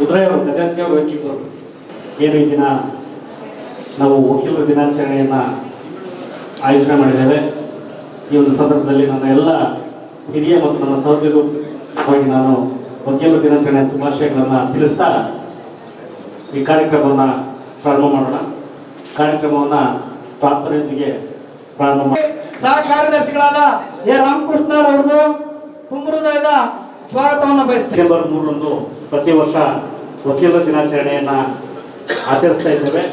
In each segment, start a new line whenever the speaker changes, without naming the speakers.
ಉದಯ್ ಅವರು ಖಜಾಂಚಿ ಅವರು ವಕೀಲರು ಏನು ಈ ದಿನ ನಾವು ವಕೀಲರ ದಿನಾಚರಣೆಯನ್ನು ಆಯೋಜನೆ ಮಾಡಿದ್ದೇವೆ. ಈ ಒಂದು ಸಂದರ್ಭದಲ್ಲಿ ನನ್ನ ಎಲ್ಲ ಹಿರಿಯ ಮತ್ತು ನನ್ನ ಸಹೋದ್ಯೋಗಿಗಳಿಗೆ ನಾನು ವಕೀಲರ ದಿನಾಚರಣೆಯ ಶುಭಾಶಯಗಳನ್ನು ತಿಳಿಸ್ತಾ ಈ ಕಾರ್ಯಕ್ರಮವನ್ನು ಪ್ರಾರಂಭ ಮಾಡೋಣ. ಕಾರ್ಯಕ್ರಮವನ್ನು ಪ್ರಾರ್ಥನೆಯೊಂದಿಗೆ ಪ್ರಾರಂಭ ಮಾಡಿ
ಸಹ ಕಾರ್ಯದರ್ಶಿಗಳಾದ ಎ ರಾಮಕೃಷ್ಣ ಅವರನ್ನು ತುಂಬ ಹೃದಯದ ಸ್ವಾಗತವನ್ನು ಬಯಸ್ತೀನಿ.
ಡಿಸೆಂಬರ್ 3ರಂದು ಪ್ರತಿ ವರ್ಷ ವಕೀಲರ ದಿನಾಚರಣೆಯನ್ನು ಆಚರಿಸ್ತಾ ಇದ್ದೇವೆ.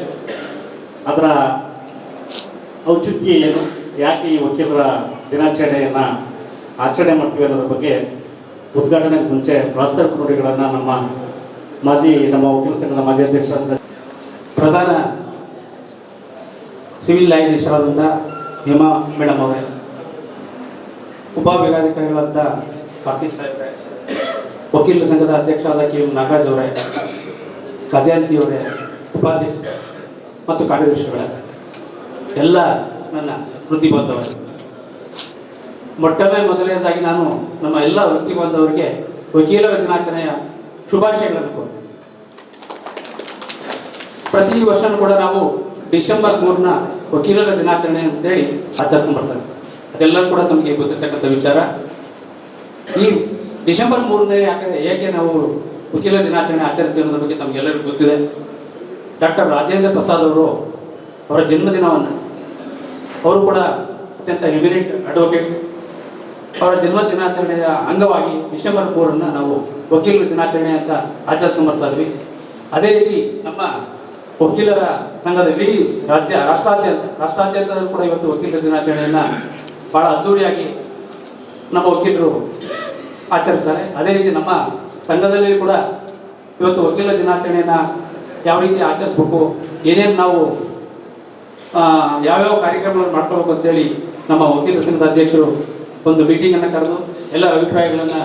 ಅದರ ಔಚಿತ್ಯ ಏನು, ಯಾಕೆ ಈ ವಕೀಲರ ದಿನಾಚರಣೆಯನ್ನು ಆಚರಣೆ ಮಾಡ್ತೀವಿ ಅನ್ನೋದ್ರ ಬಗ್ಗೆ ಉದ್ಘಾಟನೆಗೆ ಮುಂಚೆ ಪ್ರಾಸ್ತಾವಿಕ ನುಡಿಗಳನ್ನು ನಮ್ಮ ವಕೀಲ ಸಂಘದ ಮಾಜಿ ಅಧ್ಯಕ್ಷರಾದ
ಪ್ರಧಾನ ಸಿವಿಲ್ ನ್ಯಾಯಾಧೀಶರಾದಂಥ ಹೇಮಾ ಮೇಡಮ್ ಅವರೇ, ಉಪವಿಭಾಗಾಧಿಕಾರಿಗಳಾದ ಕಾರ್ತಿಕ್ ಸಾಹೇಬ್ರೆ, ವಕೀಲರ ಸಂಘದ ಅಧ್ಯಕ್ಷರಾದ ಕೆ ಎಂ ನಾಗರಾಜ್ ಅವರೇ, ಖಜಾಂಚಿ ಅವರೇ, ಉಪಾಧ್ಯಕ್ಷ ಮತ್ತು ಕಾರ್ಯದರ್ಶಿಗಳೇ, ಎಲ್ಲ ನನ್ನ ವೃತ್ತಿ ಬಾಂಧವರು, ಮೊದಲನೇದಾಗಿ ನಾನು ನಮ್ಮ ಎಲ್ಲ ವೃತ್ತಿ ಬಾಂಧವರಿಗೆ ವಕೀಲರ ದಿನಾಚರಣೆಯ ಶುಭಾಶಯಗಳನ್ನು ಕೋರ್ತೇನೆ. ಪ್ರತಿ ವರ್ಷನೂ ಕೂಡ ನಾವು ಡಿಸೆಂಬರ್ 3ನ ವಕೀಲರ ದಿನಾಚರಣೆ ಅಂತೇಳಿ ಆಚರಿಸ್ಕೊಂಡು ಬರ್ತಾರೆ. ಅದೆಲ್ಲರೂ ಕೂಡ ತಮಗೆ ಗೊತ್ತಿರ್ತಕ್ಕಂಥ ವಿಚಾರ. ಈ ಡಿಸೆಂಬರ್ 3ನೇ ಹೇಗೆ ನಾವು ವಕೀಲರ ದಿನಾಚರಣೆ ಆಚರಿಸ್ತೀವಿ ಅನ್ನೋದ್ರ ಬಗ್ಗೆ ತಮಗೆಲ್ಲರಿಗೂ ಗೊತ್ತಿದೆ. ಡಾಕ್ಟರ್ ರಾಜೇಂದ್ರ ಪ್ರಸಾದ್ ಅವರು ಅವರ ಜನ್ಮದಿನವನ್ನು, ಅವರು ಕೂಡ ಅತ್ಯಂತ ಎಮಿನೆಂಟ್ ಅಡ್ವೊಕೇಟ್ಸ್, ಅವರ ಜನ್ಮ ದಿನಾಚರಣೆಯ ಅಂಗವಾಗಿ ಡಿಸೆಂಬರ್ 3ನ್ನು ನಾವು ವಕೀಲರ ದಿನಾಚರಣೆ ಅಂತ ಆಚರಿಸ್ಕೊಂಡು ಬರ್ತಾ ಇದ್ವಿ. ಅದೇ ರೀತಿ ನಮ್ಮ ವಕೀಲರ ಸಂಘದ ಇಡೀ ರಾಷ್ಟ್ರಾದ್ಯಂತದಲ್ಲೂ ಕೂಡ ಇವತ್ತು ವಕೀಲರ ದಿನಾಚರಣೆಯನ್ನು ಭಾಳ ಅದ್ದೂರಿಯಾಗಿ ನಮ್ಮ ವಕೀಲರು ಆಚರಿಸ್ತಾರೆ. ಅದೇ ರೀತಿ ನಮ್ಮ ಸಂಘದಲ್ಲಿ ಕೂಡ ಇವತ್ತು ವಕೀಲರ ದಿನಾಚರಣೆಯನ್ನು ಯಾವ ರೀತಿ ಆಚರಿಸ್ಬೇಕು, ಏನೇನು ನಾವು ಯಾವ್ಯಾವ ಕಾರ್ಯಕ್ರಮಗಳನ್ನು ಮಾಡ್ಕೋಬೇಕು ಅಂತೇಳಿ ನಮ್ಮ ವಕೀಲರ ಸಂಘದ ಅಧ್ಯಕ್ಷರು ಒಂದು ಮೀಟಿಂಗನ್ನು ಕರೆದು ಎಲ್ಲ ಅಭಿಪ್ರಾಯಗಳನ್ನು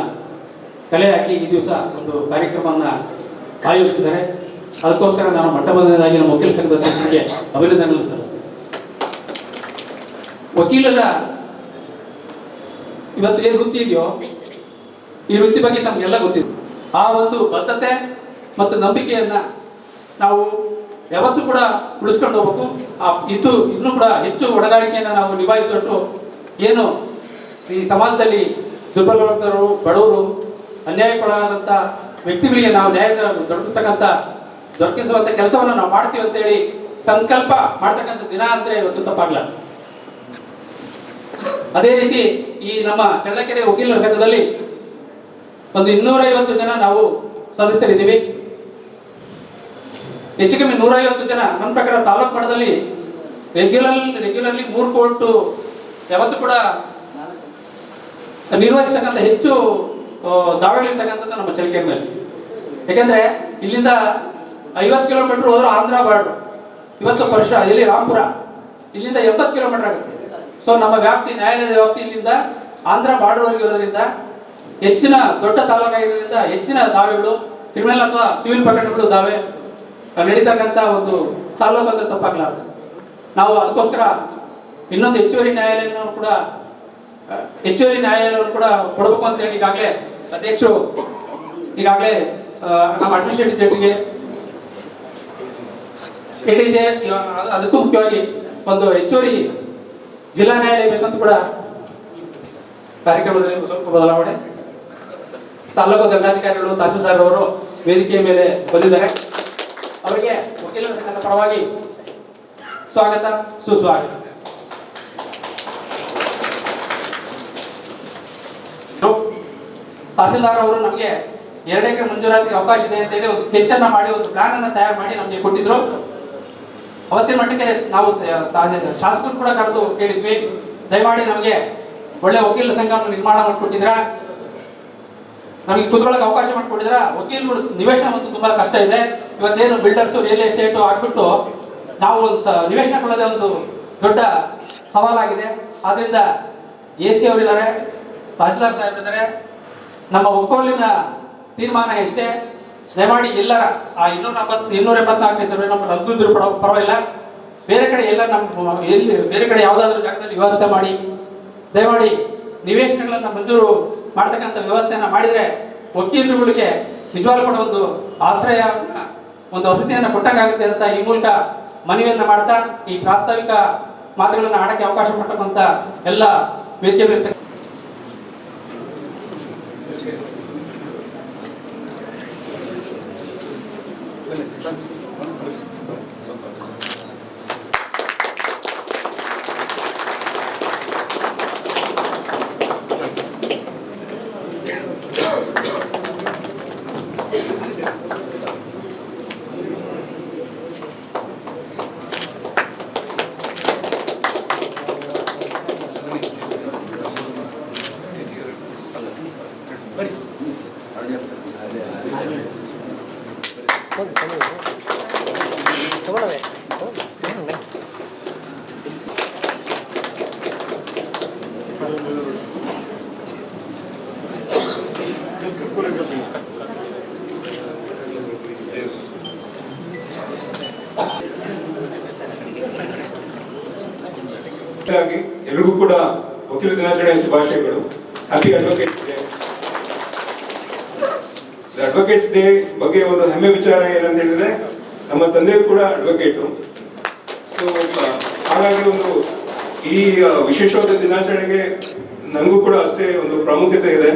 ಕಲೆ ಹಾಕಿ ಈ ದಿವಸ ಒಂದು ಕಾರ್ಯಕ್ರಮವನ್ನು ಆಯೋಜಿಸಿದ್ದಾರೆ. ಅದಕ್ಕೋಸ್ಕರ ನಾನು ಮೊದಲನೇದಾಗಿ ನಮ್ಮ ವಕೀಲ ಸಂಘದ ಅಧ್ಯಕ್ಷರಿಗೆ ಅಭಿನಂದನೆಗಳನ್ನು ಸಲ್ಲಿಸ್ತೇನೆ. ವಕೀಲರ ಇವತ್ತು ಏನು ವೃತ್ತಿ ಇದೆಯೋ ಈ ವೃತ್ತಿ ಬಗ್ಗೆ ತಮಗೆಲ್ಲ ಗೊತ್ತಿದೆ. ಆ ಒಂದು ಬದ್ಧತೆ ಮತ್ತು ನಂಬಿಕೆಯನ್ನ ನಾವು ಯಾವತ್ತೂ ಕೂಡ ಉಳಿಸ್ಕೊಂಡು ಹೋಗ್ಬೇಕು. ಇನ್ನೂ ಕೂಡ ಹೆಚ್ಚು ಹೊಣೆಗಾರಿಕೆಯನ್ನು ನಾವು ನಿಭಾಯಿಸಿದಷ್ಟು ಏನು ಈ ಸಮಾಜದಲ್ಲಿ ದುರ್ಬಲ ವರ್ಗದವರು, ಬಡವರು, ಅನ್ಯಾಯಕ್ಕೊಳಗಾದಂಥ ವ್ಯಕ್ತಿಗಳಿಗೆ ನಾವು ನ್ಯಾಯ ದೊರಕಿಸುವಂತ ಕೆಲಸವನ್ನು ನಾವು ಮಾಡ್ತೀವಿ ಅಂತೇಳಿ ಸಂಕಲ್ಪ ಮಾಡ್ತಕ್ಕಂಥ ದಿನ ಅಂದ್ರೆ ಇವತ್ತು ತಪ್ಪಾಗಲ್ಲ. ಅದೇ ರೀತಿ ಈ ನಮ್ಮ ಚಳ್ಳಕೆರೆ ವಕೀಲರ ಸಂಘದಲ್ಲಿ ಒಂದು 250 ಜನ ನಾವು ಸದಸ್ಯರಿದ್ದೀವಿ. ಹೆಚ್ಚು ಕಮ್ಮಿ 150 ಜನ ನನ್ನ ಪ್ರಕಾರ ತಾಲೂಕು ಮಟ್ಟದಲ್ಲಿ ರೆಗ್ಯುಲರ್ಲಿ 3 ಕೋರ್ಟು ಯಾವತ್ತೂ ಕೂಡ ನಿರ್ವಹಿಸ್ತಕ್ಕಂಥ ಹೆಚ್ಚು ದಾವಗಳಿರ್ತಕ್ಕಂಥದ್ದು ನಮ್ಮ ಚಳ್ಳಕೆರೆಯಲ್ಲಿ. ಯಾಕೆಂದ್ರೆ ಇಲ್ಲಿಂದ 50 ಕಿಲೋಮೀಟರ್ ಹೋದ್ರೆ ಆಂಧ್ರ ಬಾರ್ಡರ್, ಇವತ್ತು ವರ್ಷ ಇಲ್ಲಿ ರಾಂಪುರ, ಇಲ್ಲಿಂದ 80 ಕಿಲೋಮೀಟರ್ ಆಗುತ್ತೆ. ಸೊ ನಮ್ಮ ವ್ಯಾಪ್ತಿ, ನ್ಯಾಯಾಲಯದ ವ್ಯಾಪ್ತಿ ಇಲ್ಲಿಂದ ಆಂಧ್ರ ಬಾರ್ಡರ್ವರೆಗೆ ಇರೋದ್ರಿಂದ ಹೆಚ್ಚಿನ ದೊಡ್ಡ ತಾಲೂಕಾಗಿರೋದ್ರಿಂದ ಹೆಚ್ಚಿನ ದಾವೆಗಳು, ಕ್ರಿಮಿನಲ್ ಅಥವಾ ಸಿವಿಲ್ ಪ್ರಕರಣಗಳು ದಾವೆ ನಡೀತಕ್ಕಂಥ ಒಂದು ತಾಲೂಕು ಅಂದ್ರೆ ತಪ್ಪಾಗಲಾರದು. ನಾವು ಅದಕ್ಕೋಸ್ಕರ ಇನ್ನೊಂದು ಹೆಚ್ಚುವರಿ ನ್ಯಾಯಾಲಯವನ್ನು ಕೂಡ ಕೊಡಬೇಕು ಅಂತ ಹೇಳಿ ಈಗಾಗಲೇ ಅಧ್ಯಕ್ಷರು ನಮ್ಮ ಅಡ್ಮಿನಿಸ್ಟ್ರೇಟಿವ್ ಜಡ್ಜಿಗೆ ADJ ಅದಕ್ಕೂ ಮುಖ್ಯವಾಗಿ ಒಂದು ಹೆಚ್ಚುವರಿ ಜಿಲ್ಲಾ ನ್ಯಾಯಾಲಯ ಬೇಕಂತ ಕೂಡ ಕಾರ್ಯಕ್ರಮದಲ್ಲಿ ಸ್ವಲ್ಪ ಬದಲಾವಣೆ. ತಾಲೂಕು ದಂಡಾಧಿಕಾರಿಗಳು, ತಹಸೀಲ್ದಾರ್ ಅವರು ವೇದಿಕೆಯ ಮೇಲೆ ಬಂದಿದ್ದಾರೆ. ಅವರಿಗೆ ವಕೀಲರ ಸಂಘದ ಪರವಾಗಿ ಸ್ವಾಗತ, ಸುಸ್ವಾಗತ. ತಹಸೀಲ್ದಾರ್ ಅವರು ನಮಗೆ 2 ಎಕರೆ ಮಂಜೂರಾತಿಗೆ ಅವಕಾಶ ಇದೆ ಅಂತ ಹೇಳಿ ಒಂದು ಸ್ಕೆಚ್ ಅನ್ನ ಮಾಡಿ, ಒಂದು ಪ್ಲಾನ್ ಅನ್ನ ತಯಾರು ಮಾಡಿ ನಮಗೆ ಕೊಟ್ಟಿದ್ರು. ಅವತ್ತಿನ ಮಟ್ಟಿಗೆ ನಾವು ಶಾಸಕರು ಕೂಡ ಕರೆದು ಕೇಳಿದ್ವಿ, ದಯಮಾಡಿ ನಮಗೆ ಒಳ್ಳೆ ವಕೀಲರ ಸಂಘವನ್ನು ನಿರ್ಮಾಣ ಮಾಡಿಕೊಟ್ಟಿದ್ರ, ನಮಗೆ ಕುತ್ಕೊಳ್ಳೋಕೆ ಅವಕಾಶ ಮಾಡಿಕೊಟ್ಟಿದ್ರ. ವಕೀಲರು ನಿವೇಶನ ಮತ್ತು ತುಂಬಾ ಕಷ್ಟ ಇದೆ. ಇವತ್ತೇನು ಬಿಲ್ಡರ್ಸ್, ರಿಯಲ್ ಎಸ್ಟೇಟ್ ಆಗ್ಬಿಟ್ಟು ನಾವು ಒಂದು ನಿವೇಶನ ಕೊಡೋದೇ ಒಂದು ದೊಡ್ಡ ಸವಾಲಾಗಿದೆ. ಆದ್ರಿಂದ AC ಅವರಿದ್ದಾರೆ, ತಹಸೀಲ್ದಾರ್ ಸಾಹೇಬರಿದ್ದಾರೆ. ನಮ್ಮ ಒಕ್ಕೋಲಿನ ತೀರ್ಮಾನ ಎಷ್ಟೇ, ದಯಮಾಡಿ ಎಲ್ಲರ ಆ 274 ಸಭೆ ನಮ್ಮ ರದ್ದು ಪರವಾಗಿಲ್ಲ, ಬೇರೆ ಕಡೆ ಎಲ್ಲ ಬೇರೆ ಕಡೆ ಯಾವುದಾದ್ರೂ ಜಾಗದಲ್ಲಿ ವ್ಯವಸ್ಥೆ ಮಾಡಿ ದಯಮಾಡಿ ನಿವೇಶನಗಳನ್ನು ಮಂಜೂರು ಮಾಡ್ತಕ್ಕಂಥ ವ್ಯವಸ್ಥೆಯನ್ನ ಮಾಡಿದ್ರೆ ವಕೀಲರುಗಳಿಗೆ ನಿಜವಾಗ್ಲೂ ಕೂಡ ಒಂದು ಆಶ್ರಯ, ಒಂದು ವಸತಿಯನ್ನು ಕೊಟ್ಟಂಗಾಗುತ್ತೆ ಅಂತ ಈ ಮೂಲಕ ಮನವಿಯನ್ನ ಮಾಡ್ತಾ ಈ ಪ್ರಾಸ್ತಾವಿಕ ಮಾತುಗಳನ್ನು ಆಡಕ್ಕೆ ಅವಕಾಶ ಪಟ್ಟಂತ ಎಲ್ಲ ವೇದಿಕೆ
ಎಲ್ರಿಗೂ ಕೂಡ ವಕೀಲ ದಿನಾಚರಣೆಯ ಶುಭಾಶಯಗಳು. Happy advocates day. Advocates day ಬಗ್ಗೆ ಒಂದು ಹೆಮ್ಮೆ ವಿಚಾರ ಏನಂತ ಹೇಳಿದ್ರೆ, ನಮ್ಮ ತಂದೆಯೂ ಕೂಡ ಅಡ್ವೊಕೇಟು. ಸೊ ಹಾಗಾಗಿ ಒಂದು ಈ ವಿಶೇಷವಾದ ದಿನಾಚರಣೆಗೆ ನನಗೂ ಕೂಡ ಅಷ್ಟೇ ಒಂದು ಪ್ರಾಮುಖ್ಯತೆ ಇದೆ.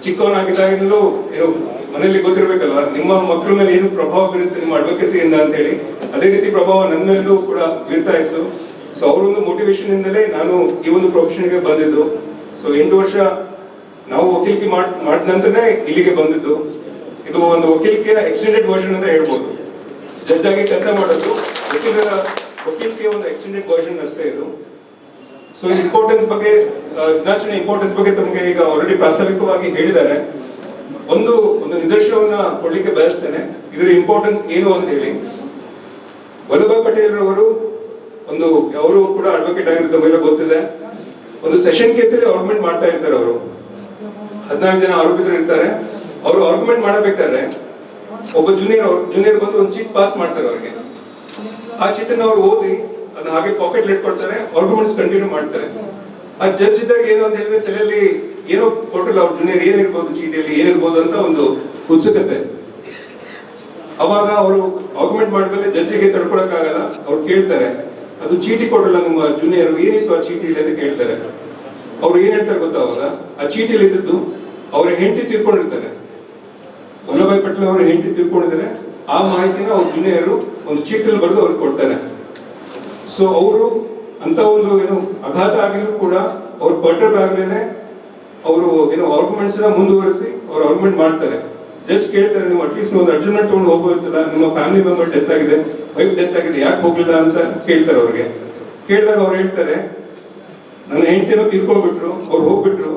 ಚಿಕ್ಕವನಾಗಿದ್ದಾಗಿನೂ ಏನು ಮನೆಯಲ್ಲಿ ಗೊತ್ತಿರ್ಬೇಕಲ್ವಾ, ನಿಮ್ಮ ಮಕ್ಕಳ ಮೇಲೆ ಏನು ಪ್ರಭಾವ ಬೀರುತ್ತೆ ನಿಮ್ಮ ಅಡ್ವೊಕೇಸಿಯಿಂದ ಅಂತ ಹೇಳಿ, ಅದೇ ರೀತಿ ಪ್ರಭಾವ ನನ್ನ ಮೇಲೂ ಕೂಡ ಬೀರ್ತಾ ಇತ್ತು. ಸೊ ಅವರೊಂದು ಮೋಟಿವೇಶನ್ ಇಂದಲೇ ನಾನು ಈ ಒಂದು ಪ್ರೊಫೆಷನ್ಗೆ ಬಂದಿದ್ದು. ಸೊ 8 ವರ್ಷ ನಾವು ವಕೀಲಿಕೆ ಮಾಡಿದ ನಂತರನೇ ಇಲ್ಲಿಗೆ ಬಂದಿದ್ದು. ಇದು ಒಂದು ವಕೀಲಿಕೆಯ ಎಕ್ಸ್ಟೆಂಡೆಡ್ ವರ್ಷನ್ ಅಂತ ಹೇಳ್ಬೋದು. ಜಡ್ಜ್ ಆಗಿ ಕೆಲಸ ಮಾಡೋದು ವಕೀಲಿಕೆಯ ಒಂದು ಎಕ್ಸ್ಟೆಂಡೆಡ್ ವರ್ಷನ್ ಅಷ್ಟೇ ಇದು. ಸೊ ಇಂಪಾರ್ಟೆನ್ಸ್ ಬಗ್ಗೆ, ದಿನಾಚರಣೆ ಇಂಪಾರ್ಟೆನ್ಸ್ ಬಗ್ಗೆ ತಮಗೆ ಈಗ ಆಲ್ರೆಡಿ ಪ್ರಾಸ್ತಾವಿಕವಾಗಿ ಹೇಳಿದ್ದಾರೆ. ಒಂದು ನಿದರ್ಶನವನ್ನ ಕೊಡ್ಲಿಕ್ಕೆ ಬಯಸ್ತೇನೆ, ಇದರ ಇಂಪಾರ್ಟೆನ್ಸ್ ಏನು ಅಂತ ಹೇಳಿ. ವಲ್ಲಭಾಯ್ ಪಟೇಲ್ ಅವರು ಅವರು ಕೂಡ ಅಡ್ವೊಕೇಟ್ ಆಗಿರೋದು ಮೇಲೆ ಗೊತ್ತಿದೆ. ಒಂದು ಸೆಷನ್ ಕೇಸಲ್ಲಿ ಆರ್ಗ್ಯುಮೆಂಟ್ ಮಾಡ್ತಾ ಇರ್ತಾರೆ. ಅವರು 14 ಜನ ಆರೋಪಿತರು ಇರ್ತಾರೆ. ಅವರು ಆರ್ಗ್ಯುಮೆಂಟ್ ಮಾಡಬೇಕಾದ್ರೆ ಒಬ್ಬ ಜೂನಿಯರ್ ಬಂದು ಒಂದು ಚೀಟ್ ಪಾಸ್ ಮಾಡ್ತಾರೆ ಅವ್ರಿಗೆ. ಆ ಚೀಟನ್ನು ಅವ್ರು ಓದಿ ಅದನ್ನ ಹಾಗೆ ಪಾಕೆಟ್ ಇಟ್ಕೊಳ್ತಾರೆ, ಆರ್ಗ್ಯುಮೆಂಟ್ಸ್ ಕಂಟಿನ್ಯೂ ಮಾಡ್ತಾರೆ. ಆ ಜಡ್ಜ್ ಇದ್ದಾಗ ಏನು ಅಂತ ಹೇಳಿದ್ರೆ ತಲೆಯಲ್ಲಿ ಏನೋ ಕೊಟ್ಟಿಲ್ಲ, ಅವ್ರ ಜೂನಿಯರ್ ಏನಿರ್ಬೋದು, ಚೀಟಿಯಲ್ಲಿ ಏನಿರ್ಬೋದು ಅಂತ ಒಂದು ಉತ್ಸುಕತೆ. ಅವಾಗ ಅವರು ಆರ್ಗ್ಯುಮೆಂಟ್ ಮಾಡಿದ್ಮೇಲೆ ಜಡ್ಜಿಗೆ ತಡ್ಕೊಳಕ್ಕಾಗಲ್ಲ. ಅವ್ರು ಕೇಳ್ತಾರೆ, ಅದು ಚೀಟಿ ಕೊಡಲ್ಲ ನಿಮ್ಮ ಜೂನಿಯರ್, ಏನಿತ್ತು ಆ ಚೀಟಿಲಿ ಅಂತ ಕೇಳ್ತಾರೆ. ಅವ್ರು ಏನ್ ಹೇಳ್ತಾರೆ ಗೊತ್ತಾ, ಅವಾಗ ಆ ಚೀಟಿಲಿ ಇದ್ದದ್ದು ಅವ್ರ ಹೆಂಡತಿ ತೀರ್ಕೊಂಡಿರ್ತಾರೆ. ವಲ್ಲಭಾಯ್ ಪಟೇಲ್ ಅವರ ಹೆಂಡತಿ ತೀರ್ಕೊಂಡಿದ್ದಾರೆ. ಆ ಮಾಹಿತಿನ ಅವ್ರ ಜೂನಿಯರು ಒಂದು ಚೀಟಿಲಿ ಬರೆದು ಅವ್ರಿಗೆ ಕೊಡ್ತಾರೆ. ಸೊ ಅವರು ಅಂತ ಒಂದು ಏನು ಅಘಾತ ಆಗಿದ್ರು ಕೂಡ ಅವ್ರು ಪರ್ಟರ್ಬ್ ಆಗ್ಲೇನೆ ಅವರು ಏನೋ ಆರ್ಗ್ಯುಮೆಂಟ್ಸ್ ನ ಮುಂದುವರಿಸಿ ಅವ್ರು ಆರ್ಗ್ಯುಮೆಂಟ್ ಮಾಡ್ತಾರೆ. ಜಡ್ಜ್ ಕೇಳ್ತಾರೆ, ನೀವು ಅಟ್ಲೀಸ್ಟ್ ಒಂದು ಅಡ್ಜರ್ಮೆಂಟ್ ತಗೊಂಡು ಹೋಗೋದಿಲ್ಲ, ನಿಮ್ಮ ಫ್ಯಾಮಿಲಿ ಮೆಂಬರ್ ಡೆತ್ ಆಗಿದೆ, ವೈಫ್ ಡೆತ್ ಆಗಿದೆ, ಯಾಕೆ ಹೋಗ್ಲಿಲ್ಲ ಅಂತ ಕೇಳ್ತಾರೆ ಅವ್ರಿಗೆ. ಕೇಳಿದಾಗ ಅವ್ರು ಹೇಳ್ತಾರೆ, ನನ್ನ ಹೆಂಡತಿನೂ ತೀರ್ಕೊಂಡ್ಬಿಟ್ರು, ಅವ್ರು ಹೋಗ್ಬಿಟ್ರು,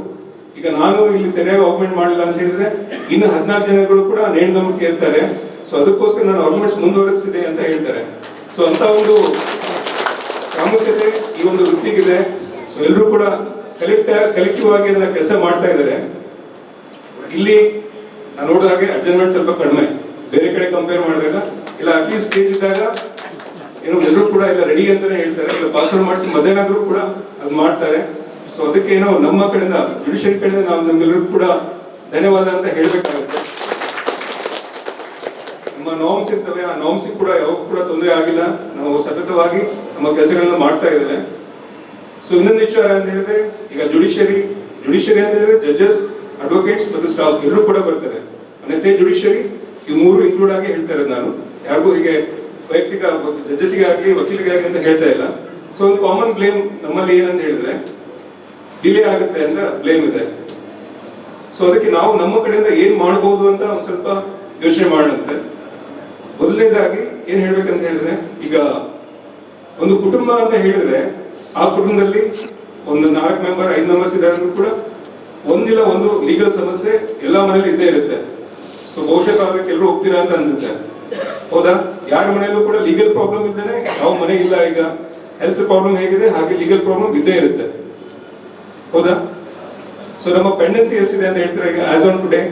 ಈಗ ನಾನು ಇಲ್ಲಿ ಸರಿಯಾಗಿ ಆರ್ಗ್ಯುಮೆಂಟ್ ಮಾಡಲಿಲ್ಲ ಅಂತ ಹೇಳಿದ್ರೆ ಇನ್ನು 14 ಜನಗಳು ಕೂಡ ನೇಣುಗಂಬಕ್ಕೆ ಇರ್ತಾರೆ. ಸೊ ಅದಕ್ಕೋಸ್ಕರ ನಾನು ಆರ್ಗ್ಯುಮೆಂಟ್ಸ್ ಮುಂದುವರಿಸಿದೆ ಅಂತ ಹೇಳ್ತಾರೆ. ಸೊ ಅಂತ ಒಂದು ಪ್ರಾಮುಖ್ಯತೆ ಈ ಒಂದು ವೃತ್ತಿಗಿದೆ. ಸೊ ಎಲ್ಲರೂ ಕೂಡ ಕಲೆಕ್ಟಿವ್ ಆಗಿ ಅದನ್ನ ಕೆಲಸ ಮಾಡ್ತಾ ಇದ್ದಾರೆ. ಇಲ್ಲಿ ನಾನು ನೋಡಿದಾಗೆ ಅಡ್ಜಸ್ಟ್ಮೆಂಟ್ ಸ್ವಲ್ಪ ಕಡಿಮೆ ಬೇರೆ ಕಡೆ ಕಂಪೇರ್ ಮಾಡಿದಾಗ. ಇಲ್ಲ ಅಟ್ಲೀಸ್ಟ್ ಸ್ಟೇಜ್ ಇದ್ದಾಗ ಏನೋ ಎಲ್ಲರೂ ಕೂಡ ಎಲ್ಲ ರೆಡಿ ಅಂತಾನೆ ಹೇಳ್ತಾರೆ, ಇಲ್ಲ ಪಾಸ್ವರ್ಡ್ ಮಾಡಿಸಿ ಮಧ್ಯಾಹ್ನಾದ್ರೂ ಕೂಡ ಅದು ಮಾಡ್ತಾರೆ. ಸೊ ಅದಕ್ಕೆ ಏನೋ ನಮ್ಮ ಕಡೆಯಿಂದ, ಜುಡಿಷಿಯರಿ ಕಡೆಯಿಂದ ನಾವು ನಮ್ಗೆಲ್ಲರಿಗೂ ಕೂಡ ಧನ್ಯವಾದ ಅಂತ ಹೇಳ್ಬೇಕಾಗುತ್ತೆ. ನಮ್ಮ ನಾರ್ಮ್ಸ್ ಇರ್ತವೆ, ಆ ನಾರ್ಮ್ಸ್ ಕೂಡ ಯಾವಾಗ ಕೂಡ ತೊಂದರೆ ಆಗಿಲ್ಲ. ನಾವು ಸತತವಾಗಿ ನಮ್ಮ ಕೆಲಸಗಳನ್ನ ಮಾಡ್ತಾ ಇದ್ದೇವೆ. ಸೊ ಇನ್ನೊಂದು ವಿಚಾರ ಅಂತ ಹೇಳಿದ್ರೆ, ಈಗ ಜುಡಿಷಿಯರಿ ಅಂತ ಹೇಳಿದ್ರೆ ಜಡ್ಜಸ್, ಅಡ್ವೊಕೇಟ್ಸ್ ಮತ್ತು ಸ್ಟಾಫ್ ಎಲ್ಲರೂ ಕೂಡ ಬರ್ತಾರೆ. ಜುಡಿಷಿಯರಿ ಈ 3 ಇನ್ಕ್ಲೂಡ್ ಆಗಿ ಹೇಳ್ತಾ ಇರೋದು. ನಾನು ಯಾರಿಗೂ ಹೀಗೆ ವೈಯಕ್ತಿಕ ಜಡ್ಜಸ್ಗೆ ಆಗಲಿ ವಕೀಲರಿಗೆ ಆಗಲಿ ಅಂತ ಹೇಳ್ತಾ ಇಲ್ಲ. ಸೊ ಒಂದು ಕಾಮನ್ ಬ್ಲೇಮ್ ನಮ್ಮಲ್ಲಿ ಏನಂತ ಹೇಳಿದ್ರೆ ಡಿಲೇ ಆಗುತ್ತೆ ಅಂತ ಬ್ಲೇಮ್ ಇದೆ. ಸೊ ಅದಕ್ಕೆ ನಾವು ನಮ್ಮ ಕಡೆಯಿಂದ ಏನ್ ಮಾಡಬಹುದು ಅಂತ ಒಂದು ಸ್ವಲ್ಪ ಯೋಚನೆ ಮಾಡೋಣಂತೆ. ಮೊದಲನೇದಾಗಿ ಏನ್ ಹೇಳ್ಬೇಕಂತ ಹೇಳಿದ್ರೆ, ಈಗ ಒಂದು ಕುಟುಂಬ ಅಂತ ಹೇಳಿದ್ರೆ ಆ ಕುಟುಂಬದಲ್ಲಿ ಒಂದು 4 ಮೆಂಬರ್ 5 ಮೆಂಬರ್ಸ್ ಇದ್ದಾರೆ ಕೂಡ ಒಂದಿಲ್ಲ ಒಂದು ಲೀಗಲ್ ಸಮಸ್ಯೆ ಎಲ್ಲ ಮನೇಲಿ ಇದ್ದೇ ಇರುತ್ತೆ. ಸೊ ಬಹುಶಃ ಅದಕ್ಕೆ ಎಲ್ಲರೂ ಹೋಗ್ತೀರಾ ಅಂತ ಅನ್ಸುತ್ತೆ, ಹೌದಾ? ಯಾರ ಮನೆಯಲ್ಲೂ ಕೂಡ ಲೀಗಲ್ ಪ್ರಾಬ್ಲಮ್ ಇದ್ದಾನೆ ಯಾವ ಮನೆ ಇಲ್ಲ. ಈಗ ಹೆಲ್ತ್ ಪ್ರಾಬ್ಲಮ್ ಹೇಗಿದೆ ಹಾಗೆ ಲೀಗಲ್ ಪ್ರಾಬ್ಲಮ್ ಇದ್ದೇ ಇರುತ್ತೆ, ಹೌದಾ? ಸೊ ನಮ್ಮ ಪೆಂಡೆನ್ಸಿ ಎಷ್ಟಿದೆ ಅಂತ ಹೇಳ್ತಾರೆ. ಈಗ ಆಸ್ ಆನ್ ಟುಡೇ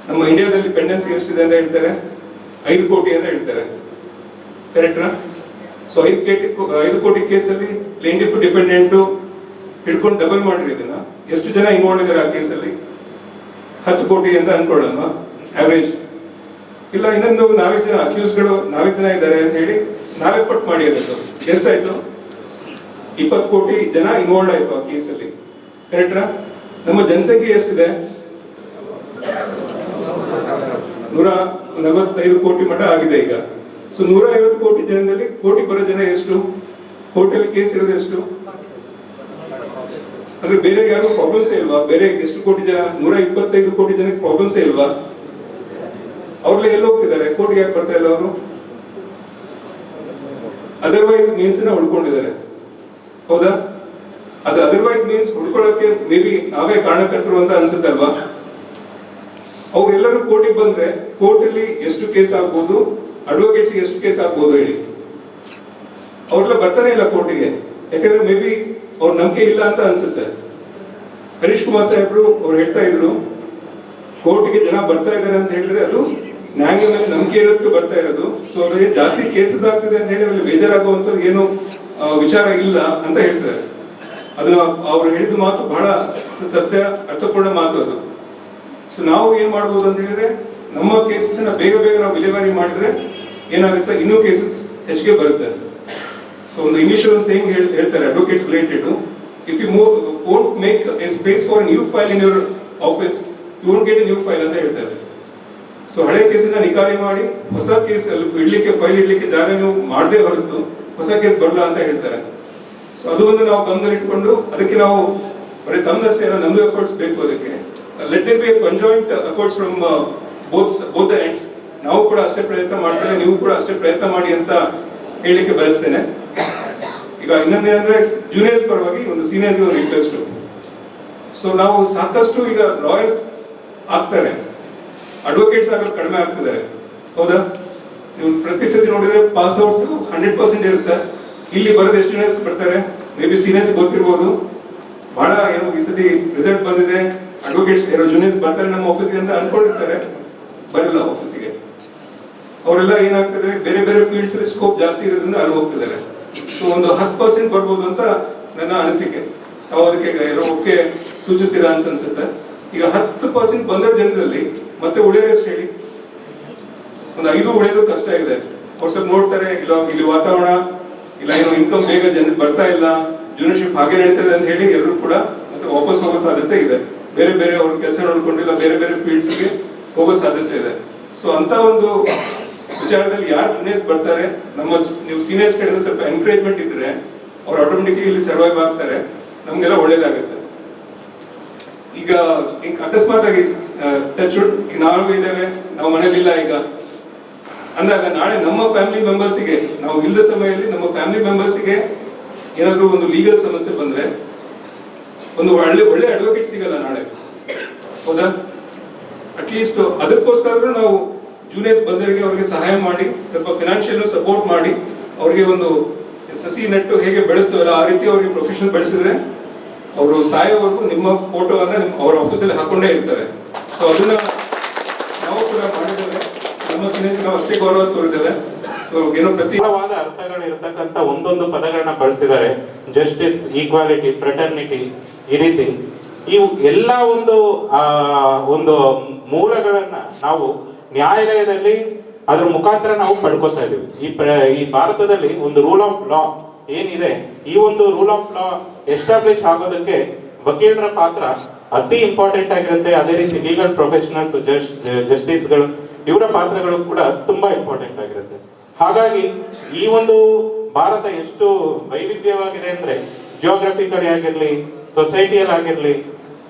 ನಮ್ಮ ಇಂಡಿಯಾದಲ್ಲಿ ಪೆಂಡೆನ್ಸಿ ಎಷ್ಟಿದೆ ಅಂತ ಹೇಳ್ತಾರೆ, 5 ಕೋಟಿ ಅಂತ ಹೇಳ್ತಾರೆ, ಕರೆಕ್ಟ್ರಾ? ಸೊ 5 ಕೋಟಿ ಕೇಸಲ್ಲಿ ಪ್ಲೇಂಟಿಫ್ ಡಿಫೆಂಡೆಂಟ್ ಹಿಡ್ಕೊಂಡು ಡಬಲ್ ಮಾಡ್ರಿ ಇದನ್ನ. ಎಷ್ಟು ಜನ ಇನ್ವಾಲ್ವ್ ಇದ್ದಾರೆ ಆ ಕೇಸಲ್ಲಿ? 10 ಕೋಟಿ ಅಂತ ಅನ್ಕೊಳ್ಳೋಣ ಆವರೇಜ್. ಇಲ್ಲ ಇನ್ನೊಂದು 4 ಜನ ಅಕ್ಯೂಸ್ಗಳು 4 ಜನ ಇದ್ದಾರೆ ಅಂತ ಹೇಳಿ 4 ಪಟ್ಟು ಮಾಡಿ ಅದಕ್ಕೆ ಎಷ್ಟಾಯ್ತು? 20 ಕೋಟಿ ಜನ ಇನ್ವಾಲ್ವ್ ಆಯ್ತು ಆ ಕೇಸಲ್ಲಿ. ಕರೆಕ್ಟಾ? ನಮ್ಮ ಜನಸಂಖ್ಯೆ ಎಷ್ಟಿದೆ? 145 ಕೋಟಿ ಮಟ್ಟ ಆಗಿದೆ ಈಗ. ಸೊ 150 ಕೋಟಿ ಜನದಲ್ಲಿ ಕೋಟಿ ಬರೋ ಜನ ಎಷ್ಟು? ಕೋರ್ಟಲ್ಲಿ ಕೇಸ್ ಇರೋದು ಎಷ್ಟು? ಅಂದ್ರೆ ಬೇರೆ ಯಾರು ಪ್ರಾಬ್ಲಮ್ಸೇ ಇಲ್ವಾ? ಬೇರೆ ಎಷ್ಟು ಕೋಟಿ ಜನ? 125 ಕೋಟಿ ಜನಕ್ಕೆ ಪ್ರಾಬ್ಲಮ್ಸೇ ಇಲ್ವಾ? ಅವ್ರಲ್ಲ ಎಲ್ಲಿ ಹೋಗ್ತಿದ್ದಾರೆ? ಕೋರ್ಟ್ಗೆ ಯಾಕೆ ಬರ್ತಾ ಇಲ್ಲ ಅವರು? ಅದರ್ವೈಸ್ ಮೀನ್ಸ್ ನ ಹುಡ್ಕೊಂಡಿದ್ದಾರೆ. ಹೌದಾ? ಅದು ಅದರ್ವೈಸ್ ಮೀನ್ಸ್ ಹುಡ್ಕೊಳ್ಳೋಕೆ ಮೇ ಬಿ ನಾವೇ ಕಾರಣಕರ್ತರು ಅಂತ ಅನ್ಸುತ್ತಲ್ವಾ? ಅವ್ರೆಲ್ಲರೂ ಕೋರ್ಟಿಗೆ ಬಂದ್ರೆ ಕೋರ್ಟ್ ಅಲ್ಲಿ ಎಷ್ಟು ಕೇಸ್ ಆಗ್ಬೋದು, ಅಡ್ವೊಕೇಟ್ಸ್ ಎಷ್ಟು ಕೇಸ್ ಆಗ್ಬೋದು ಹೇಳಿ? ಅವ್ರೆಲ್ಲ ಬರ್ತಾನೆ ಇಲ್ಲ ಕೋರ್ಟಿಗೆ. ಯಾಕಂದ್ರೆ ಮೇ ಬಿ ಅವ್ರ ನಂಬಿಕೆ ಇಲ್ಲ ಅಂತ ಅನ್ಸುತ್ತೆ. ಹರೀಶ್ ಕುಮಾರ್ ಸಾಹೇಬ್ರು ಅವ್ರು ಹೇಳ್ತಾ ಇದ್ರು, ಕೋರ್ಟ್ಗೆ ಜನ ಬರ್ತಾ ಇದ್ದಾರೆ ಅಂತ ಹೇಳಿದ್ರೆ ಅದು ನ್ಯಾಯ ಮೇಲೆ ನಂಬಿಕೆ ಇರೋದಕ್ಕೆ ಬರ್ತಾ ಇರೋದು. ಸೊ ಅವ್ರಿಗೆ ಜಾಸ್ತಿ ಕೇಸಸ್ ಆಗ್ತಿದೆ ಅಂತ ಹೇಳಿ ಅದ್ರಲ್ಲಿ ಬೇಜಾರಾಗುವಂಥದ್ದು ಏನು ವಿಚಾರ ಇಲ್ಲ ಅಂತ ಹೇಳ್ತಾರೆ. ಅದನ್ನ ಅವ್ರು ಹೇಳಿದ ಮಾತು ಬಹಳ ಸತ್ಯ, ಅರ್ಥಪೂರ್ಣ ಮಾತು ಅದು. ಸೊ ನಾವು ಏನ್ ಮಾಡ್ಬೋದು ಅಂತ ಹೇಳಿದ್ರೆ, ನಮ್ಮ ಕೇಸಸ್ ನ ಬೇಗ ಬೇಗ ನಾವು ವಿಲೇವಾರಿ ಮಾಡಿದ್ರೆ ಏನಾಗುತ್ತೆ, ಇನ್ನೂ ಕೇಸಸ್ ಹೆಚ್ಚಿಗೆ ಬರುತ್ತೆ. ಸೊ ಒಂದು ಇನಿಷಿಯಲ್ ಸೇಯಿಂಗ್ ಹೇಳ್ತಾರೆ advocate related, if you won't make a space for new file in your office, you won't get a new file ಅಂತ ಹೇಳ್ತಾರೆ. ಸೊ ಹಳೆ ಕೇಸನ್ನ ನಿಕಾಲಿ ಮಾಡಿ ಹೊಸ ಕೇಸ್ ಇಡ್ಲಿಕ್ಕೆ, ಫೈಲ್ ಇಡ್ಲಿಕ್ಕೆ ಜಾಗ ನೀವು ಮಾಡದೆ ಹೊರತು ಹೊಸ ಕೇಸ್ ಬರಲ್ಲ ಅಂತ ಹೇಳ್ತಾರೆ. ಸೊ ಅದು ಒಂದು ನಾವು ಗಮನದಲ್ಲಿ ಇಟ್ಕೊಂಡು, ಅದಕ್ಕೆ ನಾವು ಬರೀ ತಮ್ಮದಷ್ಟೇ ಏನೋ ನಮ್ದು ಎಫರ್ಟ್ಸ್ ಬೇಕು. ಅದಕ್ಕೆ let there be a conjoint efforts from both the ends. ನಾವು ಕೂಡ ಅಷ್ಟೇ ಪ್ರಯತ್ನ ಮಾಡ್ತೇವೆ, ನೀವು ಕೂಡ ಅಷ್ಟೇ ಪ್ರಯತ್ನ ಮಾಡಿ ಅಂತ ಹೇಳಲಿಕ್ಕೆ ಬಯಸ್ತೇನೆ. ಈಗ ಇನ್ನೊಂದೇನಂದ್ರೆ, ಜೂನಿಯರ್ಸ್ ಪರವಾಗಿ ಒಂದು ಸೀನಿಯರ್ಸ್ ಒಂದು ರಿಕ್ವೆಸ್ಟ್. ಸೊ ನಾವು ಸಾಕಷ್ಟು ಈಗ ಲಾಯರ್ಸ್ ಆಗ್ತಾರೆ, ಅಡ್ವೊಕೇಟ್ಸ್ ಆಗೋದು ಕಡಿಮೆ ಆಗ್ತಿದ್ದಾರೆ. ಹೌದಾ? ನೀವು ಪ್ರತಿ ಸತಿ ನೋಡಿದ್ರೆ ಪಾಸ್ ಔಟ್ 100% ಇರುತ್ತೆ. ಇಲ್ಲಿ ಬರೋದು ಎಷ್ಟು ಜೂನಿಯರ್ಸ್ ಬರ್ತಾರೆ? ಮೇ ಬಿ ಸೀನಿಯರ್ಸ್ ಗೊತ್ತಿರ್ಬೋದು, ಬಹಳ ಏನು ಈ ಸತಿ ರಿಸಲ್ಟ್ ಬಂದಿದೆ, ಅಡ್ವೊಕೇಟ್ಸ್ ಏನೋ ಜೂನಿಯರ್ಸ್ ಬರ್ತಾರೆ ನಮ್ಮ ಆಫೀಸ್ಗೆ ಅಂತ ಅನ್ಕೊಂಡಿರ್ತಾರೆ, ಬರಲ್ಲ ಆಫೀಸಿಗೆ. ಅವರೆಲ್ಲ ಏನಾಗ್ತದೆ, ಬೇರೆ ಬೇರೆ ಫೀಲ್ಡ್ಸ್ ಅಲ್ಲಿ ಸ್ಕೋಪ್ ಜಾಸ್ತಿ ಇರೋದ್ರಿಂದ ಅಲ್ಲಿ ಹೋಗ್ತಿದ್ದಾರೆ. ಸೊ ಒಂದು 10% ಬರ್ಬೋದು ಅಂತ ನನ್ನ ಅನಿಸಿಕೆ. ತಾವು ಅದಕ್ಕೆ ಏನೋ ಓಕೆ ಸೂಚಿಸ್ತೀರಾ ಅನ್ಸುತ್ತೆ. ಈಗ 10% ಬಂದ ಜನದಲ್ಲಿ ಮತ್ತೆ ಉಳಿಯೋದು ಎಷ್ಟು ಹೇಳಿ? ಒಂದು 5 ಉಳಿಯೋದು ಕಷ್ಟ ಇದೆ. ಅವ್ರು ಸ್ವಲ್ಪ ನೋಡ್ತಾರೆ, ಇಲ್ಲ ಇಲ್ಲಿ ವಾತಾವರಣ ಇಲ್ಲ, ಏನೋ ಇನ್ಕಮ್ ಬೇಗ ಜನ ಬರ್ತಾ ಇಲ್ಲ, ಜೂನಿಯರ್ಶಿಪ್ ಹಾಗೆ ನಡೀತದೆ ಅಂತ ಹೇಳಿ ಎಲ್ಲರೂ ಕೂಡ ಮತ್ತೆ ವಾಪಸ್ ಹೋಗೋ ಸಾಧ್ಯತೆ ಇದೆ. ಬೇರೆ ಬೇರೆ ಅವ್ರ ಕೆಲಸ ನೋಡ್ಕೊಂಡಿಲ್ಲ, ಬೇರೆ ಬೇರೆ ಫೀಲ್ಡ್ಸ್ಗೆ ಹೋಗೋ ಸಾಧ್ಯತೆ ಇದೆ. ಸೊ ಅಂತ ಒಂದು ವಿಚಾರದಲ್ಲಿ ಯಾರು ಜೂನಿಯರ್ಸ್ ಬರ್ತಾರೆ, ನಮ್ಮ ನೀವು ಸೀನಿಯರ್ಸ್ ಕಡೆಯಿಂದ ಸ್ವಲ್ಪ ಎನ್ಕರೇಜ್ಮೆಂಟ್ ಇದ್ರೆ ಅವ್ರು ಆಟೋಮೆಟಿಕ್ಲಿ ಇಲ್ಲಿ ಸರ್ವೈವ್ ಆಗ್ತಾರೆ, ನಮ್ಗೆಲ್ಲ ಒಳ್ಳೇದಾಗುತ್ತೆ. ಈಗ ಅಕಸ್ಮಾತ್ ಆಗಿ ಟಚ್ ಈಗ ನಾವು ಇದ್ದೇವೆ, ನಾವು ಮನೇಲಿಲ್ಲ ಈಗ ಅಂದಾಗ ನಾಳೆ ನಮ್ಮ ಫ್ಯಾಮಿಲಿ ಮೆಂಬರ್ಸಿಗೆ, ನಾವು ಇಲ್ಲದ ಸಮಯದಲ್ಲಿ ನಮ್ಮ ಫ್ಯಾಮಿಲಿ ಮೆಂಬರ್ಸಿಗೆ ಏನಾದರೂ ಒಂದು ಲೀಗಲ್ ಸಮಸ್ಯೆ ಬಂದ್ರೆ ಒಂದು ಒಳ್ಳೆ ಅಡ್ವೊಕೇಟ್ ಸಿಗಲ್ಲ ನಾಳೆ. ಹೌದಾ? ಅಟ್ಲೀಸ್ಟ್ ಅದಕ್ಕೋಸ್ಕರ ನಾವು ಜೂನಿಯರ್ಸ್ ಬಂದವರಿಗೆ ಅವ್ರಿಗೆ ಸಹಾಯ ಮಾಡಿ, ಸ್ವಲ್ಪ ಫಿನಾನ್ಷಿಯಲ್ ಸಪೋರ್ಟ್ ಮಾಡಿ, ಅವ್ರಿಗೆ ಒಂದು ಸಸಿ ನೆಟ್ಟು ಹೇಗೆ ಬೆಳೆಸ್ತವಲ್ಲ ಆ ರೀತಿ ಅವ್ರಿಗೆ ಪ್ರೊಫೆಷನ್ ಬೆಳೆಸಿದ್ರೆ ಅವರು ಸಾಯೋವರೆಗೂ ನಿಮ್ಮ ಫೋಟೋವನ್ನ ಅವ್ರ ಆಫೀಸಲ್ಲಿ ಹಾಕೊಂಡೇ ಇರ್ತಾರೆ. ಸೊ ಅದನ್ನ ನಾವು ಕೂಡ ಮಾಡಿದ್ದೇವೆ, ನಮ್ಮ ಸೀನಿಯರ್ಸ್ ನಾವು ಅಷ್ಟೇ ಗೌರವ ತೋರಿದ್ದೇವೆ. ಸೊ ಏನೋ
ಪ್ರತಿವಾದ ಅರ್ಥಗಳು ಇರತಕ್ಕಂತ ಒಂದೊಂದು ಪದಗಳನ್ನ ಬಳಸಿದ್ದಾರೆ. ಜಸ್ಟಿಸ್, ಈಕ್ವಾಲಿಟಿ, ಫ್ರೆಟರ್ನಿಟಿ, ಈ ರೀತಿ ಇವು ಎಲ್ಲ ಒಂದು ಮೂಲಗಳನ್ನ ನಾವು ನ್ಯಾಯಾಲಯದಲ್ಲಿ ಅದ್ರ ಮುಖಾಂತರ ನಾವು ಪಡ್ಕೊತಾ ಇದೀವಿ. ಈ ಭಾರತದಲ್ಲಿ ಒಂದು ರೂಲ್ ಆಫ್ ಲಾ ಏನಿದೆ, ಈ ಒಂದು ರೂಲ್ ಆಫ್ ಲಾ ಎಸ್ಟಾಬ್ಲಿಷ್ ಆಗೋದಕ್ಕೆ ವಕೀಲರ ಪಾತ್ರ ಅತಿ ಇಂಪಾರ್ಟೆಂಟ್ ಆಗಿರುತ್ತೆ. ಅದೇ ರೀತಿ ಲೀಗಲ್ ಪ್ರೊಫೆಷನಲ್ಸ್, ಜಸ್ಟಿಸ್ಗಳು, ಇವರ ಪಾತ್ರಗಳು ಕೂಡ ತುಂಬಾ ಇಂಪಾರ್ಟೆಂಟ್ ಆಗಿರುತ್ತೆ. ಹಾಗಾಗಿ ಈ ಒಂದು ಭಾರತ ಎಷ್ಟು ವೈವಿಧ್ಯವಾಗಿದೆ ಅಂದ್ರೆ, ಜಿಯೋಗ್ರಫಿಕಲಿ ಆಗಿರ್ಲಿ, ಸೊಸೈಟಿಯಲ್ಲಿ ಆಗಿರ್ಲಿ,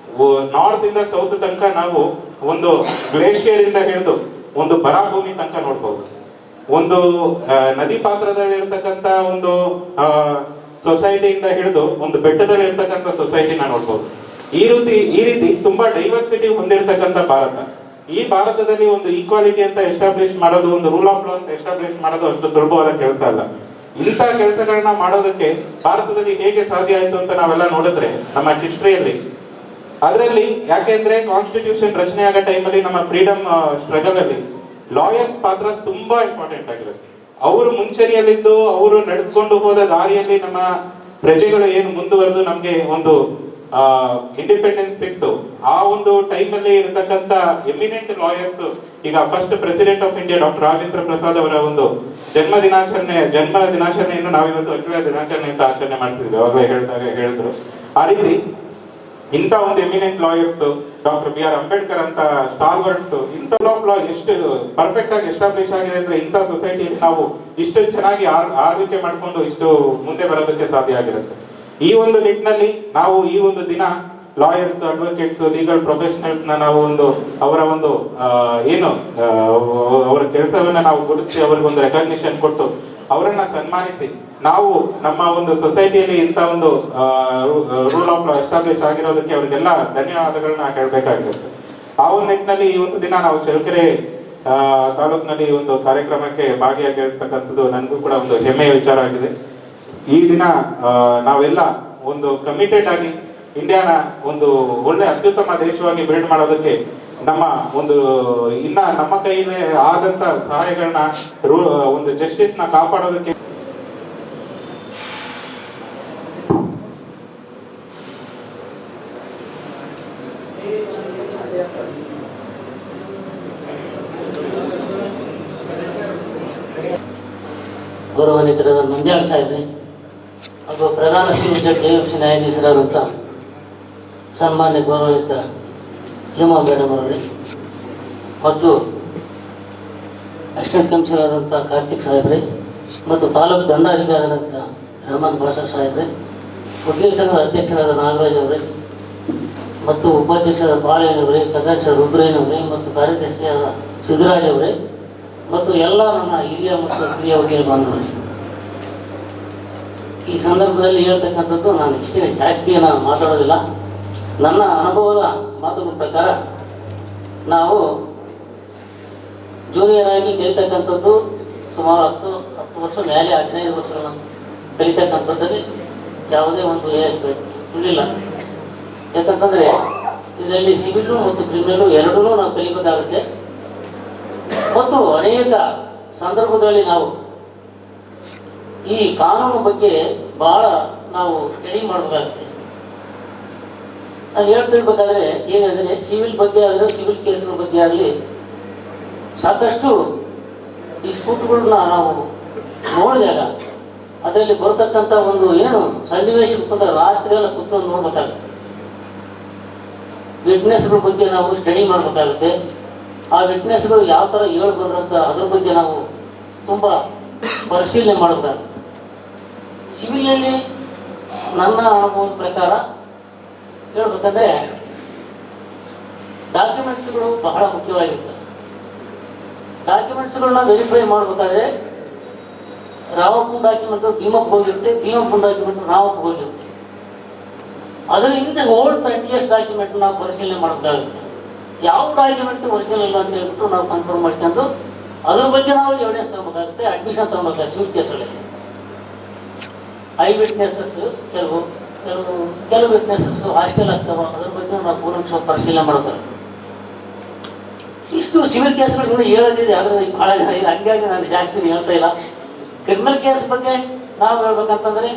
ನಾರ್ತ್ ಇಂದ ಸೌತ್ ತನಕ ನಾವು ಒಂದು ಗ್ಲೇಷಿಯರ್ ಇಂದ ಹಿಡಿದು ಒಂದು ಬರಾಭೂಮಿ ತನಕ ನೋಡ್ಬೋದು. ಒಂದು ನದಿ ಪಾತ್ರದಲ್ಲಿ ಇರ್ತಕ್ಕಂತ ಒಂದು ಸೊಸೈಟಿಯಿಂದ ಹಿಡಿದು ಒಂದು ಬೆಟ್ಟದಲ್ಲಿ ಇರ್ತಕ್ಕಂಥ ಸೊಸೈಟಿನ ನೋಡ್ಬೋದು. ಈ ರೀತಿ ತುಂಬಾ ಡೈವರ್ಸಿಟಿ ಹೊಂದಿರತಕ್ಕಂಥ ಭಾರತ. ಈ ಭಾರತದಲ್ಲಿ ಒಂದು ಈಕ್ವಾಲಿಟಿ ಅಂತ ಎಸ್ಟಾಬ್ಲಿಷ್ ಮಾಡೋದು, ಒಂದು ರೂಲ್ ಆಫ್ ಲಾ ಅಂತ ಎಸ್ಟಾಬ್ಲಿಷ್ ಮಾಡೋದು ಅಷ್ಟು ಸುಲಭವಾದ ಕೆಲಸ ಅಲ್ಲ. ಇಂಥ ಕೆಲಸಗಳನ್ನ ಮಾಡೋದಕ್ಕೆ ಭಾರತದಲ್ಲಿ ಹೇಗೆ ಸಾಧ್ಯ ಆಯ್ತು ಅಂತ ನಾವೆಲ್ಲ ನೋಡಿದ್ರೆ ನಮ್ಮ ಹಿಸ್ಟ್ರಿಯಲ್ಲಿ, ಅದರಲ್ಲಿ ಯಾಕೆಂದ್ರೆ ಕಾನ್ಸ್ಟಿಟ್ಯೂಷನ್ ರಚನೆ ಆಗೋ ಟೈಮಲ್ಲಿ ನಮ್ಮ ಫ್ರೀಡಮ್ ಸ್ಟ್ರಗಲ್ ಅಲ್ಲಿ ಲಾಯರ್ಸ್ ಪಾತ್ರ ತುಂಬಾ ಇಂಪಾರ್ಟೆಂಟ್ ಆಗಿರುತ್ತೆ. ಅವರು ಮುಂಚೂಣಿಯಲ್ಲಿದ್ದು ಅವರು ನಡೆಸ್ಕೊಂಡು ಹೋದ ದಾರಿಯಲ್ಲಿ ನಮ್ಮ ಪ್ರಜೆಗಳು ಏನು ಮುಂದುವರೆದು ನಮ್ಗೆ ಒಂದು ಇಂಡಿಪೆಂಡೆನ್ಸ್ ಸಿಕ್ತು, ಆ ಒಂದು ಟೈಮಲ್ಲಿ ಇರತಕ್ಕಂತ ಎಮಿನೆಂಟ್ ಲಾಯರ್ಸ್, ಈಗ first president of India doctor Rajendra Prasad ಅವರ ಒಂದು ಜನ್ಮ ದಿನಾಚರಣೆಯನ್ನು ನಾವಿವತ್ತು ವಕೀಲರ ದಿನಾಚರಣೆ ಅಂತ ಆಚರಣೆ ಮಾಡ್ತಿದ್ವಿ, ಅವಾಗಲೇ ಹೇಳಿದ್ರು. ಆ ರೀತಿ ಇಂಥ ಒಂದು eminent lawyers, doctor B R Ambedkar ಅಂತ ಸ್ಟಾರ್ವರ್ಡ್ಸ್, ಇಂಥ ಆಫ್ ಲಾ ಎಷ್ಟು ಪರ್ಫೆಕ್ಟ್ ಆಗಿ ಎಸ್ಟಾಬ್ಲಿಷ್ ಆಗಿದೆ ಅಂದ್ರೆ ಇಂಥ ಸೊಸೈಟಿಯಲ್ಲಿ ನಾವು ಇಷ್ಟು ಚೆನ್ನಾಗಿ ಆಳ್ವಿಕೆ ಮಾಡಿಕೊಂಡು ಇಷ್ಟು ಮುಂದೆ ಬರೋದಕ್ಕೆ ಸಾಧ್ಯ ಆಗಿರುತ್ತೆ. ಈ ಒಂದು ನಿಟ್ಟಿನಲ್ಲಿ ನಾವು ಈ ಒಂದು ದಿನ ಲಾಯರ್ಸ್, ಅಡ್ವೊಕೇಟ್ಸ್, ಲೀಗಲ್ ಪ್ರೊಫೆಷನಲ್ಸ್ ನ ನಾವು ಅವರ ಒಂದು ಅವರ ಕೆಲಸವನ್ನ ನಾವು ಗುರುತಿಸಿ ಅವರಿಗೊಂದು ರೆಕಗ್ನಿಷನ್ ಕೊಟ್ಟು ಅವರನ್ನ ಸನ್ಮಾನಿಸಿ ನಾವು ನಮ್ಮ ಒಂದು ಸೊಸೈಟಿಯಲ್ಲಿ ಇಂಥ ಒಂದು ರೂಲ್ ಆಫ್ ಲಾ ಎಸ್ಟಾಬ್ಲಿಷ್ ಆಗಿರೋದಕ್ಕೆ ಅವರಿಗೆಲ್ಲ ಧನ್ಯವಾದಗಳನ್ನ ಹೇಳಬೇಕಾಗಿರುತ್ತೆ. ಆ ಒಂದು ನಿಟ್ಟಿನಲ್ಲಿ ಈ ಒಂದು ದಿನ ನಾವು ಚಳ್ಳಕೆರೆ ತಾಲೂಕಿನಲ್ಲಿ ಒಂದು ಕಾರ್ಯಕ್ರಮಕ್ಕೆ ಭಾಗಿಯಾಗಿರ್ತಕ್ಕಂಥದ್ದು ನನಗೂ ಕೂಡ ಒಂದು ಹೆಮ್ಮೆಯ ವಿಚಾರ ಆಗಿದೆ. ಈ ದಿನ ನಾವೆಲ್ಲ ಒಂದು ಕಮಿಟೆಡ್ ಆಗಿ ಇಂಡಿಯಾನ ಒಂದು ಒಳ್ಳೆ ಅತ್ಯುತ್ತಮ ದೇಶವಾಗಿ ಬಿಲ್ಡ್ ಮಾಡೋದಕ್ಕೆ ನಮ್ಮ ಕೈಯಲ್ಲಿ ಆದಂತ ಸಹಾಯಗಳನ್ನ ಒಂದು ಜಸ್ಟಿಸ್ ನ ಕಾಪಾಡೋದಕ್ಕೆ
ಗೌರವಾನ್ವಿತರಾದ ನಂದ್ಯಾಳ್ ಸಾಹೇಬ್ರೆ ಹಾಗೂ ಪ್ರಧಾನ ಸಿವಿಲ್ ಜಡ್ಜ್ JMC ನ್ಯಾಯಾಧೀಶರಾದಂಥ ಸನ್ಮಾನ್ಯ ಗೌರವಾನ್ವಿತ ಹೇಮಾ ಮೇಡಮ್ ಅವರೇ ಮತ್ತು ಅಸಿಸ್ಟೆಂಟ್ ಕಮಿಷನರ್ ಆದಂಥ ಕಾರ್ತಿಕ್ ಸಾಹೇಬ್ರೆ ಮತ್ತು ತಾಲೂಕು ದಂಡಾಧಿಕಾರಿಯಾದಂಥ ರಹಮಾನ್ ಬಾಷಾ ಸಾಹೇಬ್ರೆ, ವಕೀಲ ಸಂಘದ ಅಧ್ಯಕ್ಷರಾದ ನಾಗರಾಜ್ ಅವರೇ ಮತ್ತು ಉಪಾಧ್ಯಕ್ಷರಾದ ಬಾಳಯ್ಯನವರೇ, ಖಜಾಂಚಿ ರುದ್ರಯ್ಯನವರೇ ಮತ್ತು ಕಾರ್ಯದರ್ಶಿಯಾದ ಸಿದ್ದರಾಜ್ ಅವರೇ ಮತ್ತು ಎಲ್ಲ ನನ್ನ ಹಿರಿಯ ಮತ್ತು ಕಿರಿಯ ವಕೀಲ ಬಾಂಧವರು, ಈ ಸಂದರ್ಭದಲ್ಲಿ ಹೇಳ್ತಕ್ಕಂಥದ್ದು ನಾನು ಇಷ್ಟೇ ಜಾಸ್ತಿ ನಾನು ಮಾತಾಡೋದಿಲ್ಲ. ನನ್ನ ಅನುಭವದ ಮಾತುಗಳ ಪ್ರಕಾರ ನಾವು ಜೂನಿಯರ್ ಆಗಿ ಕಲಿತಕ್ಕಂಥದ್ದು ಸುಮಾರು 10 ವರ್ಷ ಮೇಲೆ 15 ವರ್ಷಗಳನ್ನು ಕಲಿತಕ್ಕಂಥದ್ದಲ್ಲಿ ಯಾವುದೇ ಒಂದು ಇರಲಿಲ್ಲ. ಯಾಕಂತಂದರೆ ಇದರಲ್ಲಿ ಸಿವಿಲು ಮತ್ತು ಕ್ರಿಮಿನಲು ಎರಡೂ ನಾವು ಕಲಿಬೇಕಾಗುತ್ತೆ ಮತ್ತು ಅನೇಕ ಸಂದರ್ಭದಲ್ಲಿ ನಾವು ಈ ಕಾನೂನು ಬಗ್ಗೆ ಬಹಳ ನಾವು ಸ್ಟಡಿ ಮಾಡಬೇಕಾಗುತ್ತೆ. ನಾನು ಹೇಳ್ತಿರ್ಬೇಕಾದ್ರೆ ಏನಂದರೆ ಸಿವಿಲ್ ಬಗ್ಗೆ ಆದರೆ ಸಿವಿಲ್ ಕೇಸ್ಗಳ ಬಗ್ಗೆ ಆಗಲಿ ಸಾಕಷ್ಟು ಡಿಸ್ಪ್ಯೂಟ್ಗಳನ್ನ ನಾವು ನೋಡಿದಾಗ ಅದರಲ್ಲಿ ಬರ್ತಕ್ಕಂಥ ಒಂದು ಸನ್ನಿವೇಶ ರಾತ್ರಿ ಎಲ್ಲ ಕೂತ್ಕೊಂಡು ನೋಡ್ಬೇಕಾಗುತ್ತೆ. ವಿಟ್ನೆಸ್ಗಳ ಬಗ್ಗೆ ನಾವು ಸ್ಟಡಿ ಮಾಡಬೇಕಾಗುತ್ತೆ. ಆ ವಿಟ್ನೆಸ್ಗಳು ಯಾವ ಥರ ಹೇಳ್ಬಾರ್ದಂತ ಅದ್ರ ಬಗ್ಗೆ ನಾವು ತುಂಬ ಪರಿಶೀಲನೆ ಮಾಡಬೇಕಾಗುತ್ತೆ. ಸಿವಿಲಲ್ಲಿ ನನ್ನ ಅನುಭವದ ಪ್ರಕಾರ ಹೇಳ್ಬೇಕಂದ್ರೆ ಡಾಕ್ಯುಮೆಂಟ್ಸ್ಗಳು ಬಹಳ ಮುಖ್ಯವಾಗಿರ್ತವೆ. ಡಾಕ್ಯುಮೆಂಟ್ಸ್ಗಳನ್ನ ವೆರಿಫೈ ಮಾಡಬೇಕಾದ್ರೆ ರಾಮಪ್ಪನ ಡಾಕ್ಯುಮೆಂಟು ಭೀಮಪ್ಪ ಹೋಗಿರುತ್ತೆ, ಭೀಮಪ್ಪನ ಡಾಕ್ಯುಮೆಂಟು ರಾಮಪ್ಪ ಹೋಗಿರುತ್ತೆ. ಅದರ ಹಿಂದೆ ಓಲ್ಡ್ 30 years ಡಾಕ್ಯುಮೆಂಟ್ ನಾವು ಪರಿಶೀಲನೆ ಮಾಡಬೇಕಾಗುತ್ತೆ. ಯಾವ ಡಾಕ್ಯುಮೆಂಟ್ ಒರಿಜಿನಲ್ ಇಲ್ಲ ಅಂತ ಹೇಳ್ಬಿಟ್ಟು ನಾವು ಕನ್ಫರ್ಮ್ ಮಾಡ್ಕೊಂಡು ಅದ್ರ ಬಗ್ಗೆ ನಾವು ಎವಿಡೆನ್ಸ್ ತಗೋಬೇಕಾಗುತ್ತೆ, ಅಡ್ಮಿಷನ್ ತಗೋಬೇಕಾಗುತ್ತೆ. ಸಿವಿಲ್ ಕೇಸಲ್ಲಿ ಐ ವಿಟ್ನೆಸಸ್ ಕೆಲವು ವಿಟ್ನೆಸಸ್ ಹಾಸ್ಟೆಲ್ ಆಗ್ತಾವ, ಅದ್ರ ಬಗ್ಗೆ ನಾವು ಪೂರ್ಣ ಪರಿಶೀಲನೆ ಮಾಡಬೇಕು. ಇಷ್ಟು ಸಿವಿಲ್ ಕೇಸ್ಗಳು ಇನ್ನೂ ಹೇಳೋದಿದೆ, ಆದರೆ ಭಾಳ ಜನ ಇದೆ, ಹಂಗಾಗಿ ನಾನು ಜಾಸ್ತಿ ಹೇಳ್ತಾ ಇಲ್ಲ. ಕ್ರಿಮಿನಲ್ ಕೇಸ್ ಬಗ್ಗೆ ನಾವು ಹೇಳ್ಬೇಕಂತಂದರೆ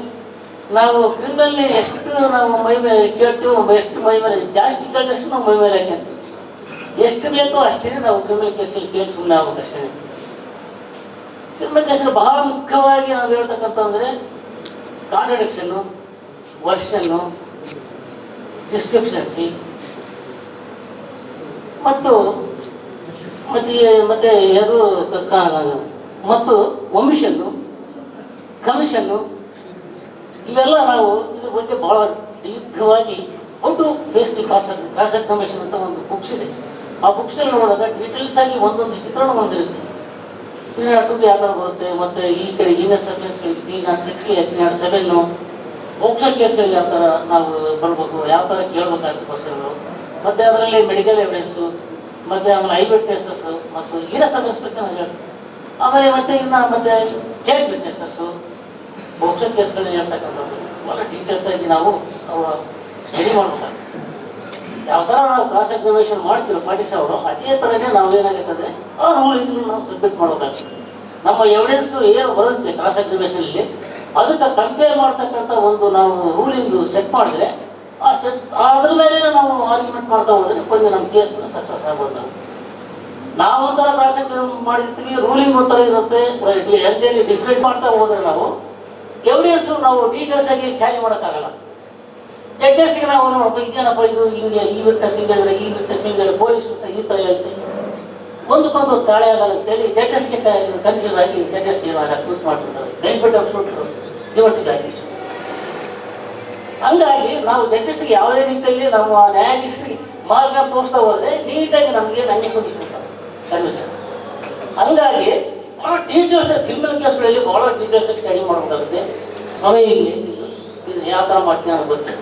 ನಾವು ಕ್ರಿಮಿನಲ್ಲಿ ಎಷ್ಟು ನಾವು ಮೈ ಮೇಲೆ ಕೇಳ್ತೀವಿ, ಎಷ್ಟು ಮೈ ಮೇಲೆ ಜಾಸ್ತಿ ಕೇಳಿದಷ್ಟು ನಾವು ಮೈ ಮೇಲೆ ಹಾಕ್ಯಂತೀವಿ. ಎಷ್ಟು ಬೇಕೋ ಅಷ್ಟೇ ನಾವು ಕ್ರಿಮಿನಲ್ ಕೇಸಲ್ಲಿ ಕೇಳಿ ಸುಮ್ಮನೆ ಆಗ್ಬೇಕು ಅಷ್ಟೇ. ಕ್ರಿಮಿನಲ್ ಕೇಸಲ್ಲಿ ಬಹಳ ಮುಖ್ಯವಾಗಿ ನಾವು ಹೇಳ್ತಕ್ಕಂತಂದರೆ ಕಾಂಟ್ರಡಿಕ್ಷನ್ನು, ವರ್ಷನ್ನು, ಡಿಸ್ಕ್ರಿಪ್ಷನ್ಸಿ ಮತ್ತು ಒಮಿಷನ್ನು, ಕಮಿಷನ್ನು, ಇವೆಲ್ಲ ನಾವು ಇದ್ರ ಬಗ್ಗೆ ಬಹಳ ದೀರ್ಘವಾಗಿ how to face the cross examination ಅಂತ ಒಂದು ಬುಕ್ಸ್ ಇದೆ. ಆ ಬುಕ್ಸಲ್ಲಿ ನೋಡಿದಾಗ ಡೀಟೇಲ್ಸ್ ಆಗಿ ಒಂದೊಂದು ಚಿತ್ರಣ ಹೊಂದಿರುತ್ತೆ. 302 ಯಾವ ಥರ ಬರುತ್ತೆ, ಮತ್ತು ಈ ಕಡೆ ಇನ್ನರ್ ಸರ್ವಿಸ್ಗಳಿಗೆ 306, 307 ಮೋಕ್ಷ ಕೇಸ್ಗಳಿಗೆ ಯಾವ ಥರ ನಾವು ಬರಬೇಕು, ಯಾವ ಥರ ಕೇಳಬೇಕಾಗುತ್ತೆ ಕ್ವಶನ್ಗಳು, ಮತ್ತು ಅದರಲ್ಲಿ ಮೆಡಿಕಲ್ ಎವಿಡೆನ್ಸು, ಮತ್ತು ಆಮೇಲೆ ಐ ವಿಟ್ನೆಸಸ್ಸು ಮತ್ತು ಇನ್ನರ್ ಸರ್ವಿಸ್ ಬಗ್ಗೆ ನಾವು ಹೇಳ್ತೀವಿ. ಆಮೇಲೆ ಮತ್ತೆ ಚೈಲ್ಡ್ ವಿಟ್ನೆಸಸ್ಸು, ಮೋಕ್ಷ ಕೇಸ್ಗಳನ್ನ ಹೇಳ್ತಕ್ಕಂಥದ್ದು ಭಾಳ ಡೀಟೇಲ್ಸ್ ಆಗಿ ನಾವು ಅವರ ಸ್ಟಡಿ ಮಾಡಬೇಕಾಗುತ್ತೆ. ಯಾವ ಥರ ನಾವು ಕ್ರಾಸ್ ಎಕ್ಸಾಮಿನೇಷನ್ ಮಾಡ್ತೀವಿ ಪಾರ್ಟಿಸ್ ಅವರು, ಅದೇ ಥರನೇ ನಾವು ಏನಾಗುತ್ತದೆ ಆ ರೂಲಿಂಗ್ಗಳು ನಾವು ಸಬ್ಮಿಟ್ ಮಾಡಬೇಕಾಗುತ್ತೆ. ನಮ್ಮ ಎವಿಡೆನ್ಸು ಏನು ಬರುತ್ತೆ ಕ್ರಾಸ್ ಎಕ್ಸಾಮಿನೇಷನಲ್ಲಿ ಅದಕ್ಕೆ ಕಂಪೇರ್ ಮಾಡ್ತಕ್ಕಂಥ ಒಂದು ನಾವು ರೂಲಿಂಗ್ ಸೆಟ್ ಮಾಡಿದ್ರೆ ಆ ಅದ್ರ ಮೇಲೆ ನಾವು ಆರ್ಗ್ಯುಮೆಂಟ್ ಮಾಡ್ತಾ ಹೋದ್ರೆ ಕೊಂಚ ನಮ್ಮ ಕೇಸ್ ಸಕ್ಸಸ್ ಆಗ್ಬೋದು. ನಾವು ಒಂಥರ ಪ್ರಾಸಿಕ್ಯೂಷನ್ ಮಾಡಿರ್ತೀವಿ, ರೂಲಿಂಗ್ ಒಂಥರ ಇರುತ್ತೆ, ಎಂತೇಳಿ ಡಿಫ್ರೆಂಟ್ ಮಾಡ್ತಾ ಹೋದ್ರೆ ನಾವು ಎವಿಡೆನ್ಸ್ ನಾವು ಡೀಟೇಲ್ಸ್ ಆಗಿ ಚಾಲಿ ಮಾಡೋಕ್ಕಾಗಲ್ಲ. ಜಡ್ಜಸ್ಗೆ ನಾವು ನೋಡಪ್ಪ ಇದೇನಪ್ಪ ಇದು ಹಿಂಗೆ ಈ ವಿಟ್ನೆಸ್ ಹಿಂಗೆ ಈ ವಿಟ್ನೆಸ್ ಹಿಂಗೆ ಪೊಲೀಸ್ ಈ ಥರ ಐತೆ ಒಂದಕ್ಕೊಂದು ತಾಳೆ ಆಗಲ್ಲ ಅಂತೇಳಿ ಜಡ್ಜಸ್ಗೆ ಕನ್ಫ್ಯೂಸ್ ಆಗಿ ಜಡ್ಜಸ್ಗೆ ಟ್ವೀಟ್ ಮಾಡ್ತಿರ್ತಾರೆ ಬೆನಿಫಿಟ್ ಆಫ್ ಶೂಟ್ ಡಿವರ್ಟಿಗಾಗಿ. ಹಂಗಾಗಿ ನಾವು ಜಡ್ಜಸ್ಗೆ ಯಾವುದೇ ರೀತಿಯಲ್ಲಿ ನಮ್ಮ ನ್ಯಾಯಾಧೀಶರಿಗೆ ಮಾರ್ಗ ತೋರಿಸ್ತಾ ಹೋದ್ರೆ ನೀಟಾಗಿ ನಮಗೆ ನಂಗೆ ಕುದಿಸ್ಬಿಡ್ತಾರೆ ಕನ್ವಿನ್ಷನ್. ಹಂಗಾಗಿ ಭಾಳ ಡೀಟೇಲ್ಸ್ ಕ್ರಿಮಿನಲ್ ಕೇಸ್ಗಳಲ್ಲಿ ಭಾಳ ಡೀಟೇಲ್ಸ್ ಸ್ಟಡಿ ಮಾಡಬೇಕಾಗುತ್ತೆ. ಸಮಯ ಇದು ಯಾವ ಥರ ಮಾಡ್ತೀನಿ ಅನ್ನೋ ಗೊತ್ತಿಲ್ಲ.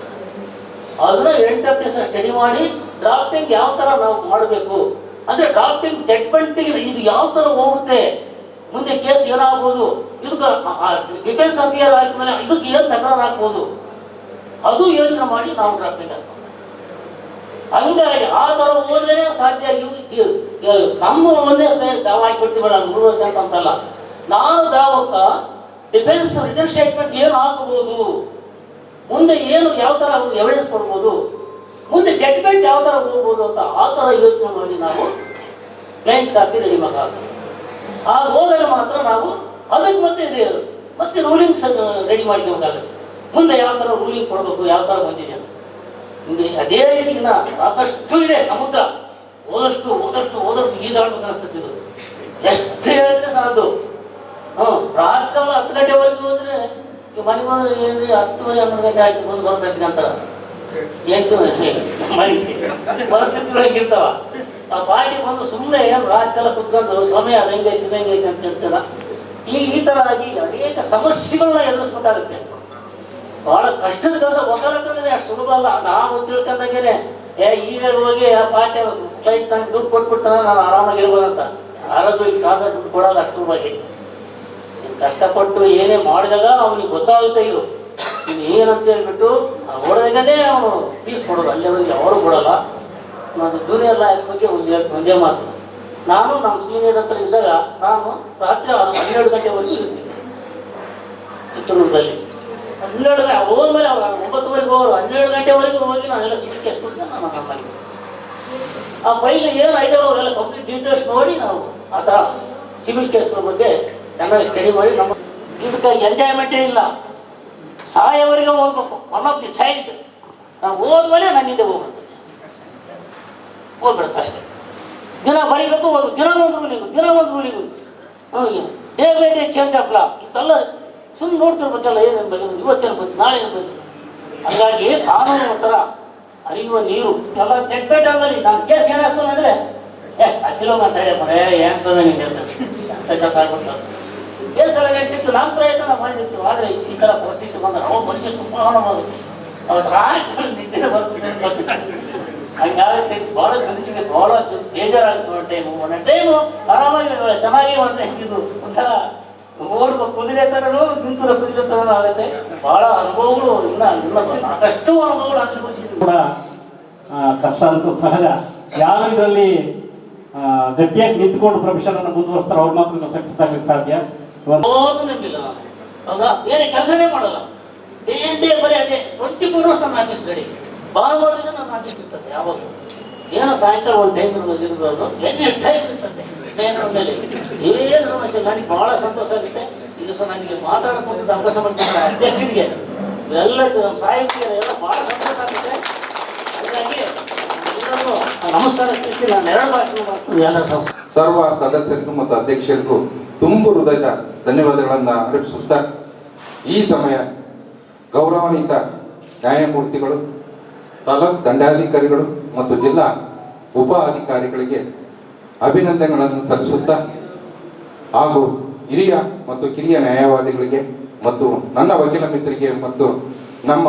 ಅದನ್ನ 8 ದಿವಸ ಸ್ಟಡಿ ಮಾಡಿ ಡ್ರಾಫ್ಟಿಂಗ್ ಯಾವ ಥರ ನಾವು ಮಾಡಬೇಕು ಅಂದರೆ ಡ್ರಾಫ್ಟಿಂಗ್ ಜಡ್ಜ್ಮೆಂಟಿಗೆ ಇದು ಯಾವ ಥರ ಹೋಗುತ್ತೆ, ಮುಂದೆ ಕೇಸ್ ಏನಾಗ್ಬೋದು, ಇದಕ್ಕೆ ಡಿಫೆನ್ಸ್ ಅಫಿಯರ್ ಆದ್ಮೇಲೆ ಇದಕ್ಕೆ ಏನು ತಕರಾರು ಆಗ್ಬೋದು ಅದು ಯೋಚನೆ ಮಾಡಿ ನಾವು ಡ್ರಾಫ್ಟಿಂಗ್ ಆಗ್ತದೆ. ಹಂಗಾಗಿ ಆ ಥರ ಹೋದ್ರೆ ಸಾಧ್ಯ. ನಮ್ಮ ಒಂದೇ ದಾವ ಹಾಕಿಬಿಡ್ತೀವಲ್ಲ 30 ಅಂತಲ್ಲ, ನಾನು ದಾವಕ್ಕ ಡಿಫೆನ್ಸ್ ರಿಟರ್ನ್ ಸ್ಟೇಟ್ಮೆಂಟ್ ಏನು ಹಾಕಬಹುದು, ಮುಂದೆ ಏನು ಯಾವ ಥರ ಎವಿಡೆನ್ಸ್ ಕೊಡ್ಬೋದು, ಮುಂದೆ ಜಡ್ಜ್ಮೆಂಟ್ ಯಾವ ಥರ ಹೋಗ್ಬೋದು ಅಂತ ಆ ಥರ ಯೋಚನೆ ಮಾಡಿ ನಾವು ಕ್ಲೈಂಟ್ ಕಾಪಿ ರೆಡಿ ಮಾಡಬೇಕು. ಆಗ ಹೋದಾಗ ಮಾತ್ರ ನಾವು ಅದಕ್ಕೆ ಮತ್ತೆ ರೂಲಿಂಗ್ಸ್ ರೆಡಿ ಮಾಡ್ಕೋಬೇಕಾಗುತ್ತೆ. ಮುಂದೆ ಯಾವ ಥರ ರೂಲಿಂಗ್ ಕೊಡಬೇಕು, ಯಾವ ಥರ ಬಂದಿದೆ ಅಂತ. ಅದೇ ರೀತಿ ಸಾಕಷ್ಟು ಇದೆ. ಸಮುದ್ರ ಓದಷ್ಟು ಈಜಾಡ್ಬೇಕು ಅನಿಸ್ತದೆ. ಎಷ್ಟು ಹೇಳಿದ್ರೆ ಸಾಲದು. ರಾತ್ರಿ 10 ಗಂಟೆವರೆಗೂ ಹೋದ್ರೆ ಮನೆಗೆ ಹೋದ್ರೆ 10-11 ಗಂಟೆ ಆಯ್ತು ಬಂದು ಬರೋದಕ್ಕೆ ಅಂತಾರ ಮನೆಗೆ ಪರಿಸ್ಥಿತಿಗಳಾಗಿರ್ತಾವ. ಆ ಪಾರ್ಟಿ ಬಂದು ಸುಮ್ಮನೆ ಏನು ರಾತ್ರಿ ಎಲ್ಲ ಕುತ್ಕೊಂಡು ಸಮಯ ಅದಂಗೈತೆ ಅಂತ ಹೇಳ್ತಾರ. ಈ ಥರ ಆಗಿ ಅನೇಕ ಸಮಸ್ಯೆಗಳನ್ನ ಎದುರಿಸ್ಬೇಕಾಗುತ್ತೆ. ಬಹಳ ಕಷ್ಟದ ಕೆಲಸ. ಒಗ್ಗರಕ್ಕಂದ್ರೆ ಅಷ್ಟು ಸುಲಭ ಅಲ್ಲ. ನಾವು ತಿಳ್ಕೊಂಡಂಗೆನೆ ಈಗ ಹೋಗಿ ಆ ಪಾರ್ಟಿ ಕ್ಲೈಂಟ್ ನಂಗೆ ದುಡ್ಡು ಕೊಟ್ಬಿಡ್ತಾನೆ ನಾನು ಆರಾಮಾಗಿರ್ಬೋದಂತ. ಯಾರಾದ್ರೂ ಈ ಕಾಸ ದುಡ್ಡು ಕೊಡಲ್ಲ ಅಷ್ಟು ಬಗ್ಗೆ. ಕಷ್ಟಪಟ್ಟು ಏನೇ ಮಾಡಿದಾಗ ಅವನಿಗೆ ಗೊತ್ತಾಗುತ್ತೆ ಇದು ಏನಂತ ಹೇಳ್ಬಿಟ್ಟು ಹೊಡೆದಾಗಲೇ ಅವನು ಫೀಸ್ ಕೊಡೋದು. ಅಲ್ಲಿವರೆಗೆ ಅವರು ಕೊಡಲ್ಲ. ನಾನು ಜೂನಿಯರ್ ಲಾಯರ್ಸ್ ಬಗ್ಗೆ ಒಂದೇ ಮಾತು. ನಾನು ನಮ್ಮ ಸೀನಿಯರ್ ಹತ್ರ ಇದ್ದಾಗ ನಾನು ರಾತ್ರಿ 12 ಗಂಟೆವರೆಗೂ ಇರ್ತೀನಿ ಚಿತ್ರದುರ್ಗದಲ್ಲಿ. 12 ಗಂಟೆ ಹೋದ್ಮೇಲೆ ಅವ್ರು 9ವರೆಗೂ ಹೋಗೋರು. 12 ಗಂಟೆವರೆಗೂ ಹೋಗಿ ನಾನೆಲ್ಲ ಸಿವಿಲ್ ಕೇಸ್ ಕೊಟ್ಟು ನಾನು ನಮ್ಮಲ್ಲಿ ಆ ಫೈಲ್ ಏನು ಐದಾವ ಅವರೆಲ್ಲ ಕಂಪ್ಲೀಟ್ ಡೀಟೇಲ್ಸ್ ನೋಡಿ ನಾವು ಆ ಥರ ಸಿವಿಲ್ ಕೇಸ್ಗಳ ಬಗ್ಗೆ ಚೆನ್ನಾಗಿ ಸ್ಟಡಿ ಮಾಡಿ ನಮ್ಮ ಇದಕ್ಕೆ ಎಂಜಾಯ್ಮೆಂಟೇ ಇಲ್ಲ. ಸಾಯವರೆಗೆ ಹೋಗ್ಬೇಕು. ಒನ್ ಆಫ್ ದಿ ಚೈಲ್ಡ್ ನಾವು ಹೋದ್ಮೇಲೆ ನನ್ನಿಂದ ಹೋಗ್ಬಿಡುತ್ತೆ ಅಷ್ಟೇ. ದಿನ ಬರೀಬೇಕು, ದಿನ ಒಂದು ruling day by day change of law ಇದೆಲ್ಲ ಸುಮ್ಮನೆ ನೋಡ್ತಿರ್ಬೇಕಲ್ಲ. ಏನೇನು ಬಗ್ಗೆ ಇವತ್ತೇನು ಬಂತು, ನಾಳೆ ಏನು ಬಂತು. ಹಾಗಾಗಿ ಕಾನೂನು ಒಂಥರ ಹರಿಯುವ ನೀರು. ಎಲ್ಲ ಜಡ್ಜ್ಮೆಂಟ್ ಆದ್ಮೇಲೆ ನಾನು ಕೇಸ್ ಏನು ಹಾಕ್ಸೋಣ ಅಂದರೆ ಅಕ್ಕಿಲೋಗ ಅಂತ ಹೇಳಿ ಮರೇ ಏನು ಸೋದ ನಿಂಗೆ ಅಂತ ಸಜ್ಜ ಸಾಕ್ಬಿಡ್ತಾರೆ. ಕೇಸ್ ಎಲ್ಲ ನಡೆಸಿತ್ತು, ನಮ್ಮ ಪ್ರಯತ್ನ ನಾವು ಮಾಡಿರ್ತೀವಿ. ಆದರೆ ಈ ಥರ ಪರಿಸ್ಥಿತಿ ಬಂದರೆ ಅವ ಮನುಷ್ಯ ತುಂಬ ಹೋಗುತ್ತೆ. ಅವತ್ತು ರಾತ್ರಿ ನಿದ್ದೆ ಬರ್ತಿದ್ದೆ. ಹಂಗಾಗುತ್ತೆ. ಭಾಳ ಮನಸ್ಸಿಗೆ ಭಾಳ ಬೇಜಾರಾಗ್ತದೆ. ಒಂದೊಂದು ಟೈಮು ಆರಾಮಾಗಿ ಚೆನ್ನಾಗಿ ಒಂದು ಹೆಂಗಿದ್ದು ಒಂಥರ ಓಡುವ ಕುದುರೆ ಥರನೂ ನಿಂತಿರೋ ಕುದುರೆ ಥರನೂ ಆಗುತ್ತೆ. ಭಾಳ ಅನುಭವಗಳು ಇನ್ನ ಸಾಕಷ್ಟು ಅನುಭವಗಳು ಅನುಭವಿಸಿದ್ವಿ
ಕೂಡ. ಕಷ್ಟ ಅನ್ಸೋದು ಸಹಜ. ಯಾರು ಇದರಲ್ಲಿ ಗಟ್ಟಿಯಾಗಿ ನಿಂತ್ಕೊಂಡು ಪ್ರೊಫೆಷನ್ ಅನ್ನು ಮುಂದುವರಿಸ್ತಾರೆ ಅವ್ರು ಮಾತ್ರ ಸಕ್ಸಸ್ ಆಗ್ಲಿಕ್ಕೆ ಸಾಧ್ಯ.
ಯಾವುದು ನಂಬಿಲ್ಲ ನಾನು. ಹೌದಾ? ಬೇರೆ ಕೆಲಸನೇ ಮಾಡಲ್ಲ. ಡೇ ಬರೀ ಅದೇ 24 hours ನನ್ನ ಆರ್ಟಿಸ್ಟ್ ರೆಡಿ. ಭಾನುವಾರ ದಿವಸ ನನ್ನ ಆರ್ಟಿಸ್ಟ್ ಇರ್ತದೆ. ಯಾವಾಗ ಏನೋ ಸಾಯಂಕಾಲ ಒಂದು ಟೈಮ್ ಇರ್ಬೋದು, ಎನಿ ಟೈಮ್ ಇರ್ತದೆ ಮೇಲೆ. ಏನು ಸಮಸ್ಯೆ. ನನಗೆ ಭಾಳ ಸಂತೋಷ ಆಗುತ್ತೆ. ಈ ದಿವಸ ನನಗೆ ಮಾತಾಡೋಕ್ಕಂತ ಅವಕಾಶ ಮಾಡ್ತಾರೆ ಅಧ್ಯಕ್ಷರಿಗೆ ಎಲ್ಲರಿಗೂ ನಮ್ಮ ಸಾಹಿತ್ಯ ಎಲ್ಲ ಭಾಳ ಸಂತೋಷ ಆಗುತ್ತೆ. ಹಾಗಾಗಿ ನಮಸ್ಕಾರ ತಿಳಿಸಿ ನಾನು 2 ಭಾಷೆ ಮಾಡ್ತೀನಿ. ಎಲ್ಲ
ಸರ್ವ ಸದಸ್ಯರಿಗೂ ಮತ್ತು ಅಧ್ಯಕ್ಷರಿಗೂ ತುಂಬ ಹೃದಯದ ಧನ್ಯವಾದಗಳನ್ನು ಅರ್ಪಿಸುತ್ತಾ ಈ ಸಮಯ ಗೌರವಾನ್ವಿತ ನ್ಯಾಯಮೂರ್ತಿಗಳು, ತಾಲೂಕು ದಂಡಾಧಿಕಾರಿಗಳು ಮತ್ತು ಜಿಲ್ಲಾ ಉಪ ಅಧಿಕಾರಿಗಳಿಗೆ ಅಭಿನಂದನೆಗಳನ್ನು ಸಲ್ಲಿಸುತ್ತಾ ಹಾಗೂ ಹಿರಿಯ ಮತ್ತು ಕಿರಿಯ ನ್ಯಾಯವಾದಿಗಳಿಗೆ ಮತ್ತು ನನ್ನ ವಕೀಲ ಮಿತ್ರರಿಗೆ ಮತ್ತು ನಮ್ಮ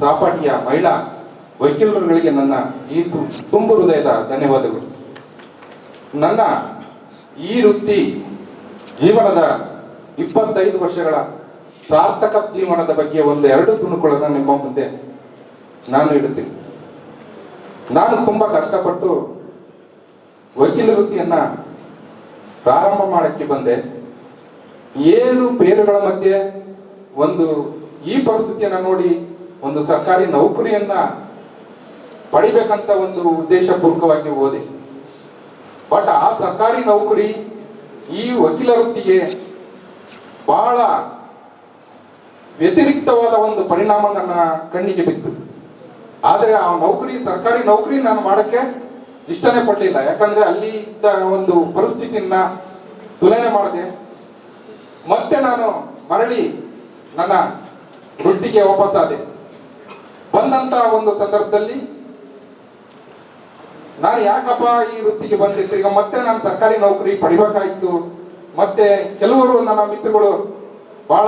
ಸಹಪಾಠಿಯ ಮಹಿಳಾ ವಕೀಲರುಗಳಿಗೆ ನನ್ನ ಈ ತುಂಬ ಹೃದಯದ ಧನ್ಯವಾದಗಳು. ನನ್ನ ಈ ವೃತ್ತಿ ಜೀವನದ 25 ವರ್ಷಗಳ ಸಾರ್ಥಕ ಜೀವನದ ಬಗ್ಗೆ 1-2 ತುಣುಕುಗಳನ್ನು ನಿಮ್ಮ ಮುಂದೆ ನಾನು ಇಡುತ್ತೇನೆ. ನಾನು ತುಂಬ ಕಷ್ಟಪಟ್ಟು ವಕೀಲ ವೃತ್ತಿಯನ್ನ ಪ್ರಾರಂಭ ಮಾಡಕ್ಕೆ ಬಂದೆ. ಏನು ಪೇರುಗಳ ಮಧ್ಯೆ ಒಂದು ಈ ಪರಿಸ್ಥಿತಿಯನ್ನ ನೋಡಿ ಒಂದು ಸರ್ಕಾರಿ ನೌಕರಿಯನ್ನ ಪಡಿಬೇಕಂತ ಒಂದು ಉದ್ದೇಶಪೂರ್ವಕವಾಗಿ ಓದಿ. ಬಟ್ ಆ ಸರ್ಕಾರಿ ನೌಕರಿ ಈ ವಕೀಲ ವೃತ್ತಿಗೆ ಬಹಳ ವ್ಯತಿರಿಕ್ತವಾದ ಒಂದು ಪರಿಣಾಮ ನನ್ನ ಕಣ್ಣಿಗೆ ಬಿತ್ತು. ಆದರೆ ಆ ಸರ್ಕಾರಿ ನೌಕರಿ ನಾನು ಮಾಡಕ್ಕೆ ಇಷ್ಟನೇ ಪಡಲಿಲ್ಲ. ಯಾಕಂದ್ರೆ ಅಲ್ಲಿ ಇದ್ದ ಒಂದು ಪರಿಸ್ಥಿತಿಯನ್ನ ತುಲನೆ ಮಾಡಿದೆ. ಮತ್ತೆ ನಾನು ಮರಳಿ ನನ್ನ ವೃತ್ತಿಗೆ ವಾಪಸ್ಸಾದೆ. ಬಂದಂತ ಒಂದು ಸಂದರ್ಭದಲ್ಲಿ ನಾನು ಯಾಕಪ್ಪ ಈ ವೃತ್ತಿಗೆ ಬಂದಿತ್ತು, ಈಗ ಮತ್ತೆ ನಾನು ಸರ್ಕಾರಿ ನೌಕರಿ ಪಡಿಬೇಕಾಯ್ತು. ಮತ್ತೆ ಕೆಲವರು ನನ್ನ ಮಿತ್ರಗಳು ಬಹಳ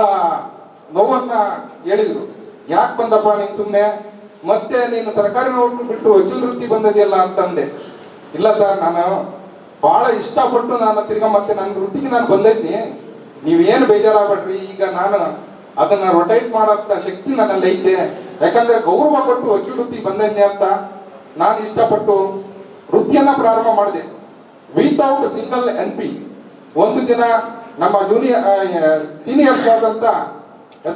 ನೋವನ್ನ ಹೇಳಿದ್ರು, ಯಾಕೆ ಬಂದಪ್ಪ ನೀನ್ ಸುಮ್ಮನೆ, ಮತ್ತೆ ನೀನು ಸರ್ಕಾರಿ ನೌಕರಿ ಬಿಟ್ಟು ವಕೀಲ ವೃತ್ತಿ ಬಂದದಿಯಲ್ಲ ಅಂತಂದೆ. ಇಲ್ಲ ಸರ್, ನಾನು ಬಹಳ ಇಷ್ಟಪಟ್ಟು ನಾನು ತಿರ್ಗಾ ಮತ್ತೆ ನನ್ನ ವೃತ್ತಿಗೆ ನಾನು ಬಂದಿದ್ನಿ, ನೀವೇನು ಬೇಜಾರಾಗ್ಬೇಡ್ರಿ, ಈಗ ನಾನು ಅದನ್ನ ರೊಟೇಟ್ ಮಾಡೋಂಥ ಶಕ್ತಿ ನನ್ನಲ್ಲಿ ಐತೆ. ಯಾಕಂದ್ರೆ ಗೌರವ ಕೊಟ್ಟು ವಕೀಲ ವೃತ್ತಿ ಬಂದಿದ್ನಿ ಅಂತ ನಾನು ಇಷ್ಟಪಟ್ಟು ವೃತ್ತಿಯನ್ನ ಪ್ರಾರಂಭ ಮಾಡಿದೆ ವಿತೌಟ್ ಸಿಂಗಲ್ NP. ಒಂದು ದಿನ ನಮ್ಮ ಸೀನಿಯರ್ಸ್ ಆದಂತ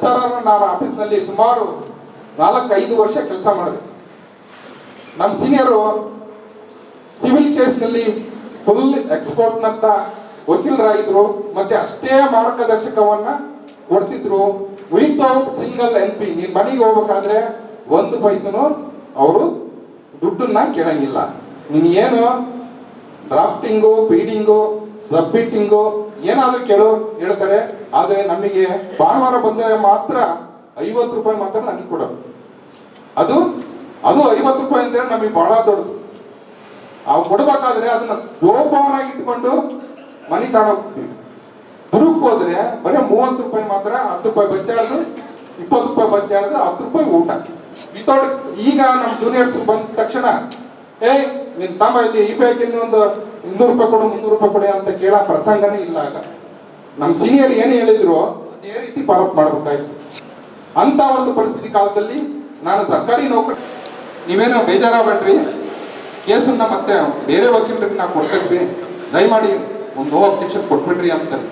SRR ನಾನು ಆಫೀಸ್ನಲ್ಲಿ ಸುಮಾರು 4-5 ವರ್ಷ ಕೆಲಸ ಮಾಡಿದೆ. ನಮ್ಮ ಸೀನಿಯರು ಸಿವಿಲ್ ಕೇಸ್ನಲ್ಲಿ ಫುಲ್ ಎಕ್ಸ್ಪರ್ಟ್ ನಂತ ವಕೀಲರಾಗಿದ್ರು. ಮತ್ತೆ ಅಷ್ಟೇ ಮಾರ್ಗದರ್ಶಕವನ್ನ ಕೊಡ್ತಿದ್ರು ವಿತೌಟ್ ಸಿಂಗಲ್ NP. ನೀನ್ ಮನೆಗೆ ಹೋಗ್ಬೇಕಾದ್ರೆ 1 ಪೈಸನು ಅವರು ದುಡ್ಡನ್ನ ಕೇಳಂಗಿಲ್ಲ. ನೀನ್ ಏನು ಡ್ರಾಫ್ಟಿಂಗು, ಫೀಡಿಂಗು, ಸಬ್ಮಿಟ್ಟಿಂಗು ಏನಾದ್ರೂ ಹೇಳ್ತಾರೆ. ಆದ್ರೆ ನಮಗೆ ಭಾನುವಾರ ಬಂದರೆ ಮಾತ್ರ 50 ರೂಪಾಯಿ ಮಾತ್ರ ನನಗೆ ಕೊಡೋದು. ಅದು 50 ರೂಪಾಯಿ ಅಂದ್ರೆ ನಮಗೆ ಬಹಳ ದೊಡ್ಡದು. ನಾವು ಕೊಡ್ಬೇಕಾದ್ರೆ ಅದನ್ನ ಜೋಪಾನಾಗಿ ಇಟ್ಕೊಂಡು ಮನೆ ತಗೊಂಡೋಗ್ತೀವಿ. ದುರುಕ್ ಹೋದ್ರೆ ಬರೀ 30 ರೂಪಾಯಿ ಮಾತ್ರ, 10 ರೂಪಾಯಿ ಬಚ್ಚಾಡೋದು, 20 ರೂಪಾಯಿ ಬಚ್ಚಾಡೋದು, 10 ರೂಪಾಯಿ ಊಟ ವಿತೌಟ್. ಈಗ ನಮ್ಮ ಜೂನಿಯರ್ಸ್ ಬಂದ ತಕ್ಷಣ ನೀನ್ ತಮ್ಮ ಇಲ್ಲಿ ಈ ಬ್ಯಾಗಿನ ಒಂದು 200 ರೂಪಾಯಿ ಕೊಡು, 300 ರೂಪಾಯಿ ಕೊಡಿ ಅಂತ ಕೇಳೋ ಪ್ರಸಂಗನೇ ಇಲ್ಲ. ಆಗ ನಮ್ಮ ಸೀನಿಯರ್ ಏನು ಹೇಳಿದ್ರು ಅದೇ ರೀತಿ ಪಾಲಪ್ ಮಾಡ್ಬೇಕಾಯ್ತು. ಅಂತ ಒಂದು ಪರಿಸ್ಥಿತಿ ಕಾಲದಲ್ಲಿ ನಾನು ಸರ್ಕಾರಿ ನೌಕರಿ, ನೀವೇನೋ ಬೇಜಾರಾಗ್ಬೇಡ್ರಿ, ಕೇಸನ್ನ ಮತ್ತೆ ಬೇರೆ ವಕೀಲರಿಗೆ ನಾವು ಕೊಡ್ತಿದ್ವಿ, ದಯಮಾಡಿ ಒಂದು ನೋ ಅಬ್ಜೆಕ್ಷನ್ ಕೊಟ್ಬಿಡ್ರಿ ಅಂತಾರೆ.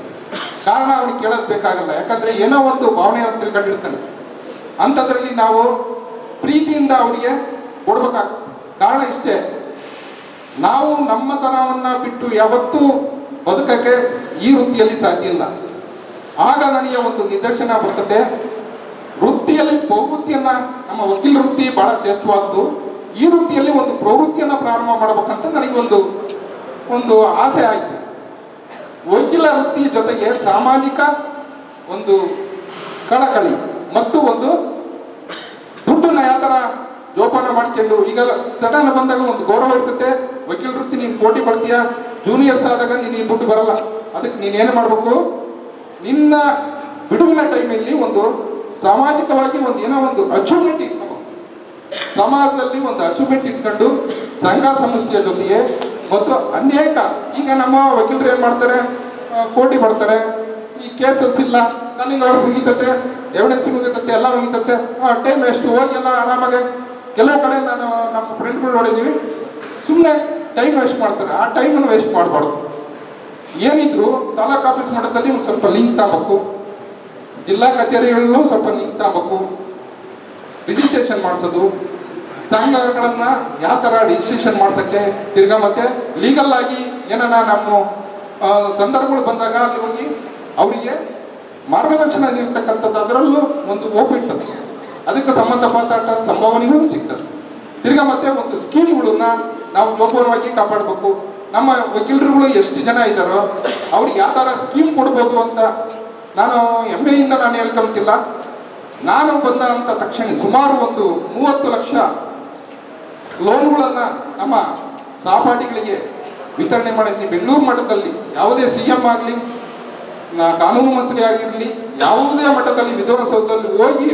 ಕಾರಣ ಅವ್ನಿಗೆ ಕೇಳೋದ್ ಬೇಕಾಗಲ್ಲ, ಯಾಕಂದ್ರೆ ಏನೋ ಒಂದು ಭಾವನೆ ಅಂತ ತಿಳ್ಕೊಂಡಿರ್ತಾನೆ. ಅಂಥದ್ರಲ್ಲಿ ನಾವು ಪ್ರೀತಿಯಿಂದ ಅವರಿಗೆ ಕೊಡ್ಬೇಕಾಗ್ತದೆ. ಕಾರಣ ಇಷ್ಟೇ, ನಾವು ನಮ್ಮತನವನ್ನ ಬಿಟ್ಟು ಯಾವತ್ತೂ ಬದುಕಕ್ಕೆ ಈ ವೃತ್ತಿಯಲ್ಲಿ ಸಾಧ್ಯ ಇಲ್ಲ. ಆಗ ನನಗೆ ಒಂದು ನಿದರ್ಶನ ಬರ್ತದೆ. ವೃತ್ತಿಯಲ್ಲಿ ಪ್ರವೃತ್ತಿಯನ್ನ, ನಮ್ಮ ವಕೀಲ ವೃತ್ತಿ ಬಹಳ ಶ್ರೇಷ್ಠವಾದ್ದು, ಈ ವೃತ್ತಿಯಲ್ಲಿ ಒಂದು ಪ್ರವೃತ್ತಿಯನ್ನ ಪ್ರಾರಂಭ ಮಾಡಬೇಕಂತ ನನಗೆ ಒಂದು ಆಸೆ ಆಯ್ತು. ವಕೀಲ ವೃತ್ತಿ ಜೊತೆಗೆ ಸಾಮಾಜಿಕ ಒಂದು ಕಳಕಳಿ ಮತ್ತು ಒಂದು ದುಡ್ಡನ್ನ ಯಾವ ತರ ಜೋಪಾನ ಮಾಡ್ಕೊಂಡು, ಈಗ ಸಡನ್ ಬಂದಾಗ ಒಂದು ಗೌರವ ಇರ್ತದೆ. ವಕೀಲ ವೃತ್ತಿ ನೀನು ಪೋಟಿ ಪಡ್ತೀಯ, ಜೂನಿಯರ್ಸ್ ಆದಾಗ ನೀನು ಈ ದುಡ್ಡು ಬರಲ್ಲ. ಅದಕ್ಕೆ ನೀನೇನು ಮಾಡ್ಬೇಕು, ನಿನ್ನ ಬಿಡುವಿನ ಟೈಮಲ್ಲಿ ಒಂದು ಸಾಮಾಜಿಕವಾಗಿ ಒಂದು ಏನೋ ಒಂದು ಅಚೀವ್ಮೆಂಟ್ ಇಟ್ಕೋಬೇಕು. ಸಮಾಜದಲ್ಲಿ ಒಂದು ಅಚೀವ್ಮೆಂಟ್ ಇಟ್ಕೊಂಡು ಸಂಘ ಸಂಸ್ಥೆಯ ಜೊತೆಗೆ ಮತ್ತು ಅನೇಕ, ಈಗ ನಮ್ಮ ವಕೀಲರು ಏನ್ ಮಾಡ್ತಾರೆ, ಕೋಟಿ ಬರ್ತಾರೆ, ಈ ಕೇಸಸ್ ಇಲ್ಲ, ನನಗೆ ಅವ್ರು ಮುಗಿತತೆ, ಎವಿಡೆನ್ಸ್ ಮುಗಿತತೆ, ಎಲ್ಲ ಮುಗಿತತೆ, ಟೈಮ್ ಎಷ್ಟು ಹೋಗಿ ಎಲ್ಲ ಆರಾಮಾಗಿ. ಕೆಲವು ಕಡೆ ನಾನು ನಮ್ಮ ಫ್ರೆಂಡ್ಗಳು ನೋಡಿದ್ದೀವಿ, ಸುಮ್ಮನೆ ಟೈಮ್ ವೇಸ್ಟ್ ಮಾಡ್ತಾರೆ. ಆ ಟೈಮನ್ನು ವೇಸ್ಟ್ ಮಾಡಬಾರ್ದು. ಏನಿದ್ರು ತಾಲೂಕ್ ಆಫೀಸ್ ಮಟ್ಟದಲ್ಲಿ ಒಂದು ಸ್ವಲ್ಪ ಲಿಂಕ್ ತಗೋಬೇಕು, ಜಿಲ್ಲಾ ಕಚೇರಿಗಳಲ್ಲೂ ಸ್ವಲ್ಪ ಲಿಂಕ್ ತಗೋಬೇಕು, ರಿಜಿಸ್ಟ್ರೇಷನ್ ಮಾಡಿಸೋದು, ಸಂಘಗಳನ್ನ ಯಾವ ತರ ರಿಜಿಸ್ಟ್ರೇಷನ್ ಮಾಡ್ಸಕ್ಕೆ, ತಿರ್ಗಾ ಮತ್ತೆ ಲೀಗಲ್ ಆಗಿ ಏನಾನ ನಮ್ಮ ಸಂದರ್ಭಗಳು ಬಂದಾಗ ಅಲ್ಲಿ ಹೋಗಿ ಅವರಿಗೆ ಮಾರ್ಗದರ್ಶನ ನೀಡ್ತಕ್ಕಂಥದ್ದು, ಅದರಲ್ಲೂ ಒಂದು ಓಪ್ ಇರ್ತದೆ. ಅದಕ್ಕೆ ಸಂಬಂಧಪಟ್ಟ ಸಂಭಾವನೆಗಳು ಸಿಗ್ತದೆ. ತಿರ್ಗಾ ಮತ್ತೆ ಒಂದು ಸ್ಕೀಮ್ಗಳನ್ನ ನಾವು ಜೋಪಾನವಾಗಿ ಕಾಪಾಡಬೇಕು. ನಮ್ಮ ವಕೀಲರುಗಳು ಎಷ್ಟು ಜನ ಇದ್ದಾರೋ ಅವ್ರಿಗೆ ಯಾವ ತರ ಸ್ಕೀಮ್ ಕೊಡ್ಬೋದು ಅಂತ ನಾನು ಹೆಮ್ಮೆಯಿಂದ ನಾನು ಹೇಳ್ಕೊಂತಿಲ್ಲ. ನಾನು ಬಂದಂತ ತಕ್ಷಣ ಸುಮಾರು ಒಂದು 30 ಲಕ್ಷ ಲೋನ್ಗಳನ್ನ ನಮ್ಮ ಸಹಪಾಠಿಗಳಿಗೆ ವಿತರಣೆ ಮಾಡಿದ್ವಿ. ಬೆಂಗಳೂರು ಮಟ್ಟದಲ್ಲಿ ಯಾವುದೇ CM ಆಗಲಿ, ಕಾನೂನು ಮಂತ್ರಿ ಆಗಿರಲಿ, ಯಾವುದೇ ಮಟ್ಟದಲ್ಲಿ ವಿಧಾನಸೌಧದಲ್ಲಿ ಹೋಗಿ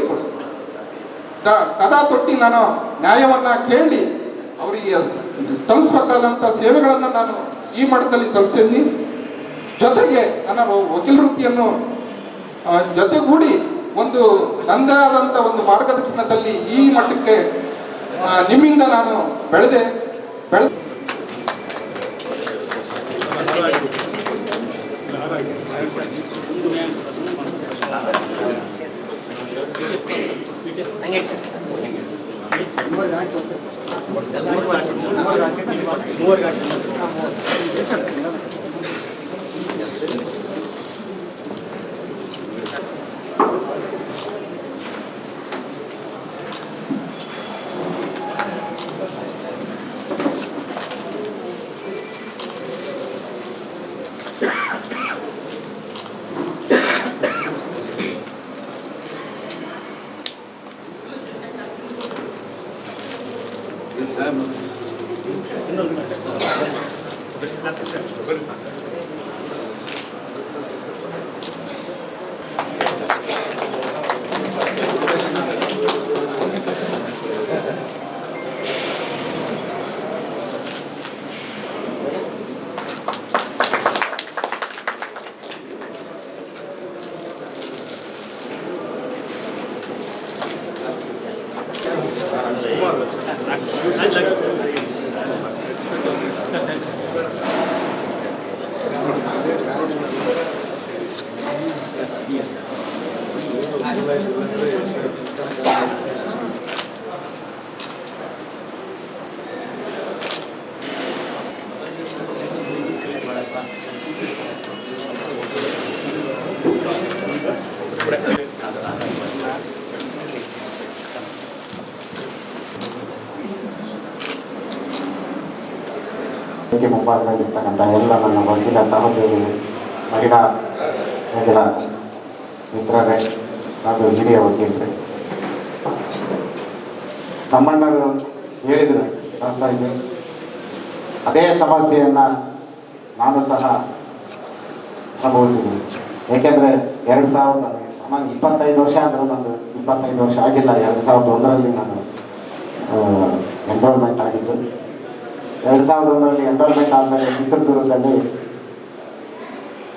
ಕದ ತೊಟ್ಟಿ ನಾನು ನ್ಯಾಯವನ್ನ ಕೇಳಿ ಅವರಿಗೆ ತಲುಪಿಸಬೇಕಾದಂಥ ಸೇವೆಗಳನ್ನು ನಾನು ಈ ಮಟ್ಟದಲ್ಲಿ ತಲುಪಿಸಿದ್ನಿ. ಜೊತೆಗೆ ನನ್ನ ವಕೀಲ ವೃತ್ತಿಯನ್ನು ಜೊತೆಗೂಡಿ ಒಂದು ನಂದೇ ಆದಂಥ ಒಂದು ಮಾರ್ಗದರ್ಶನದಲ್ಲಿ ಈ ಮಟ್ಟಕ್ಕೆ ನಿಮ್ಮಿಂದ ನಾನು ಬೆಳೆದೆ.
ಹಂಗೆ
ಮುಂಭಾಗದಲ್ಲಿರ್ತಕ್ಕಂಥ ಎಲ್ಲ ನನ್ನ ವಕೀಲ ಸಹೋದರಿ ಮಹಿಳಾ ಮಿತ್ರರೇ ಹಾಗೂ ಹಿರಿಯ ವಕೀಲರೇ, ತಮ್ಮಣ್ಣರು ಹೇಳಿದರು ಶಾಸ್ತ್ರಜ್ಞರು, ಅದೇ ಸಮಸ್ಯೆಯನ್ನು ನಾನು ಸಹ ಅನುಭವಿಸಿದ್ದೀನಿ. ಏಕೆಂದರೆ 2000 ನಾನು 25 ವರ್ಷ ಅಂದರೆ ನಂದು 25 ವರ್ಷ ಆಗಿಲ್ಲ. 2001ರಲ್ಲಿ ನಾನು ಎನ್ರೋಲ್ಮೆಂಟ್ ಆಗಿದ್ದು. 2001ರಲ್ಲಿ ಎನ್ರೋಲ್ಮೆಂಟ್ ಆದಮೇಲೆ ಚಿತ್ರದುರ್ಗದಲ್ಲಿ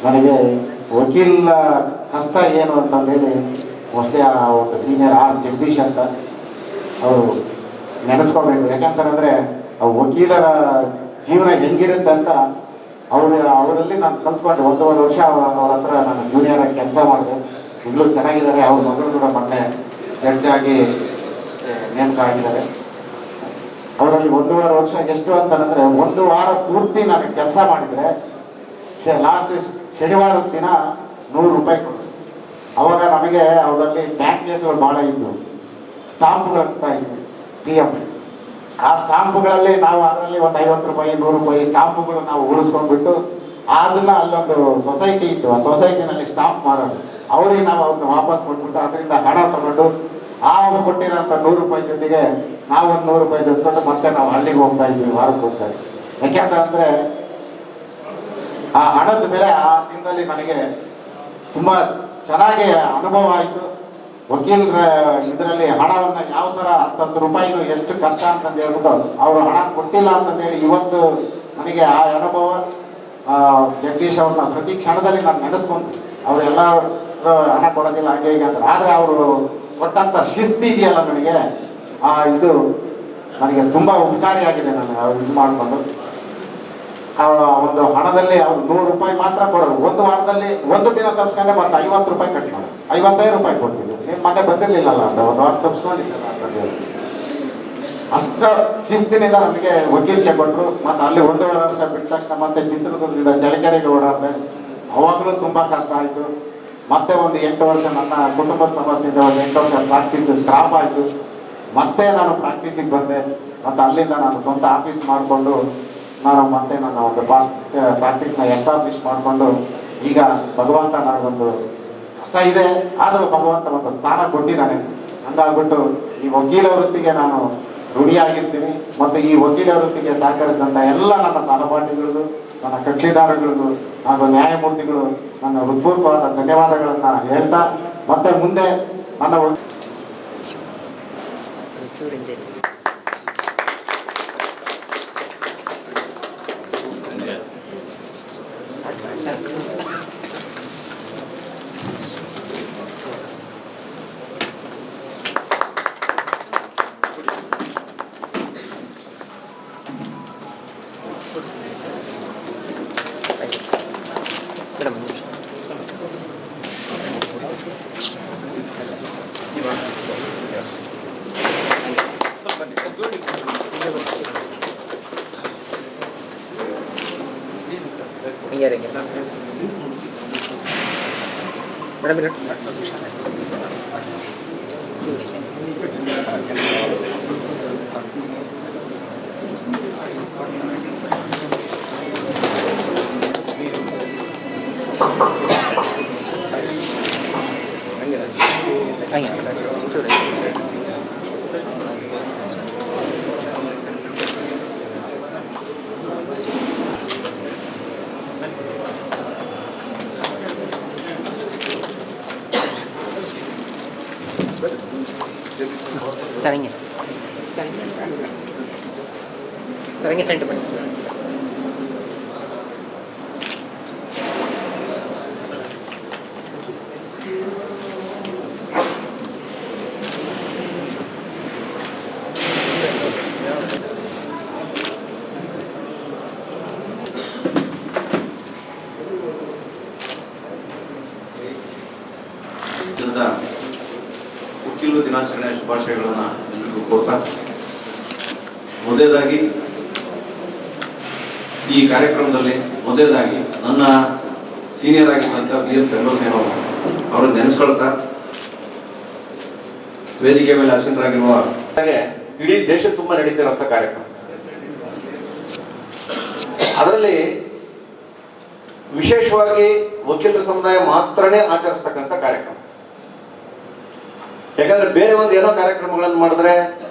ನನಗೆ ವಕೀಲ ಕಷ್ಟ ಏನು ಅಂತಂದೇಳಿ ಮೋಸ್ಟ್ಲಿ ಆ ಒಂದು ಸೀನಿಯರ್ ಆರ್ ಜಗದೀಶ್ ಅಂತ ಅವರು ನೆನೆಸ್ಕೋಬೇಕು. ಯಾಕಂತಂದರೆ ವಕೀಲರ ಜೀವನ ಹೆಂಗಿರುತ್ತೆ ಅಂತ ಅವರಲ್ಲಿ ನಾನು ಕಲ್ತ್ಕೊಂಡೆ. 1.5 ವರ್ಷ ಅವ್ರ ಹತ್ರ ನಾನು ಜೂನಿಯರಾಗಿ ಕೆಲಸ ಮಾಡಿದೆ. ಈಗಲೂ ಚೆನ್ನಾಗಿದ್ದಾರೆ. ಅವ್ರ ಮಗಳು ಕೂಡ ಮೊನ್ನೆ ಜಡ್ಜ್ ಆಗಿ ನೇಮಕ ಆಗಿದ್ದಾರೆ. ಅವರಲ್ಲಿ 1.5 ವರ್ಷ ಎಷ್ಟು ಅಂತಂದರೆ 1 ವಾರ ಪೂರ್ತಿ ನಾನು ಕೆಲಸ ಮಾಡಿದರೆ ಲಾಸ್ಟ್ ಶನಿವಾರದ ದಿನ 100 ರೂಪಾಯಿ ಕೊಟ್ಟರು. ಅವಾಗ ನಮಗೆ ಅವರಲ್ಲಿ ಬ್ಯಾಂಕ್ ಕೇಸ್ಗಳು ಭಾಳ ಇದ್ದು ಸ್ಟಾಂಪ್ಗಳು ಹಚ್ತಾ ಇದ್ವಿ PM. ಆ ಸ್ಟಾಂಪ್ಗಳಲ್ಲಿ ನಾವು ಅದರಲ್ಲಿ ಒಂದು 50 ರೂಪಾಯಿ 100 ರೂಪಾಯಿ ಸ್ಟಾಂಪ್ಗಳು ನಾವು ಉಳಿಸ್ಕೊಂಡ್ಬಿಟ್ಟು ಅದನ್ನ ಅಲ್ಲೊಂದು ಸೊಸೈಟಿ ಇತ್ತು. ಆ ಸೊಸೈಟಿನಲ್ಲಿ ಸ್ಟಾಂಪ್ ಮಾರೋದು. ಅವ್ರಿಗೆ ನಾವು ಅವ್ರನ್ನ ವಾಪಸ್ ಕೊಟ್ಬಿಟ್ಟು ಅದರಿಂದ ಹಣ ತಗೊಂಡು ಆ ಕೊಟ್ಟಿರೋಂಥ 100 ರೂಪಾಯಿ ಜೊತೆಗೆ ನಾವೊಂದು 100 ರೂಪಾಯಿ ಜೊತೆಕೊಂಡು ಮತ್ತೆ ನಾವು ಹಳ್ಳಿಗೆ ಹೋಗ್ತಾ ಇದ್ವಿ ವಾರಕ್ಕೊಂದ್ಸರಿ. ಯಾಕೆಂತಂದರೆ ಆ ಹಣದ ಮೇಲೆ ಆ ದಿನದಲ್ಲಿ ನನಗೆ ತುಂಬ ಚೆನ್ನಾಗಿ ಅನುಭವ ಆಯಿತು. ವಕೀಲರ ಇದರಲ್ಲಿ ಹಣವನ್ನು ಯಾವ ಥರ 10 ರೂಪಾಯಿನೂ ಎಷ್ಟು ಕಷ್ಟ ಅಂತಂದು ಹೇಳ್ಬಿಟ್ಟು ಅವರು ಹಣ ಕೊಟ್ಟಿಲ್ಲ ಅಂತಂದೇಳಿ ಇವತ್ತು ನನಗೆ ಆ ಅನುಭವ ಜಗದೀಶ್ ಅವ್ರನ್ನ ಪ್ರತಿ ಕ್ಷಣದಲ್ಲಿ ನಾನು ನೆನೆಸ್ಕೊಂತೀನಿ. ಅವರೆಲ್ಲ ಹಣ ಕೊಡೋದಿಲ್ಲ ಹಾಗೆ ಹೀಗೆ ಅಂತ. ಆದರೆ ಅವರು ಕೊಟ್ಟಂಥ ಶಿಸ್ತು ಇದೆಯಲ್ಲ ನನಗೆ ಇದು ನನಗೆ ತುಂಬ ಉಪಕಾರಿಯಾಗಿದೆ. ನಾನು ಇದು ಮಾಡಿಕೊಂಡು ಒಂದು ಹಣದಲ್ಲಿ ಅವ್ರು 100 ರೂಪಾಯಿ ಮಾತ್ರ ಕೊಡೋದು. ಒಂದು ವಾರದಲ್ಲಿ ಒಂದು ದಿನ ತಪ್ಪಿಸ್ಕೊಂಡೆ ಮತ್ತೆ 50 ರೂಪಾಯಿ ಕಟ್ ಮಾಡೋದು. 55 ರೂಪಾಯಿ ಕೊಡ್ತಿದ್ದೆ. ನೀನು ಮನೆ ಬಂದಿರಲಿಲ್ಲಲ್ಲ ಅಂತ ಒಂದು ವಾರ ತಪ್ಪಿಸ್ಕೊಂಡಿದ್ದಲ್ಲ ಅಂತ ಅಷ್ಟು ಶಿಸ್ತಿನಿಂದ ನಮಗೆ ವಕೀಲ್ಶೆ ಕೊಟ್ಟರು. ಮತ್ತು ಅಲ್ಲಿ 1.5 ವರ್ಷ ಬಿಟ್ಟ ತಕ್ಷಣ ಮತ್ತೆ ಚಿತ್ರದುರ್ಗದಿಂದ ಚಳ್ಳಕೆರೆಗೆ ಓಡಾಡಿದೆ. ಅವಾಗಲೂ ತುಂಬ ಕಷ್ಟ ಆಯಿತು. ಮತ್ತೆ ಒಂದು 8 ವರ್ಷ ನನ್ನ ಕುಟುಂಬದ ಸಮಸ್ಯೆಯಿಂದ ಒಂದು 8 ವರ್ಷ ಪ್ರಾಕ್ಟೀಸ್ ಡ್ರಾಪ್ ಆಯಿತು. ಮತ್ತೆ ನಾನು ಪ್ರಾಕ್ಟೀಸಿಗೆ ಬಂದೆ. ಮತ್ತು ಅಲ್ಲಿಂದ ನಾನು ಸ್ವಂತ ಆಫೀಸ್ ಮಾಡಿಕೊಂಡು ನಾನು ಮತ್ತೆ ನನ್ನ ಒಂದು ಪ್ರಾಕ್ಟೀಸ್ನ ಎಸ್ಟಾಬ್ಲಿಷ್ ಮಾಡಿಕೊಂಡು ಈಗ ಭಗವಂತ ನನಗೊಂದು ಕಷ್ಟ ಇದೆ ಆದರೂ ಭಗವಂತ ಒಂದು ಸ್ಥಾನ ಕೊಟ್ಟಿದ್ದಾನೆ. ಹಂಗಾಗ್ಬಿಟ್ಟು ಈ ವಕೀಲ ವೃತ್ತಿಗೆ ನಾನು ಋಣಿಯಾಗಿರ್ತೀನಿ. ಮತ್ತು ಈ ವಕೀಲ ವೃತ್ತಿಗೆ ಸಹಕರಿಸಿದಂಥ ಎಲ್ಲ ನನ್ನ ಸಹಪಾಠಿಗಳಿಗೂ, ನನ್ನ ಕಕ್ಷಿದಾರಗಳಿಗೂ ಹಾಗೂ ನ್ಯಾಯಮೂರ್ತಿಗಳು ನನ್ನ ಹೃತ್ಪೂರ್ವಕವಾದ ಧನ್ಯವಾದಗಳನ್ನು ಹೇಳ್ತಾ ಮತ್ತೆ ಮುಂದೆ ನನ್ನ
Yes.
சரிங்க சென்ட் பண்ணி
ವಕೀಲರ ದಿನಾಚರಣೆ ಶುಭಾಶಯಗಳನ್ನು ಎಲ್ಲರಿಗೂ ಕೋರ್ತಾ, ಮೊದಲನೇದಾಗಿ ಈ ಕಾರ್ಯಕ್ರಮದಲ್ಲಿ ನನ್ನ ಸೀನಿಯರ್ ಆಗಿದ್ದಂಥ BM ಚಂದ್ರಸೇನ ಅವರನ್ನು ನೆನೆಸ್ಕೊಳ್ತಾ, ವೇದಿಕೆ ಮೇಲೆ ಆಸೀನರಾಗಿರುವ ಹಾಗೆ ಇಡೀ ದೇಶ ತುಂಬ ನಡೀತಿರುವಂಥ ಕಾರ್ಯಕ್ರಮ. ಅದರಲ್ಲಿ ವಿಶೇಷವಾಗಿ ವಕೀಲರ ಸಮುದಾಯ ಮಾತ್ರನೇ ಆಚರಿಸ್ತಕ್ಕಂಥ ಕಾರ್ಯಕ್ರಮ. ಯಾಕಂದ್ರೆ ಬೇರೆ ಒಂದು ಏನೋ ಕಾರ್ಯಕ್ರಮಗಳನ್ನು ಮಾಡಿದ್ರೆ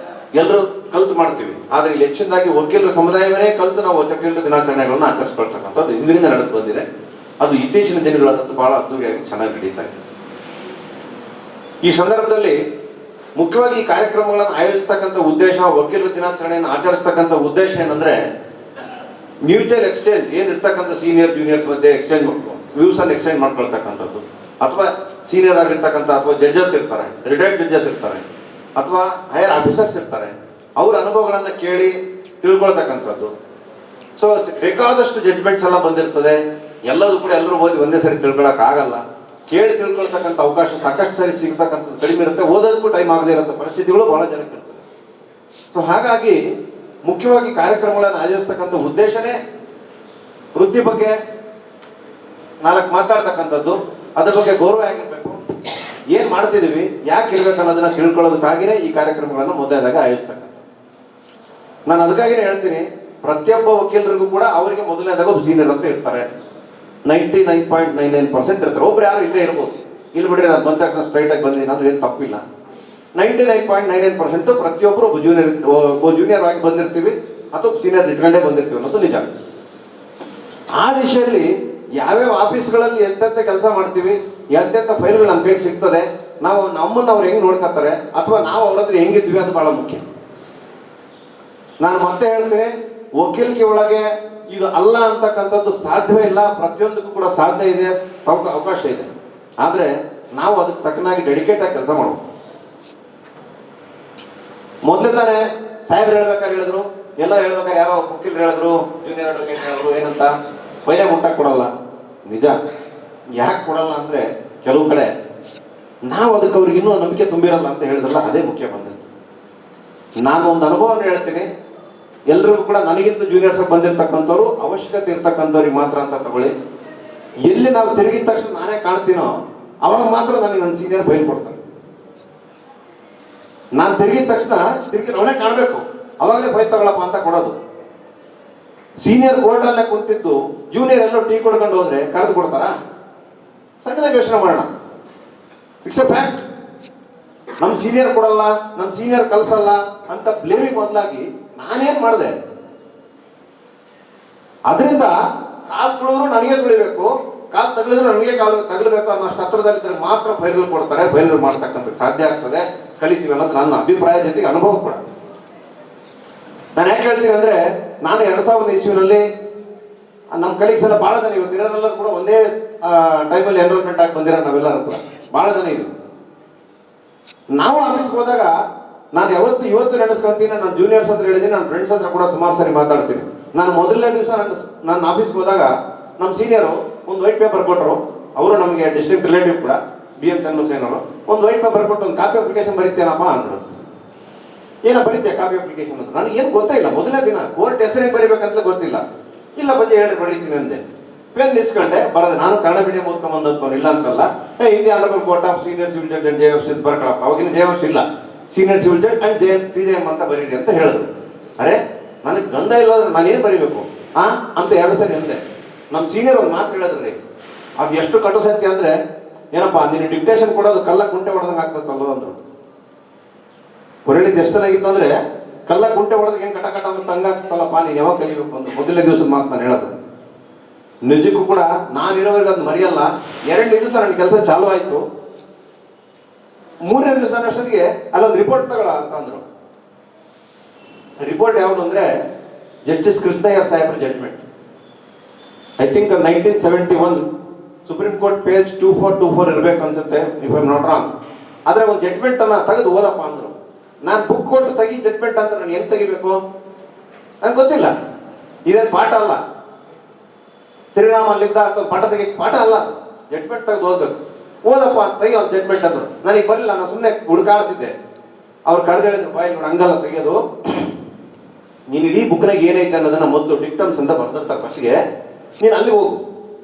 ಎಲ್ಲರೂ ಕಲ್ತು ಮಾಡ್ತೀವಿ, ಆದ್ರೆ ಇಲ್ಲಿ ಹೆಚ್ಚಿನದಾಗಿ ವಕೀಲರ ಸಮುದಾಯವೇ ಕಲ್ತು ನಾವು ವಕೀಲರ ದಿನಾಚರಣೆಗಳನ್ನು ಆಚರಿಸ್ಕೊಳ್ತಕ್ಕಂಥದ್ದು ಹಿಂದಿನಿಂದ ನಡೆದು ಬಂದಿದೆ. ಅದು ಇತ್ತೀಚಿನ ದಿನಗಳಂತೂ ಬಹಳ ಅದ್ದೂರಿಯಾಗಿ ಚೆನ್ನಾಗಿ ನಡೀತಾ ಇದೆ. ಈ ಸಂದರ್ಭದಲ್ಲಿ ಮುಖ್ಯವಾಗಿ ಈ ಕಾರ್ಯಕ್ರಮಗಳನ್ನು ಆಯೋಜಿಸ್ತಕ್ಕಂಥ ಉದ್ದೇಶ, ವಕೀಲರ ದಿನಾಚರಣೆಯನ್ನು ಆಚರಿಸ್ತಕ್ಕಂಥ ಉದ್ದೇಶ ಏನಂದ್ರೆ ಮ್ಯೂಚುವಲ್ ಎಕ್ಸ್ಚೇಂಜ್ ಏನಿರ್ತಕ್ಕಂಥ ಸೀನಿಯರ್ ಜೂನಿಯರ್ಸ್ ಮಧ್ಯೆ ವ್ಯೂಸ್ ಅನ್ನು ಎಕ್ಸ್ಚೇಂಜ್ ಮಾಡ್ಕೊಳ್ತಕ್ಕಂಥದ್ದು, ಅಥವಾ ಸೀನಿಯರ್ ಆಗಿರ್ತಕ್ಕಂಥ ಅಥವಾ ಜಡ್ಜಸ್ ಇರ್ತಾರೆ, ರಿಟೈರ್ಡ್ ಜಡ್ಜಸ್ ಇರ್ತಾರೆ, ಅಥವಾ ಹೈಯರ್ ಆಫೀಸರ್ಸ್ ಇರ್ತಾರೆ, ಅವ್ರ ಅನುಭವಗಳನ್ನು ಕೇಳಿ ತಿಳ್ಕೊಳ್ತಕ್ಕಂಥದ್ದು. ಸೊ ಬೇಕಾದಷ್ಟು ಜಡ್ಜ್ಮೆಂಟ್ಸ್ ಎಲ್ಲ ಬಂದಿರ್ತದೆ, ಎಲ್ಲದೂ ಕೂಡ ಎಲ್ಲರೂ ಓದಿ ಒಂದೇ ಸರಿ ತಿಳ್ಕೊಳಕ್ ಆಗಲ್ಲ. ಕೇಳಿ ತಿಳ್ಕೊಳ್ತಕ್ಕಂಥ ಅವಕಾಶ ಸಾಕಷ್ಟು ಸರಿ ಸಿಗ್ತಕ್ಕಂಥದ್ದು ಕಡಿಮೆ ಇರುತ್ತೆ, ಓದೋದಕ್ಕೂ ಟೈಮ್ ಆಗದೇ ಇರೋಂಥ ಪರಿಸ್ಥಿತಿಗಳು ಬಹಳ ಜನಕ್ಕೆ ಇರ್ತದೆ. ಸೊ ಹಾಗಾಗಿ ಮುಖ್ಯವಾಗಿ ಕಾರ್ಯಕ್ರಮಗಳನ್ನು ಆಯೋಜಿಸ್ತಕ್ಕಂಥ ಉದ್ದೇಶನೇ ವೃತ್ತಿ ಬಗ್ಗೆ 4 ಮಾತಾಡ್ತಕ್ಕಂಥದ್ದು, ಅದ್ರ ಬಗ್ಗೆ ಗೌರವ ಆಗಿರ್ಬೇಕು, ಏನ್ ಮಾಡ್ತಿದೀವಿ, ಯಾಕೆ ಇರ್ಬೇಕು ಅನ್ನೋದನ್ನ ತಿಳ್ಕೊಳ್ಳೋದಕ್ಕಾಗಿನೇ ಈ ಕಾರ್ಯಕ್ರಮಗಳನ್ನು ಮೊದಲನೇದಾಗ ಆಯೋಜಿಸ್ತಕ್ಕಂಥ. ನಾನು ಅದಕ್ಕಾಗಿನೇ ಹೇಳ್ತೀನಿ, ಪ್ರತಿಯೊಬ್ಬ ವಕೀಲರಿಗೂ ಕೂಡ ಅವರಿಗೆ ಮೊದಲನೇದಾಗ ಒಬ್ಬ ಸೀನಿಯರ್ ಅಂತ ಇರ್ತಾರೆ. 99.99% ಇರ್ತಾರೆ. ಒಬ್ರು ಯಾರು ಇಲ್ಲೇ ಇರ್ಬೋದು, ಇಲ್ಲಿ ಬಿಡ್ರಿ ನಾನು ಬಂದ ತಕ್ಷಣ ಸ್ಟ್ರೈಟ್ ಆಗಿ ಬಂದಿದ್ದೀನಿ ಅಂದ್ರೆ ಏನು ತಪ್ಪಿಲ್ಲ. 99.99% ಪ್ರತಿಯೊಬ್ಬರು ಒಬ್ಬ ಜೂನಿಯರ್ ಆಗಿ ಬಂದಿರ್ತೀವಿ ಅಥವಾ ಸೀನಿಯರ್ ಇಟ್ಕೊಂಡೇ ಬಂದಿರ್ತೀವಿ ಅನ್ನೋದು ನಿಜ. ಆ ದಿಶೆಯಲ್ಲಿ ಯಾವ್ಯಾವ ಆಫೀಸ್ಗಳಲ್ಲಿ ಎಂತೆಂಥ ಕೆಲಸ ಮಾಡ್ತೀವಿ, ಎಂತೆಂಥ ಫೈಲ್ಗಳು ನಮ್ಮ ಕೈಗೆ ಸಿಗ್ತದೆ, ನಾವು ನಮ್ಮನ್ನು ಅವ್ರು ಹೆಂಗೆ ನೋಡ್ಕೊತಾರೆ ಅಥವಾ ನಾವು ಅವ್ರ ಹತ್ರ ಹೆಂಗಿದ್ವಿ ಅದು ಬಹಳ ಮುಖ್ಯ. ನಾನು ಮತ್ತೆ ಹೇಳ್ತೀನಿ, ವಕೀಲಿಕೆ ಒಳಗೆ ಇದು ಅಲ್ಲ ಅಂತಕ್ಕಂಥದ್ದು ಸಾಧ್ಯವೇ ಇಲ್ಲ. ಪ್ರತಿಯೊಂದಕ್ಕೂ ಕೂಡ ಸಾಧ್ಯ ಇದೆ, ಅವಕಾಶ ಇದೆ. ಆದರೆ ನಾವು ಅದಕ್ಕೆ ತಕ್ಕನಾಗಿ ಡೆಡಿಕೇಟ್ ಆಗಿ ಕೆಲಸ ಮಾಡ್ಬೇಕು. ಮೊದಲೇ ತಾನೇ ಸಾಹೇಬ್ರು ಹೇಳಿದ್ರು, ಎಲ್ಲ ಹೇಳ್ಬೇಕಾದ್ರೆ ಯಾರೋ ವಕೀಲರು ಹೇಳಿದ್ರು, ಜೂನಿಯರ್ ಅಡ್ವೊಕೇಟ್ ಹೇಳಿದ್ರು, ಏನಂತ ಪೈಲೆ ಮುಟ್ಟಕ್ಕೆ ಕೊಡಲ್ಲ. ನಿಜ. ಯಾಕೆ ಕೊಡಲ್ಲ ಅಂದರೆ ಕೆಲವು ಕಡೆ ನಾವು ಅದಕ್ಕೆ ಅವ್ರಿಗೆ ಇನ್ನೂ ನಂಬಿಕೆ ತುಂಬಿರಲ್ಲ ಅಂತ ಹೇಳಿದ್ರಲ್ಲ, ಅದೇ ಮುಖ್ಯ ಬಂದಿತ್ತು. ನಾನು ಒಂದು ಅನುಭವವನ್ನು ಹೇಳ್ತೀನಿ, ಎಲ್ರಿಗೂ ಕೂಡ ನನಗಿಂತ ಜೂನಿಯರ್ಸ್ ಬಂದಿರ್ತಕ್ಕಂಥವ್ರು ಅವಶ್ಯಕತೆ ಇರ್ತಕ್ಕಂಥವ್ರಿಗೆ ಮಾತ್ರ ಅಂತ ತಗೊಳ್ಳಿ. ಎಲ್ಲಿ ನಾವು ತಿರುಗಿದ ತಕ್ಷಣ ನಾನೇ ಕಾಣ್ತೀನೋ ಅವಾಗ ಮಾತ್ರ ನನಗೆ ನನ್ನ ಸೀನಿಯರ್ ಫೈಲ್ ಕೊಡ್ತಾರೆ. ನಾನು ತಿರುಗಿದ ತಕ್ಷಣ ಅವನೇ ಕಾಣಬೇಕು, ಅವಾಗಲೇ ಫೈಲ್ ತಗೊಳಪ್ಪ ಅಂತ ಕೊಡೋದು. ಸೀನಿಯರ್ ಕೋರ್ಟಲ್ಲೇ ಕುಂತಿದ್ದು ಜೂನಿಯರ್ ಎಲ್ಲೋ ಟೀ ಕೊಡ್ಕೊಂಡು ಹೋದ್ರೆ ಕರೆದು ಕೊಡ್ತಾರ? ಸಣ್ಣದಾಗಿ ಯೋಚನೆ ಮಾಡೋಣ. It's A fact. ನಮ್ಮ ಸೀನಿಯರ್ ಕೊಡಲ್ಲ, ನಮ್ಮ ಸೀನಿಯರ್ ಕಲ್ಸಲ್ಲ ಅಂತ ಬ್ಲೇಮಿಗೆ ಬದಲಾಗಿ ನಾನೇನ್ ಮಾಡಿದೆ? ಅದರಿಂದ ಕಾಲ್ ತುಳಿದ್ರು ನನಗೆ ತುಳಿಬೇಕು, ಕಾಲ್ ತಗಲಿದ್ರು ನನಗೆ ತಗಲಬೇಕು ಅನ್ನೋಷ್ಟು ಹತ್ರದಲ್ಲಿದ್ದರೆ ಮಾತ್ರ ಫೈಲ್ಗಳು ಕೊಡ್ತಾರೆ, ಫೈಲ್ಗಳು ಮಾಡ್ತಕ್ಕಂಥ ಸಾಧ್ಯ ಆಗ್ತದೆ, ಕಲಿತೀವಿ ಅನ್ನೋದು ನನ್ನ ಅಭಿಪ್ರಾಯ, ಜೊತೆಗೆ ಅನುಭವ ಕೂಡ. ನಾನು ಯಾಕೆ ಹೇಳ್ತೀನಿ ಅಂದ್ರೆ, ನಾನು 2000 ಇಸ್ವಿನಲ್ಲಿ ನಮ್ಮ ಕಲೀಗ್ಸ್ ಎಲ್ಲ ಭಾಳ ಜನ, ಇವತ್ತು ಇರೋರೆಲ್ಲರೂ ಕೂಡ ಒಂದೇ ಟೈಮಲ್ಲಿ ಎನ್ರೋಲ್ಮೆಂಟ್ ಆಗಿ ಬಂದಿರೋ ನಾವೆಲ್ಲರೂ ಕೂಡ ಭಾಳ ಜನ ಇದು. ನಾವು ಆಫೀಸ್ಗೆ ಹೋದಾಗ ನಾನು ಇವತ್ತು ನಡೆಸ್ಕೊಳ್ತೀನಿ, ನಾನು ಜೂನಿಯರ್ಸ್ ಹತ್ರ ಹೇಳಿದ್ದೀನಿ, ನನ್ನ ಫ್ರೆಂಡ್ಸ್ ಹತ್ರ ಕೂಡ ಸುಮಾರು ಸರಿ ಮಾತಾಡ್ತೀನಿ. ನಾನು ಮೊದಲನೇ ದಿವಸ ನನ್ನ ಆಫೀಸ್ಗೆ ಹೋದಾಗ ನಮ್ಮ ಸೀನಿಯರು ಒಂದು ವೈಟ್ ಪೇಪರ್ ಕೊಟ್ಟರು. ಅವರು ನಮಗೆ ಡಿಸ್ಟ್ರಿಕ್ಟ್ ರಿಲೇಟಿವ್ ಕೂಡ, BM ಚಂದ್ರಸೇನ್ ಅವರು ಒಂದು ವೈಟ್ ಪೇಪರ್ ಕೊಟ್ಟು ಒಂದು ಕಾಪಿ ಅಪ್ಲಿಕೇಶನ್ ಬರೀತೇನಪ್ಪ ಅಂದರು. ಏನೋ ಬರೀತೀಯ ಕಾಪಿ ಅಪ್ಲಿಕೇಶನ್ ಅಂತ. ನನಗೆ ಏನು ಗೊತ್ತೇ ಇಲ್ಲ, ಮೊದಲನೇ ದಿನ ಕೋರ್ಟ್ ಹೆಸರಿಗೆ ಬರೀಬೇಕಂತ ಗೊತ್ತಿಲ್ಲ. ಇಲ್ಲ ಬಜ್ಜೆ ಹೇಳಿ ಬರೀತೀನಿ ಅಂದೆ. ಪೆನ್ ಇಸ್ಕೊಂಡೆ, ಬರೋದು. ನಾನು ಕನ್ನಡ ಮೀಡಿಯಂ ಓದ್ಕೊಂಬಂದು ಅಂದ್ಕೊಂಡು ಇಲ್ಲ ಅಂತಲ್ಲ. ಇಲ್ಲಿ honourable court of senior civil judge and JFC ಬರ್ಕೊಳಪ್ಪ. ಅವಾಗಿನ JFC ಇಲ್ಲ, senior civil judge and CJM ಅಂತ ಬರೀರಿ ಅಂತ ಹೇಳಿದ್ರು. ಅರೆ ನನಗೆ ಗಂಧ ಇಲ್ಲ, ನಾನೇನು ಬರೀಬೇಕು ಅಂತ 2 ಸರಿ ಅಂದೆ. ನಮ್ಮ ಸೀನಿಯರ್ ಒಂದು ಮಾತು ಹೇಳಿದ್ರಿ, ಅದು ಎಷ್ಟು ಕಟು ಸತ್ಯ ಅಂದ್ರೆ, ಏನಪ್ಪ ನೀನು ಡಿಕ್ಟೇಷನ್ ಕೊಡೋದು ಕಲ್ಲ ಕುಂಟೆ ಹೊಡೆದಂಗೆ ಆಗ್ತತ್ತಲ್ಲೋ ಅಂದ್ರು. ಹೊರಳಿದ್ದು ಎಷ್ಟು ಚೆನ್ನಾಗಿತ್ತು ಅಂದ್ರೆ, ಕಲ್ಲ ಕುಂಟೆ ಹೊಡೆದಾಗ ಹೆಂಗೆ ಕಟ ಕಟ ಅಂತ ಹಂಗಾಗ್ತಲ್ಲಪ್ಪ, ನೀನು ಯಾವಾಗ ಕಲಿಬೇಕು ಅಂತ ಮೊದಲನೇ ದಿವಸದ ಮಾತು ನಾನು ಹೇಳೋದು. ನಿಜಕ್ಕೂ ಕೂಡ ನಾನು ಇರೋವರೆಗೆ ಅದು ಮರೆಯಲ್ಲ. 2 ದಿವಸ ನನ್ನ ಕೆಲಸ ಚಾಲು ಆಯ್ತು. 3ನೇ ದಿವಸ ಅಷ್ಟೊತ್ತಿಗೆ ಅಲ್ಲೊಂದು ರಿಪೋರ್ಟ್ ತಗೊಳ ಅಂತ ಅಂದ್ರು. ರಿಪೋರ್ಟ್ ಯಾವುದು ಅಂದ್ರೆ ಜಸ್ಟಿಸ್ ಕೃಷ್ಣಯ್ಯ ಸಾಹೇಬ್ರ judgment. I think 1971 supreme court page 2424 ಇರ್ಬೇಕು ಅನ್ಸುತ್ತೆ, if I am not wrong. ಆದ್ರೆ ಒಂದು ಜಡ್ಜ್ಮೆಂಟ್ ಅನ್ನ ತೆಗೆದು ಓದಪ್ಪ ಅಂದ್ರು. ನಾನು ಬುಕ್ ಕೊಟ್ಟು ತೆಗಿ ಜಡ್ಜ್ಮೆಂಟ್ ಅಂತ ನಾನು ಹೆಂಗ್ ತೆಗಿಬೇಕು ನನ್ಗೆ ಗೊತ್ತಿಲ್ಲ. ಇದೇನು ಪಾಠ ಅಲ್ಲ, ಶ್ರೀರಾಮ ಅಲ್ಲಿದ್ದ ಅಥವಾ ಪಾಠ ತೆಗಿಯಕ್ಕೆ ಪಾಠ ಅಲ್ಲ. ಜಡ್ಜ್ಮೆಂಟ್ ತೆಗೆದು ಓದ್ಬೇಕು. ಓದಪ್ಪ ಅಂತ ತೆಗಿ ಒಂದು ಜಡ್ಜ್ಮೆಂಟ್ ಅಂದ್ರು. ನನಗೆ ಬರಲಿಲ್ಲ, ನಾನು ಸುಮ್ಮನೆ ಹುಡುಕಾಡ್ತಿದ್ದೆ. ಅವ್ರು ಕಳೆದು ಹೇಳಿದ್ರು, ಬಾಯ್ ನೋಡಿ ಹಂಗಲ್ಲ ತೆಗೆಯೋದು, ನೀನು ಇಡೀ ಬುಕ್ನಾಗ ಏನೈತೆ ಅನ್ನೋದನ್ನ ಮೊದಲು ಡಿಕ್ಟಮ್ಸ್ ಅಂತ ಬರ್ದಿರ್ತಾರೆ ಫಸ್ಟ್ಗೆ, ನೀನು ಅಲ್ಲಿ ಹೋಗು,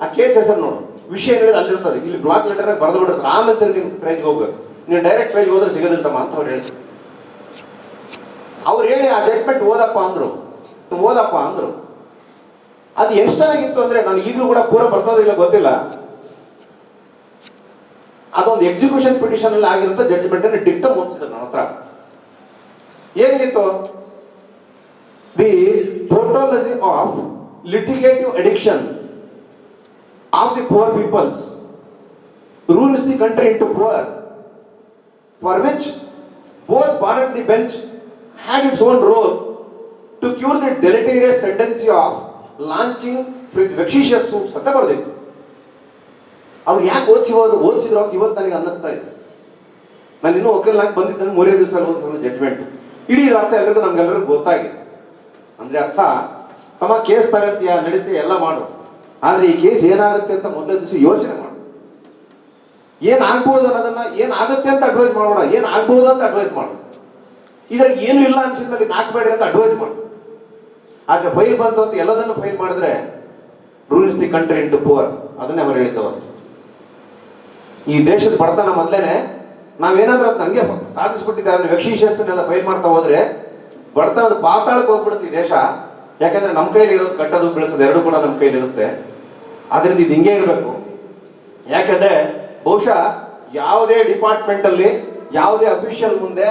ಆ ಕೇಸ್ ಹೆಸರು ನೋಡು, ವಿಷಯ ಹೇಳಿದ್ರೆ ಅಲ್ಲಿರ್ತದೆ. ಇಲ್ಲಿ ಬ್ಲಾಕ್ ಲೆಟರ್ ಬರೆದು ಬಿಟ್ಟಿರ್ತಾರೆ. ಆಮೇಲೆ ನೀನು ಪೇಜ್ಗೆ ಹೋಗ್ಬೇಕು. ನೀನು ಡೈರೆಕ್ಟ್ ಪೇಜ್ ಹೋದ್ರೆ ಸಿಗೋದಿಲ್ಲಮ್ಮ ಅಂತ ಅವ್ರು ಹೇಳಿದ್ರು. ಅವ್ರು ಹೇಳಿ ಆ ಜಡ್ಜ್ಮೆಂಟ್ ಓದಪ್ಪ ಅಂದ್ರು. ಅದು ಎಷ್ಟು ಚೆನ್ನಾಗಿತ್ತು ಅಂದ್ರೆ, ನಾನು ಈಗಲೂ ಕೂಡ ಪೂರ ಬರ್ತದಿಲ್ಲ ಗೊತ್ತಿಲ್ಲ. ಅದೊಂದು ಎಕ್ಸಿಕ್ಯೂಷನ್ ಪಿಟಿಷನ್ ಅಲ್ಲಿ ಆಗಿರುತ್ತೆ ಜಡ್ಜ್ಮೆಂಟ್ ಅನ್ನು ಡಿಕ್ಟಮ್ ಓದಿಸಿದ್ರು ನನ್ನ ಹತ್ರ. ಏನಿತ್ತು, the tautology of litigative addiction of the poor peoples rules the country into poor, for which both bar and the bench had its own role to cure the deleterious tendency of launching vexatious suits ಅಂತ ಬರೆದಿತ್ತು. ಅವ್ರು ಯಾಕೆ ಓದಿಸಿದ್ರು ಅಂತ ಇವತ್ತು ನನಗೆ ಅನ್ನಿಸ್ತಾ ಇದೆ. ನಾನು ಇನ್ನೂ ವಕೀಲನಾಗಿ ಬಂದಿದ್ದೇನೆ, 3 ದಿವಸ ಓದಿಸಲು ಜಡ್ಜ್ಮೆಂಟ್. ಇಡೀ ಅರ್ಥ ಎಲ್ಲರಿಗೂ ನಮ್ಗೆಲ್ಲರಿಗೂ ಗೊತ್ತಾಗಿದೆ. ಅಂದ್ರೆ ಅರ್ಥ, ತಮ್ಮ ಕೇಸ್ ತಗಂತೀಯ, ನಡೆಸ್ತೀಯ, ಎಲ್ಲ ಮಾಡು, ಆದ್ರೆ ಈ ಕೇಸ್ ಏನಾಗುತ್ತೆ ಅಂತ ಮೊದಲ ದಿವಸ ಯೋಚನೆ ಮಾಡು. ಏನಾಗ್ಬೋದು ಅನ್ನೋದನ್ನ, ಏನಾಗುತ್ತೆ ಅಂತ ಅಡ್ವೈಸ್ ಮಾಡೋಣ, ಏನಾಗ್ಬೋದು ಅಂತ ಅಡ್ವೈಸ್ ಮಾಡು. ಇದ್ರಲ್ಲಿ ಏನು ಇಲ್ಲ ಅನ್ಸಿದ್ಮೇಲೆ ಹಾಕ್ಬೇಡ್ರಿ ಅಂತ ಅಡ್ವೈಸ್ ಮಾಡು. ಆದ್ರೆ ಫೈಲ್ ಬಂತು ಅಂತ ಎಲ್ಲದನ್ನು ಫೈಲ್ ಮಾಡಿದ್ರೆ rules the country into poor, ಅದನ್ನೇ ಅವರು ಹೇಳಿದ್ದವರು. ಈ ದೇಶದ ಬಡತನ ಮೊದಲೇನೆ ನಾವೇನಾದ್ರೂ ಹಂಗೆ ಸಾಧಿಸ್ಬಿಟ್ಟಿದ್ದೆ, ಅಂದ್ರೆ ವೆಕ್ಸಿಷಿಯಸ್ನೆಲ್ಲ ಫೈಲ್ ಮಾಡ್ತಾ ಹೋದ್ರೆ ಬಡತನದ ಪಾತಾಳಕ್ಕೆ ಹೋಗ್ಬಿಡುತ್ತೆ ಈ ದೇಶ. ಯಾಕಂದ್ರೆ ನಮ್ಮ ಕೈಲಿ ಇರೋದು ಕಟ್ಟೋದು ಬೆಳೆಸೋದು ಎರಡೂ ಕೂಡ ನಮ್ಮ ಕೈಲಿ ಇರುತ್ತೆ. ಆದ್ರಿಂದ ಇದು ಹಿಂಗೆ ಇರಬೇಕು. ಯಾಕಂದ್ರೆ ಬಹುಶಃ ಯಾವುದೇ ಡಿಪಾರ್ಟ್ಮೆಂಟ್ ಅಲ್ಲಿ ಯಾವುದೇ ಅಫಿಷಿಯಲ್ ಮುಂದೆ,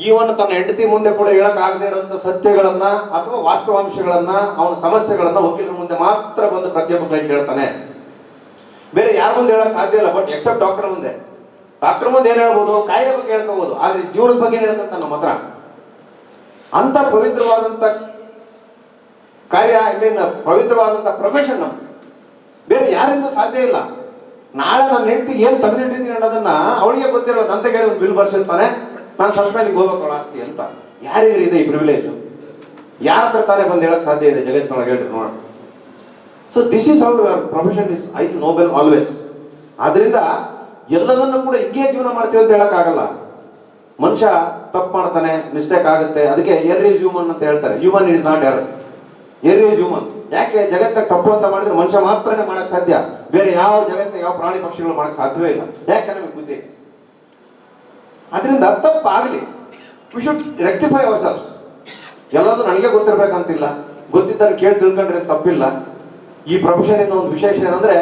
ಈವನ್ ತನ್ನ ಹೆಂಡತಿ ಮುಂದೆ ಕೂಡ ಹೇಳಕ್ ಆಗದೆ ಇರುವಂತ ಸತ್ಯಗಳನ್ನ ಅಥವಾ ವಾಸ್ತವಾಂಶಗಳನ್ನ, ಅವನ ಸಮಸ್ಯೆಗಳನ್ನ ವಕೀಲರ ಮುಂದೆ ಮಾತ್ರ ಬಂದು ಪ್ರತಿಯೊಬ್ಬ ಕ್ಲೈಂಟ್ ಹೇಳ್ತಾನೆ. ಬೇರೆ ಯಾರ ಮುಂದೆ ಹೇಳಕ್ ಸಾಧ್ಯ ಇಲ್ಲ. ಬಟ್ ಎಕ್ಸೆಪ್ಟ್ ಡಾಕ್ಟರ್ ಮುಂದೆ ಏನ್ ಹೇಳ್ಬೋದು, ಕಾಯಿಲೆ ಬಗ್ಗೆ ಹೇಳ್ಕೋಬಹುದು, ಆದ್ರೆ ಜೀವನದ ಬಗ್ಗೆ ಹೇಳ್ತಂತ ನಮ್ಮ ಹತ್ರ. ಅಂತ ಪವಿತ್ರವಾದಂತ ಕಾರ್ಯ, ಪವಿತ್ರವಾದಂತ ಪ್ರೊಫೆಷನ್ ನಮ್ದು, ಬೇರೆ ಯಾರಿಂದ ಸಾಧ್ಯ ಇಲ್ಲ. ನಾಳೆ ನನ್ನ ಹೆಂಡತಿ ಏನ್ ತಂದಿಟ್ಟಿದ್ದೀನಿ ಅನ್ನೋದನ್ನ ಅವಳಿಗೆ ಗೊತ್ತಿರೋ, ಅಂತ ಹೇಳಿ ಒಂದು ಬಿಲ್ ಬರ್ಸಿರ್ತಾನೆ, ನಾನು ಸಸ್ಪೆಂಡಿಗೆ ಹೋಗ್ಬೇಕು ಆಸ್ತಿ ಅಂತ. ಯಾರಿಗೂ ಇದೆ ಈ ಪ್ರಿವಿಲೇಜು? ಯಾರ ಹತ್ರ ತಾನೇ ಬಂದು ಹೇಳಕ್ ಸಾಧ್ಯ ಇದೆ ಜಗತ್ತಿನೊಳಗೆ? ಹೇಳ್ರಿ ನೋಡೋಣ. So this is how your profession is I Nobel always. ಆದ್ರಿಂದ ಎಲ್ಲದನ್ನು ಕೂಡ ಹಿಂಗೆ ಜೀವನ ಮಾಡ್ತೀವಿ ಅಂತ ಹೇಳಕ್ ಆಗಲ್ಲ. ಮನುಷ್ಯ ತಪ್ಪು ಮಾಡ್ತಾನೆ, ಮಿಸ್ಟೇಕ್ ಆಗುತ್ತೆ. ಅದಕ್ಕೆ ಎರ್ ಈಸ್ ಹ್ಯೂಮನ್ ಅಂತ ಹೇಳ್ತಾರೆ. Human is not err, err is human. ಯಾಕೆ ಜಗತ್ತಾಗ ತಪ್ಪು ಅಂತ ಮಾಡಿದ್ರೆ ಮನುಷ್ಯ ಮಾತ್ರನೇ ಮಾಡಕ್ ಸಾಧ್ಯ, ಬೇರೆ ಯಾವ ಜಗತ್ತಿನ ಯಾವ ಪ್ರಾಣಿ ಪಕ್ಷಿಗಳು ಮಾಡಕ್ ಸಾಧ್ಯವೇ ಇಲ್ಲ. ಯಾಕೆ ನಮಗೆ ಬುದ್ಧಿ. ಅದರಿಂದ ತಪ್ಪಾಗಲಿ, we should rectify ourselves. ಎಲ್ಲದೂ ನನಗೆ ಗೊತ್ತಿರ್ಬೇಕಂತಿಲ್ಲ, ಗೊತ್ತಿದ್ದರೆ ಕೇಳಿ ತಿಳ್ಕೊಂಡ್ರೆ ತಪ್ಪಿಲ್ಲ. ಈ ಪ್ರೊಫೆಷನ್ ಇಂದ ಒಂದು ವಿಶೇಷ ಏನಂದ್ರೆ,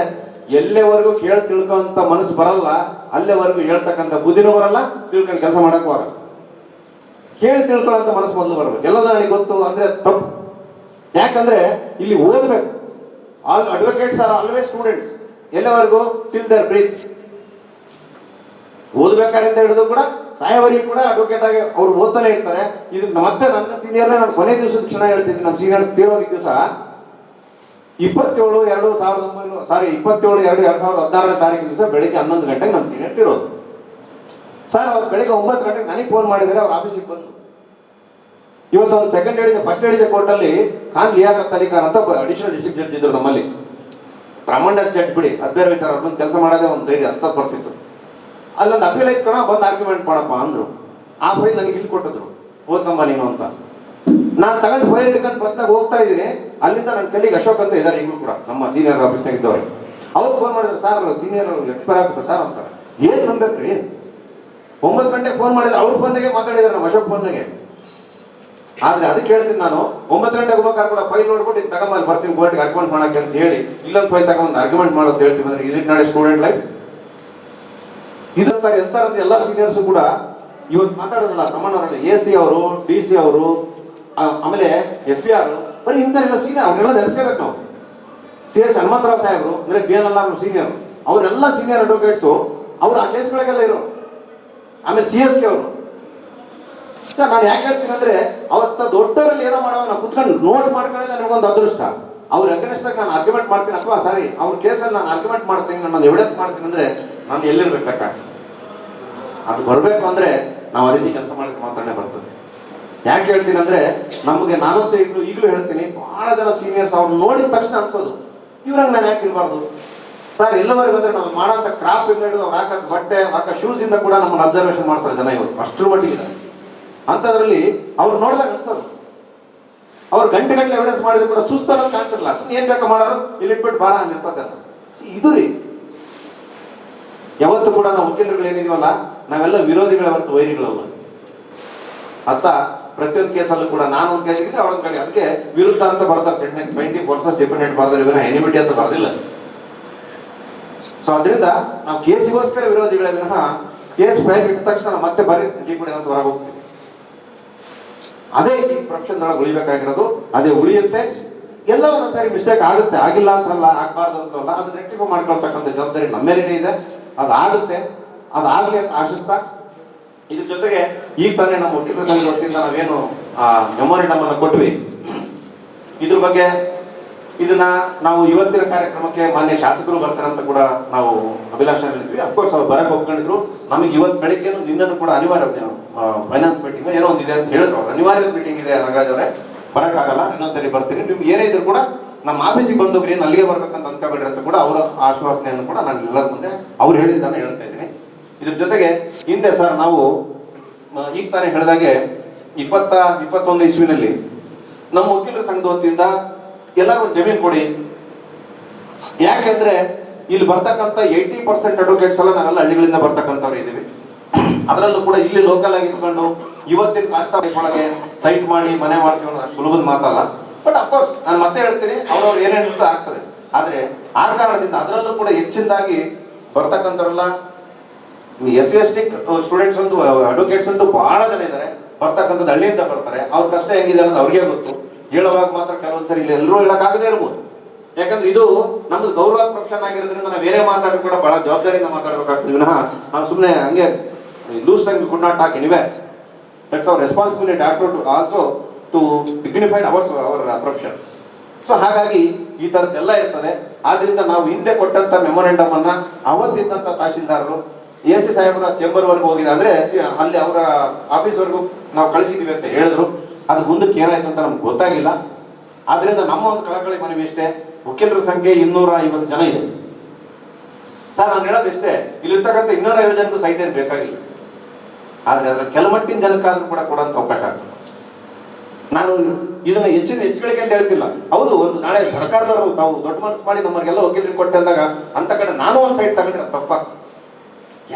ಎಲ್ಲೆವರೆಗೂ ಕೇಳಿ ತಿಳ್ಕೊಂತ ಮನಸ್ಸು ಬರಲ್ಲ, ಅಲ್ಲೇವರೆಗೂ ಹೇಳ್ತಕ್ಕಂಥ ಬುದ್ಧಿನೂ ಬರಲ್ಲ, ತಿಳ್ಕೊಂಡು ಕೆಲಸ ಮಾಡಕ್ಕೂ ಬರಲ್ಲ. ಕೇಳಿ ತಿಳ್ಕೊಳ್ಳೋಂಥ ಮನಸ್ಸು ಮೊದಲು ಬರಬೇಕು. ಎಲ್ಲದೂ ನನಗೆ ಗೊತ್ತು ಅಂದ್ರೆ ತಪ್ಪು. ಯಾಕಂದ್ರೆ ಇಲ್ಲಿ ಓದಬೇಕು. All advocates are always students, ಎಲ್ಲವರೆಗೂ ಟಿಲ್ ದೇರ್ ಬ್ರೀತ್. ಓದ್ಬೇಕಾರಿಂದ ಹಿಡಿದು ಕೂಡ ಸಾಯವರಿಗೆ ಕೂಡ ಅಡ್ವೊಕೇಟ್ ಆಗಿ ಅವ್ರು ಓದ್ತಾನೆ ಇರ್ತಾರೆ. ಇದು ಮತ್ತೆ ನನ್ನ ಸೀನಿಯರ್ನ ನಾನು ಕೊನೆ ದಿವಸದ ಕ್ಷಣ ಹೇಳ್ತೀನಿ. ನಮ್ಮ ಸೀನಿಯರ್ ತೀರೋಗಿದ್ದ ದಿವಸ 27/2/2016 ತಾರೀಕು ದಿವಸ ಬೆಳಿಗ್ಗೆ 11 ಗಂಟೆಗೆ ನಮ್ಮ ಸೀನಿಯರ್ ತೀರೋದು. ಸರ್ ಅವ್ರು ಬೆಳಿಗ್ಗೆ 9 ಗಂಟೆಗೆ ನನಗೆ ಫೋನ್ ಮಾಡಿದರೆ ಅವ್ರ ಆಫೀಸಿಗೆ ಬಂದು, ಇವತ್ತು ಒಂದು ಫಸ್ಟ್ ಎಡಿಜೆ ಕೋರ್ಟಲ್ಲಿ ಖಾನ್ ಲಿಯಾಕತ್ ಅಲಿ ಖಾನ್ ಅಂತ ಅಡಿಷನಲ್ ಡಿಸ್ಟ್ರಿಕ್ಟ್ ಜಡ್ಜ್ ಇದ್ರು ನಮ್ಮಲ್ಲಿ. ಟ್ರಮಂಡಸ್ ಜಡ್ಜ್ ಬಿಡಿ, ಅದು ಬೇರೆ ವಿಚಾರ. ಅವ್ರದ್ದು ಕೆಲಸ ಮಾಡೋದೇ ಒಂದು ಧೈರ್ಯ ಅಂತ ಬರ್ತಿತ್ತು. ಅಲ್ಲೊಂದು ಅಪೀಲ್ ಐತ್ ಕಣ, ಬಂದು ಆರ್ಗ್ಯುಮೆಂಟ್ ಮಾಡಪ್ಪ ಅಂದ್ರು. ಆ ಫೈಲ್ ನನಗೆ ಇಲ್ಲಿ ಕೊಟ್ಟಿದ್ರು. ಓದ್ಕೊಂಬ ನೀನು ಅಂತ. ನಾನು ತಗೊಂಡು ಫೈಲ್ ಇಟ್ಕೊಂಡು ಬಸ್ನಾಗ ಹೋಗ್ತಾ ಇದ್ದೀನಿ, ಅಲ್ಲಿಂದ ನನ್ನ ಕಲಿಗೆ ಅಶೋಕ್ ಅಂತ ಇದ್ದಾರೆ ಈಗಲೂ ಕೂಡ, ನಮ್ಮ ಸೀನಿಯರ್ ಆಫೀಸ್ನಾಗ ಇದ್ದವ್ರು. ಅವ್ರು ಫೋನ್ ಮಾಡಿದ್ರು, ಸರ್ ಸೀನಿಯರ್ ಎಕ್ಸ್ಪೈರ್ ಆಗ್ಬಿಟ್ಟು ಸರ್ ಅಂತಾರೆ. ಏನು ನಂಬೇಕ್ರಿ, 9 ಗಂಟೆಗೆ ಫೋನ್ ಮಾಡಿದ್ರೆ ಅವ್ರ ಫೋನ್ಗೆ ಮಾತಾಡಿದ್ರು, ನಮ್ಮ ಅಶೋಕ್ ಫೋನ್ಗೆ. ಆದ್ರೆ ಅದಕ್ಕೆ ಹೇಳ್ತೀನಿ ನಾನು, 9 ಗಂಟೆಗೆ ಹೋಗ್ಬೇಕಾದ್ರೆ ಕೂಡ ಫೈಲ್ ನೋಡ್ಬಿಟ್ಟು ಇದು ತಗೊಂಬಲ್ಲಿ ಬರ್ತೀನಿ ಕೋರ್ಟ್ಗೆ ಅರ್ಗ್ಯುಮೆಂಟ್ ಮಾಡಕ್ಕೆ ಅಂತ ಹೇಳಿ ಇಲ್ಲೊಂದು ಫೈಲ್ ತಗೊಂಡು ಅರ್ಗ್ಯುಮೆಂಟ್ ಮಾಡೋದು ಹೇಳ್ತೀವಿ ಅಂದ್ರೆ is it not a student life? ಇದಂತಾರೆ ಎಂತಾರಂದ್ರೆ ಎಲ್ಲ ಸೀನಿಯರ್ಸ್ ಕೂಡ ಇವತ್ತು ಮಾತಾಡೋದಲ್ಲ, ತಮ್ಮಣ್ಣವರಲ್ಲಿ AC ಅವರು, DC ಅವರು, ಆಮೇಲೆ SPR ಬರೀ ಇಂಥವ್ರೆಲ್ಲ ಸೀನಿಯರ್, ಅವ್ರನ್ನೆಲ್ಲ ನೆನೆಸ್ಕೋಬೇಕು ನಾವು. CS ಹನುಮಂತರಾವ್ ಸಾಹೇಬರು ಅಂದ್ರೆ BNLR ಸೀನಿಯರ್, ಅವರೆಲ್ಲ ಸೀನಿಯರ್ ಅಡ್ವೊಕೇಟ್ಸು, ಅವ್ರು ಆ ಕೇಸ್ಗಳಿಗೆಲ್ಲ ಇರೋ. ಆಮೇಲೆ CSK ಅವರು. ಸರ್ ನಾನು ಯಾಕೆ ಹೇಳ್ತೀನಿ ಅಂದ್ರೆ, ಅವತ್ತ ದೊಡ್ಡವರಲ್ಲಿ ಏನೋ ಮಾಡೋ ನಾವು ಕುತ್ಕೊಂಡು ನೋಟ್ ಮಾಡ್ಕೊಳ್ಳೋದು ನನಗೊಂದು ಅದೃಷ್ಟ. ಅವ್ರ ಅಗೇನ್ಸ್ಟಾಗ ನಾನು ಆರ್ಗ್ಯುಮೆಂಟ್ ಮಾಡ್ತೀನಿ, ಅಥವಾ ಸಾರಿ ಅವ್ರ ಕೇಸಲ್ಲಿ ನಾನು ಆರ್ಗ್ಯುಮೆಂಟ್ ಮಾಡ್ತೀನಿ, ನಾನು ಎವಿಡೆನ್ಸ್ ಮಾಡ್ತೀನಿ ಅಂದ್ರೆ ನಾನು ಎಲ್ಲಿರ್ಬೇಕಕ್ಕ? ಅದು ಬರಬೇಕು ಅಂದ್ರೆ ನಾವು ಆ ರೀತಿ ಕೆಲಸ ಮಾಡೋಕ್ಕೆ ಮಾತ್ರನೇ ಬರ್ತದೆ. ಯಾಕೆ ಹೇಳ್ತೀನಿ ಅಂದ್ರೆ, ನಮಗೆ ನಾನಂತೂ ಈಗಲೂ ಹೇಳ್ತೀನಿ, ಬಹಳ ಜನ ಸೀನಿಯರ್ಸ್ ಅವ್ರು ನೋಡಿದ ತಕ್ಷಣ ಅನ್ಸೋದು ಇವ್ರಂಗೆ ನಾನು ಯಾಕೆ ಇರಬಾರ್ದು ಸರ್. ಎಲ್ಲವರೆಗೂ ಅಂದ್ರೆ ನಾವು ಮಾಡೋಂಥ ಕ್ರಾಫ್ಟ್ ಇಂದ ಹಿಡಿದು ಅವ್ರು ಹಾಕೋದು ಬಟ್ಟೆ ಹಾಕೋ ಶೂಸ್ ಇಂದ ಕೂಡ ನಮ್ಮನ್ನು ಅಬ್ಸರ್ವೇಷನ್ ಮಾಡ್ತಾರೆ ಜನ ಇವತ್ತು, ಅಷ್ಟರ ಮಟ್ಟಿಗೆ. ಅಂಥದ್ರಲ್ಲಿ ಅವ್ರು ನೋಡಿದಾಗ ಅನ್ಸೋದು, ಅವ್ರು ಗಂಟೆಗಟ್ಟಲೆ ಎವಿಡೆನ್ಸ್ ಮಾಡಿದ್ರು ಕೂಡ ಸುಸ್ತಲ್ಲ ಕಾಣ್ತಿರಲ್ಲ, ಏನ್ ಬೇಕಾ ಮಾಡೋರು ಇಲ್ಲಿ ಇಟ್ಬಿಟ್ಟು ಬಾರ ಇರ್ತದೆ. ಇದು ರೀ, ಯಾವತ್ತು ಕೂಡ ನಾವು ವಕೀಲರುಗಳು ಏನಿದೀವಲ್ಲ, ನಾವೆಲ್ಲ ವಿರೋಧಿಗಳ ಹೊರತು ವೈರಿಗಳಲ್ಲ ಅಂತ. ಪ್ರತಿಯೊಂದು ಕೇಸಲ್ಲೂ ಕೂಡ ನಾನು ಒಂದು ಕೇಳಿದ್ರೆ ಅವಳೊಂದು ಕಡೆ, ಅದಕ್ಕೆ ವಿರುದ್ಧ ಅಂತ ಬರ್ತಾರೆ ಸೆಂಟೆನ್ಸ್ 20 ವರ್ಸಸ್ ಡಿಪೆಂಡೆಂಟ್ ಬರ್ತಾರೆ, ವಿನ ಎನಿಮಿಟಿ ಅಂತ ಬರ್ದಿಲ್ಲ. ಸೊ ಅದರಿಂದ ನಾವು ಕೇಸಿಗೋಸ್ಕರ ವಿರೋಧಿಗಳ ವಿನಃ ಕೇಸ್ ಫೈಲ್ ಇಟ್ಟ ತಕ್ಷಣ ಮತ್ತೆ ಬರೀ ಕೂಡ ಅಂತ ಹೊರಗೆ ಹೋಗ್ತೀವಿ. ಅದೇ ಈ ಪ್ರೊಫೆಷನ್ ಒಳಗೆ ಉಳಿಬೇಕಾಗಿರೋದು, ಅದೇ ಉಳಿಯುತ್ತೆ. ಎಲ್ಲ ಒಂದೊಂದು ಸಾರಿ ಮಿಸ್ಟೇಕ್ ಆಗುತ್ತೆ, ಆಗಿಲ್ಲ ಅಂತಲ್ಲ, ಆಗಬಾರ್ದು ಅಂತಲ್ಲ, ಅದನ್ನ ರೆಕ್ಟಿಫೈ ಮಾಡ್ಕೊಳ್ತಕ್ಕಂಥ ಜವಾಬ್ದಾರಿ ನಮ್ಮೇಲೇನೇ ಇದೆ. ಅದು ಆಗುತ್ತೆ, ಅದು ಆಗಲಿ ಅಂತ ಆಶಿಸ್ತಾ, ಇದ್ರ ಜೊತೆಗೆ ಈಗ ತಾನೇ ನಮ್ಮ ವಕೀಲರ ಸಂಘದ ವತಿಯಿಂದ ನಾವೇನು ಮೆಮೊರಂಡಮ್ ಅನ್ನು ಕೊಟ್ವಿ, ಇದ್ರ ಬಗ್ಗೆ ಇದನ್ನ ನಾವು ಇವತ್ತಿನ ಕಾರ್ಯಕ್ರಮಕ್ಕೆ ಮಾನ್ಯ ಶಾಸಕರು ಬರ್ತಾರೆ ಅಂತ ಕೂಡ ನಾವು ಅಭಿಲಾಷೆ ಹೇಳಿದ್ವಿ. ಅಫ್ಕೋರ್ಸ್ ಅವ್ರು ಬರಕ್ಕೆ ಒಪ್ಕೊಂಡಿದ್ರು. ನಮಗೆ ಇವತ್ತು ಬೆಳಿಗ್ಗೆ ನಿನ್ನನ್ನು ಕೂಡ ಅನಿವಾರ್ಯ ಫೈನಾನ್ಸ್ ಮೀಟಿಂಗ್ ಏನೋ ಒಂದಿದೆ ಅಂತ ಹೇಳಿದ್ರು, ಅನಿವಾರ್ಯ ಮೀಟಿಂಗ್ ಇದೆ ನಾಗರಾಜ್ ಅವರೇ, ಬರೋಕ್ಕಾಗಲ್ಲ, ಇನ್ನೊಂದ್ಸರಿ ಬರ್ತೀನಿ, ನಿಮ್ಗೆ ಏನೇ ಇದ್ರು ಕೂಡ ನಮ್ಮ ಆಫೀಸಿಗೆ ಬಂದವ್ರು ಏನು ಅಲ್ಲಿಗೆ ಬರ್ಬೇಕಂತ ಅನ್ಕೋಬೇಡ್ರಿ ಅಂತ ಕೂಡ ಅವರ ಆಶ್ವಾಸನೆಯನ್ನು ಕೂಡ ನಾನು ಎಲ್ಲರ ಮುಂದೆ ಅವ್ರು ಹೇಳಿದ್ದಾನೆ ಹೇಳ್ತಾ ಇದ್ದೀನಿ. ಇದ್ರ ಜೊತೆಗೆ ಹಿಂದೆ ಸರ್ ನಾವು ಈಗ ತಾನೇ ಹೇಳಿದಾಗೆ 2021 ಇಸ್ವಿನಲ್ಲಿ ನಮ್ಮ ವಕೀಲರ ಸಂಘದ ವತಿಯಿಂದ ಎಲ್ಲರೂ ಒಂದು ಜಮೀನು ಕೊಡಿ. ಯಾಕೆಂದ್ರೆ ಇಲ್ಲಿ ಬರ್ತಕ್ಕಂಥ 80% ಅಡ್ವೊಕೇಟ್ಸ್ ಎಲ್ಲ ನಾವೆಲ್ಲ ಹಳ್ಳಿಗಳಿಂದ ಬರ್ತಕ್ಕಂಥವ್ರು ಇದ್ದೀವಿ. ಅದರಲ್ಲೂ ಕೂಡ ಇಲ್ಲಿ ಲೋಕಲ್ ಆಗಿ ಇಟ್ಕೊಂಡು ಇವತ್ತಿನ ಕಾಸ್ಟ್ ಒಳಗೆ ಸೈಟ್ ಮಾಡಿ ಮನೆ ಮಾಡ್ತೀವಿ ಅನ್ನೋದು ಸುಲಭದ ಮಾತಲ್ಲ. ಬಟ್ ಅಫ್ಕೋರ್ಸ್ ನಾನು ಮತ್ತೆ ಹೇಳ್ತೀನಿ, ಅವ್ರವ್ರು ಏನೇನು ಆಗ್ತದೆ. ಆದ್ರೆ ಆ ಕಾರಣದಿಂದ ಅದರಲ್ಲೂ ಕೂಡ ಹೆಚ್ಚಿನದಾಗಿ ಬರ್ತಕ್ಕಂಥವ್ರೆಲ್ಲ SC/ST ಸ್ಟೂಡೆಂಟ್ಸ್ ಅಂತೂ ಅಡ್ವೊಕೇಟ್ಸ್ ಅಂತೂ ಬಹಳ ಜನ ಇದ್ದಾರೆ. ಬರ್ತಕ್ಕಂಥದ್ದು ಹಳ್ಳಿಯಿಂದ ಬರ್ತಾರೆ, ಅವ್ರ ಕಷ್ಟ ಹೆಂಗಿದೆ ಅನ್ನೋದು ಅವ್ರಿಗೆ ಗೊತ್ತು. ಹೇಳುವಾಗ ಮಾತ್ರ ಕೆಲವೊಂದ್ಸರಿ ಇಲ್ಲಿ ಎಲ್ಲರೂ ಹೇಳಕ್ಕಾಗದೇ ಇರ್ಬೋದು. ಯಾಕಂದ್ರೆ ಇದು ನಮ್ದು ಗೌರವ ಪ್ರೊಫೆಷನ್ ಆಗಿರೋದ್ರಿಂದ ನಾವು ಏನೇ ಮಾತಾಡಿ ಕೂಡ ಬಹಳ ಜವಾಬ್ದಾರಿಯಿಂದ ಮಾತಾಡಬೇಕಾಗ್ತದೆ ವಿನಃ ನಾವು ಸುಮ್ಮನೆ ಹಂಗೆ lose time could not talk anywhere. That's our responsibility also to dignified our profession. So ಹಾಗಾಗಿ ಈ ಥರದ್ದೆಲ್ಲ ಇರ್ತದೆ. ಆದ್ರಿಂದ ನಾವು ಹಿಂದೆ ಕೊಟ್ಟಂತ ಮೆಮೊರಂಡಮ್ ಅನ್ನ ಅವತ್ತಿದ್ದಂತ ತಹಶೀಲ್ದಾರರು AC ಸಾಹೇಬರ ಚೇಂಬರ್ವರೆಗೂ ಹೋಗಿದೆ, ಅಂದ್ರೆ ಅಲ್ಲಿ ಅವರ ಆಫೀಸ್ವರೆಗೂ ನಾವು ಕಳಿಸಿದ್ವಿ ಅಂತ ಹೇಳಿದ್ರು. ಅದು ಮುಂದಕ್ಕೆ ಏನಾಯ್ತು ಅಂತ ನಮ್ಗೆ ಗೊತ್ತಾಗಿಲ್ಲ. ಆದ್ರಿಂದ ನಮ್ಮ ಒಂದು ಕಳಕಳಿ ಮನವಿ ಇಷ್ಟೇ, ವಕೀಲರ ಸಂಖ್ಯೆ 250 ಜನ ಇದೆ ಸರ್. ನಾನು ಹೇಳೋದು ಇಷ್ಟೇ, ಇಲ್ಲಿರ್ತಕ್ಕಂಥ 250 ಜನಕ್ಕೂ ಸೈಟ್ ಏನು ಬೇಕಾಗಿಲ್ಲ. ಆದ್ರೆ ಅದರ ಕೆಲಮಟ್ಟಿನ ಜನಕ್ಕಾದ್ರೂ ಕೂಡ ಕೊಡೋಂಥ ಅವಕಾಶ ಆಗ್ತದೆ. ನಾನು ಇದನ್ನ ಹೆಚ್ಚುಗಳಿಗೆ ಅಂತ ಹೇಳ್ತಿಲ್ಲ. ಹೌದು, ಒಂದು ನಾಳೆ ಸರ್ಕಾರದವರು ತಾವು ದೊಡ್ಡ ಮನಸ್ಸು ಮಾಡಿ ನಮ್ಮರಿಗೆಲ್ಲ ವಕೀಲರಿಗೆ ಕೊಟ್ಟಂದಾಗ ಅಂತ ಕಡೆ ನಾನು ಒಂದು ಸೈಟ್ ತಗೊಂಡ್ರೆ ತಪ್ಪಾಗ್ತದೆ.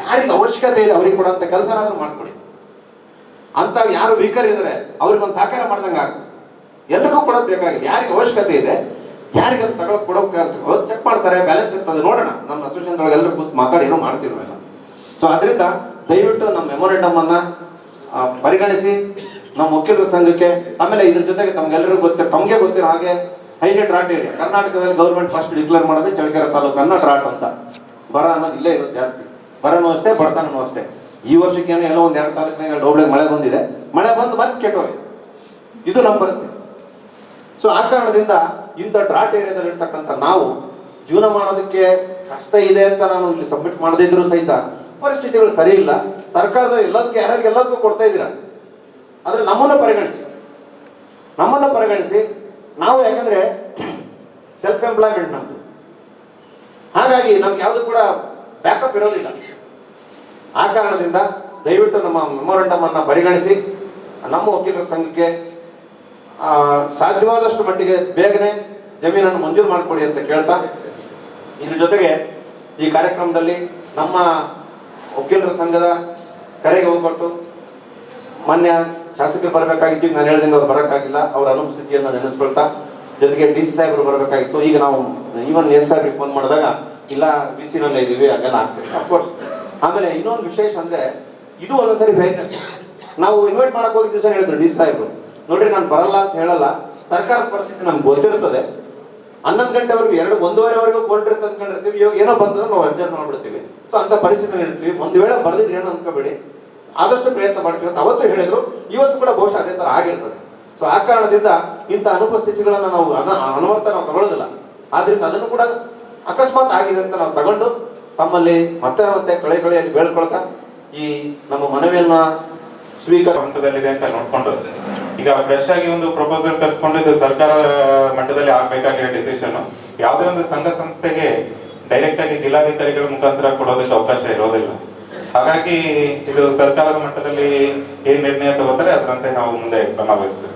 ಯಾರಿಗೆ ಅವಶ್ಯಕತೆ ಇದೆ ಅವ್ರಿಗೆ ಕೊಡೋಂಥ ಕೆಲಸನಾದ್ರೂ ಮಾಡ್ಕೊಡಿ. ಅಂತ ಯಾರು ವೀಕರ್ ಇದ್ರೆ ಅವ್ರಿಗೊಂದು ಸಹಕಾರ ಮಾಡ್ದಂಗೆ ಆಗ್ತದೆ. ಎಲ್ರಿಗೂ ಕೊಡೋದು ಬೇಕಾಗಿಲ್ಲ. ಯಾರಿಗೆ ಅವಶ್ಯಕತೆ ಇದೆ, ಯಾರಿಗೆ ತಗೊಳಕ್ ಕೊಡೋಕೆ ಅವ್ರು ಚೆಕ್ ಮಾಡ್ತಾರೆ, ಬ್ಯಾಲೆನ್ಸ್ ಇರ್ತದೆ, ನೋಡೋಣ. ನಮ್ಮ ಅಸೋಸಿಯೇಷನ್ ಒಳಗೆ ಎಲ್ಲರೂ ಕೂತು ಮಾತಾಡಿ ಏನೋ ಮಾಡ್ತೀವಿ ನಾವೆಲ್ಲ. ಸೊ ಅದರಿಂದ ದಯವಿಟ್ಟು ನಮ್ಮ ಮೆಮೊರಂಡಮ್ ಅನ್ನ ಪರಿಗಣಿಸಿ ನಮ್ಮ ವಕೀಲರ ಸಂಘಕ್ಕೆ, ಆಮೇಲೆ ಇದ್ರ ಜೊತೆಗೆ ತಮ್ಗೆಲ್ಲರಿಗೂ ತಮಗೆ ಗೊತ್ತಿರೋ ಹಾಗೆ ಹೈಲೈಟ್ ರಾಟ್ ಏರಿಯಾ ಕರ್ನಾಟಕದಲ್ಲಿ ಗೌರ್ಮೆಂಟ್ ಫಸ್ಟ್ ಡಿಕ್ಲೇರ್ ಮಾಡೋದೇ ಚಳ್ಳಕೆರೆ ತಾಲೂಕನ್ನ ರಾಟ್ ಅಂತ. ಬರ ಅನ್ನೋದು ಇಲ್ಲೇ ಇರೋದು ಜಾಸ್ತಿ. ಬರನೂ ಅಷ್ಟೇ, ಬಡತನೂ ಅಷ್ಟೇ. ಈ ವರ್ಷಕ್ಕೇನು ಎಲ್ಲೋ ಒಂದು 2 ತಾಲೂಕಿನಾಗ ಡೋಬ್ಳಿಗೆ ಮಳೆ ಬಂದಿದೆ, ಮಳೆ ಬಂದು ಮತ್ತೆ ಕೆಟ್ಟೋಗಿ. ಇದು ನಮ್ಮ ಪರಿಸ್ಥಿತಿ. ಸೊ ಆ ಕಾರಣದಿಂದ ಇಂಥ ಡ್ರಾಟ್ ಏರಿಯಾದಲ್ಲಿ ಇರ್ತಕ್ಕಂಥ ನಾವು ಜೀವನ ಮಾಡೋದಕ್ಕೆ ಕಷ್ಟ ಇದೆ ಅಂತ ನಾನು ಇಲ್ಲಿ ಸಬ್ಮಿಟ್ ಮಾಡದೇ ಇದ್ರು ಸಹಿತ ಪರಿಸ್ಥಿತಿಗಳು ಸರಿ ಇಲ್ಲ. ಸರ್ಕಾರದ ಯಾರಿಗೆಲ್ಲದಕ್ಕೂ ಕೊಡ್ತಾ ಇದ್ದೀರ, ಆದ್ರೆ ನಮ್ಮನ್ನು ಪರಿಗಣಿಸಿ ನಾವು, ಯಾಕಂದ್ರೆ ಸೆಲ್ಫ್ ಎಂಪ್ಲಾಯ್ಮೆಂಟ್ ನಮ್ದು, ಹಾಗಾಗಿ ನಮ್ಗೆ ಯಾವುದು ಕೂಡ ಬ್ಯಾಕಪ್ ಇರೋದಿಲ್ಲ. ಆ ಕಾರಣದಿಂದ ದಯವಿಟ್ಟು ನಮ್ಮ ಮೆಮೊರಂಡಮ್ ಅನ್ನ ಪರಿಗಣಿಸಿ ನಮ್ಮ ವಕೀಲರ ಸಂಘಕ್ಕೆ ಸಾಧ್ಯವಾದಷ್ಟು ಮಟ್ಟಿಗೆ ಬೇಗನೆ ಜಮೀನನ್ನು ಮಂಜೂರು ಮಾಡಿಕೊಡಿ ಅಂತ ಕೇಳ್ತಾ, ಇದ್ರ ಜೊತೆಗೆ ಈ ಕಾರ್ಯಕ್ರಮದಲ್ಲಿ ನಮ್ಮ ವಕೀಲರ ಸಂಘದ ಕರೆಗೆ ಹೋಗ್ಬರ್ತು ಮಾನ್ಯ ಶಾಸಕರು ಬರಬೇಕಾಗಿತ್ತು. ಈಗ ನಾನು ಹೇಳ್ದಂಗೆ ಅವ್ರು ಬರೋಕ್ಕಾಗಿಲ್ಲ, ಅವರ ಅನುಪಸ್ಥಿತಿಯನ್ನು ನೆನೆಸ್ಕೊಳ್ತಾ, ಜೊತೆಗೆ ಡಿ ಸಿ ಸಾಹೇಬರು ಬರಬೇಕಾಗಿತ್ತು. ಈಗ ನಾವು ಈವನ್ ಎಸ್ ಸಾಹೇಬ್ರಿಗೆ ಫೋನ್ ಮಾಡಿದಾಗ ಇಲ್ಲ ಬಿ ಸಿನಲ್ಲೇ ಇದ್ದೀವಿ, ಹಾಗೆಲ್ಲ ಆಗ್ತದೆ ಅಫ್ಕೋರ್ಸ್. ಆಮೇಲೆ ಇನ್ನೊಂದು ವಿಶೇಷ ಅಂದರೆ ಇದು ಒಂದೊಂದ್ಸರಿ ಫೇಕ್ನೆಸ್. ನಾವು ಇನ್ವೈಟ್ ಮಾಡಕ್ಕೆ ಹೋಗಿದ್ವಿ ಸರ್, ಹೇಳಿದ್ರು ಡಿ ಸಿ ಸಾಹೇಬರು, ನೋಡ್ರಿ ನಾನು ಬರಲ್ಲ ಅಂತ ಹೇಳಲ್ಲ, ಸರ್ಕಾರದ ಪರಿಸ್ಥಿತಿ ನಮ್ಗೆ ಗೊತ್ತಿರ್ತದೆ, 11 ಗಂಟೆವರೆಗೂ 1:30ವರೆಗೂ ಕೋರ್ಟ್ ಇರುತ್ತೆ ಅಂದ್ಕೊಂಡಿರ್ತೀವಿ, ಇವಾಗ ಏನೋ ಬಂದ್ರೆ ನಾವು ಅಡ್ಜಸ್ಟ್ ಮಾಡ್ಬಿಡ್ತೀವಿ. ಸೊ ಅಂತ ಪರಿಸ್ಥಿತಿ ಇರ್ತೀವಿ. ಒಂದು ವೇಳೆ ಬರೆದಿದ್ರೆ ಏನೋ ಅಂದ್ಕೋಬೇಡಿ, ಆದಷ್ಟು ಪ್ರಯತ್ನ ಮಾಡ್ತೀವಿ ಅಂತ ಅವತ್ತು ಹೇಳಿದ್ರು. ಇವತ್ತು ಕೂಡ ಬಹುಶಃ ಅದೇ ಥರ ಆಗಿರ್ತದೆ. ಸೊ ಆ ಕಾರಣದಿಂದ ಇಂಥ ಅನುಪಸ್ಥಿತಿಗಳನ್ನು ನಾವು ಅನವರ್ಥ ನಾವು ತಗೊಳ್ಳೋದಿಲ್ಲ. ಆದ್ರಿಂದ ಅದನ್ನು ಕೂಡ ಅಕಸ್ಮಾತ್ ಆಗಿದೆ ಅಂತ ನಾವು ತಗೊಂಡು ತಮ್ಮಲ್ಲಿ ಮತ್ತೆ ಮತ್ತೆ ಕಳೆಯಲ್ಲಿ ಬೇಳ್ಕೊಳ್ತಾ ಈ ನಮ್ಮ ಮನವಿಯನ್ನ ಸ್ವೀಕಾರ
ಹಂತದಲ್ಲಿದೆ ಅಂತ ನೋಡ್ಕೊಂಡು ಈಗ ಫ್ರೆಶ್ ಆಗಿ ಒಂದು ಪ್ರಪೋಸಲ್ ತರಿಸ್ಕೊಂಡು ಇದು ಸರ್ಕಾರ ಮಟ್ಟದಲ್ಲಿ ಆಗ್ಬೇಕಾಗಿರೋ ಡಿಸಿಷನ್ ಯಾವುದೇ ಒಂದು ಸಂಘ ಸಂಸ್ಥೆಗೆ ಡೈರೆಕ್ಟ್ ಆಗಿ ಜಿಲ್ಲಾಧಿಕಾರಿಗಳ ಮುಖಾಂತರ ಕೊಡೋದಕ್ಕೆ ಅವಕಾಶ ಇರೋದಿಲ್ಲ. ಹಾಗಾಗಿ ಇದು ಸರ್ಕಾರದ ಮಟ್ಟದಲ್ಲಿ ಏನ್ ನಿರ್ಣಯ ತಗೋತಾರೆ ಅದರಂತೆ ನಾವು ಮುಂದೆ ಕ್ರಮ ವಹಿಸ್ತೇವೆ.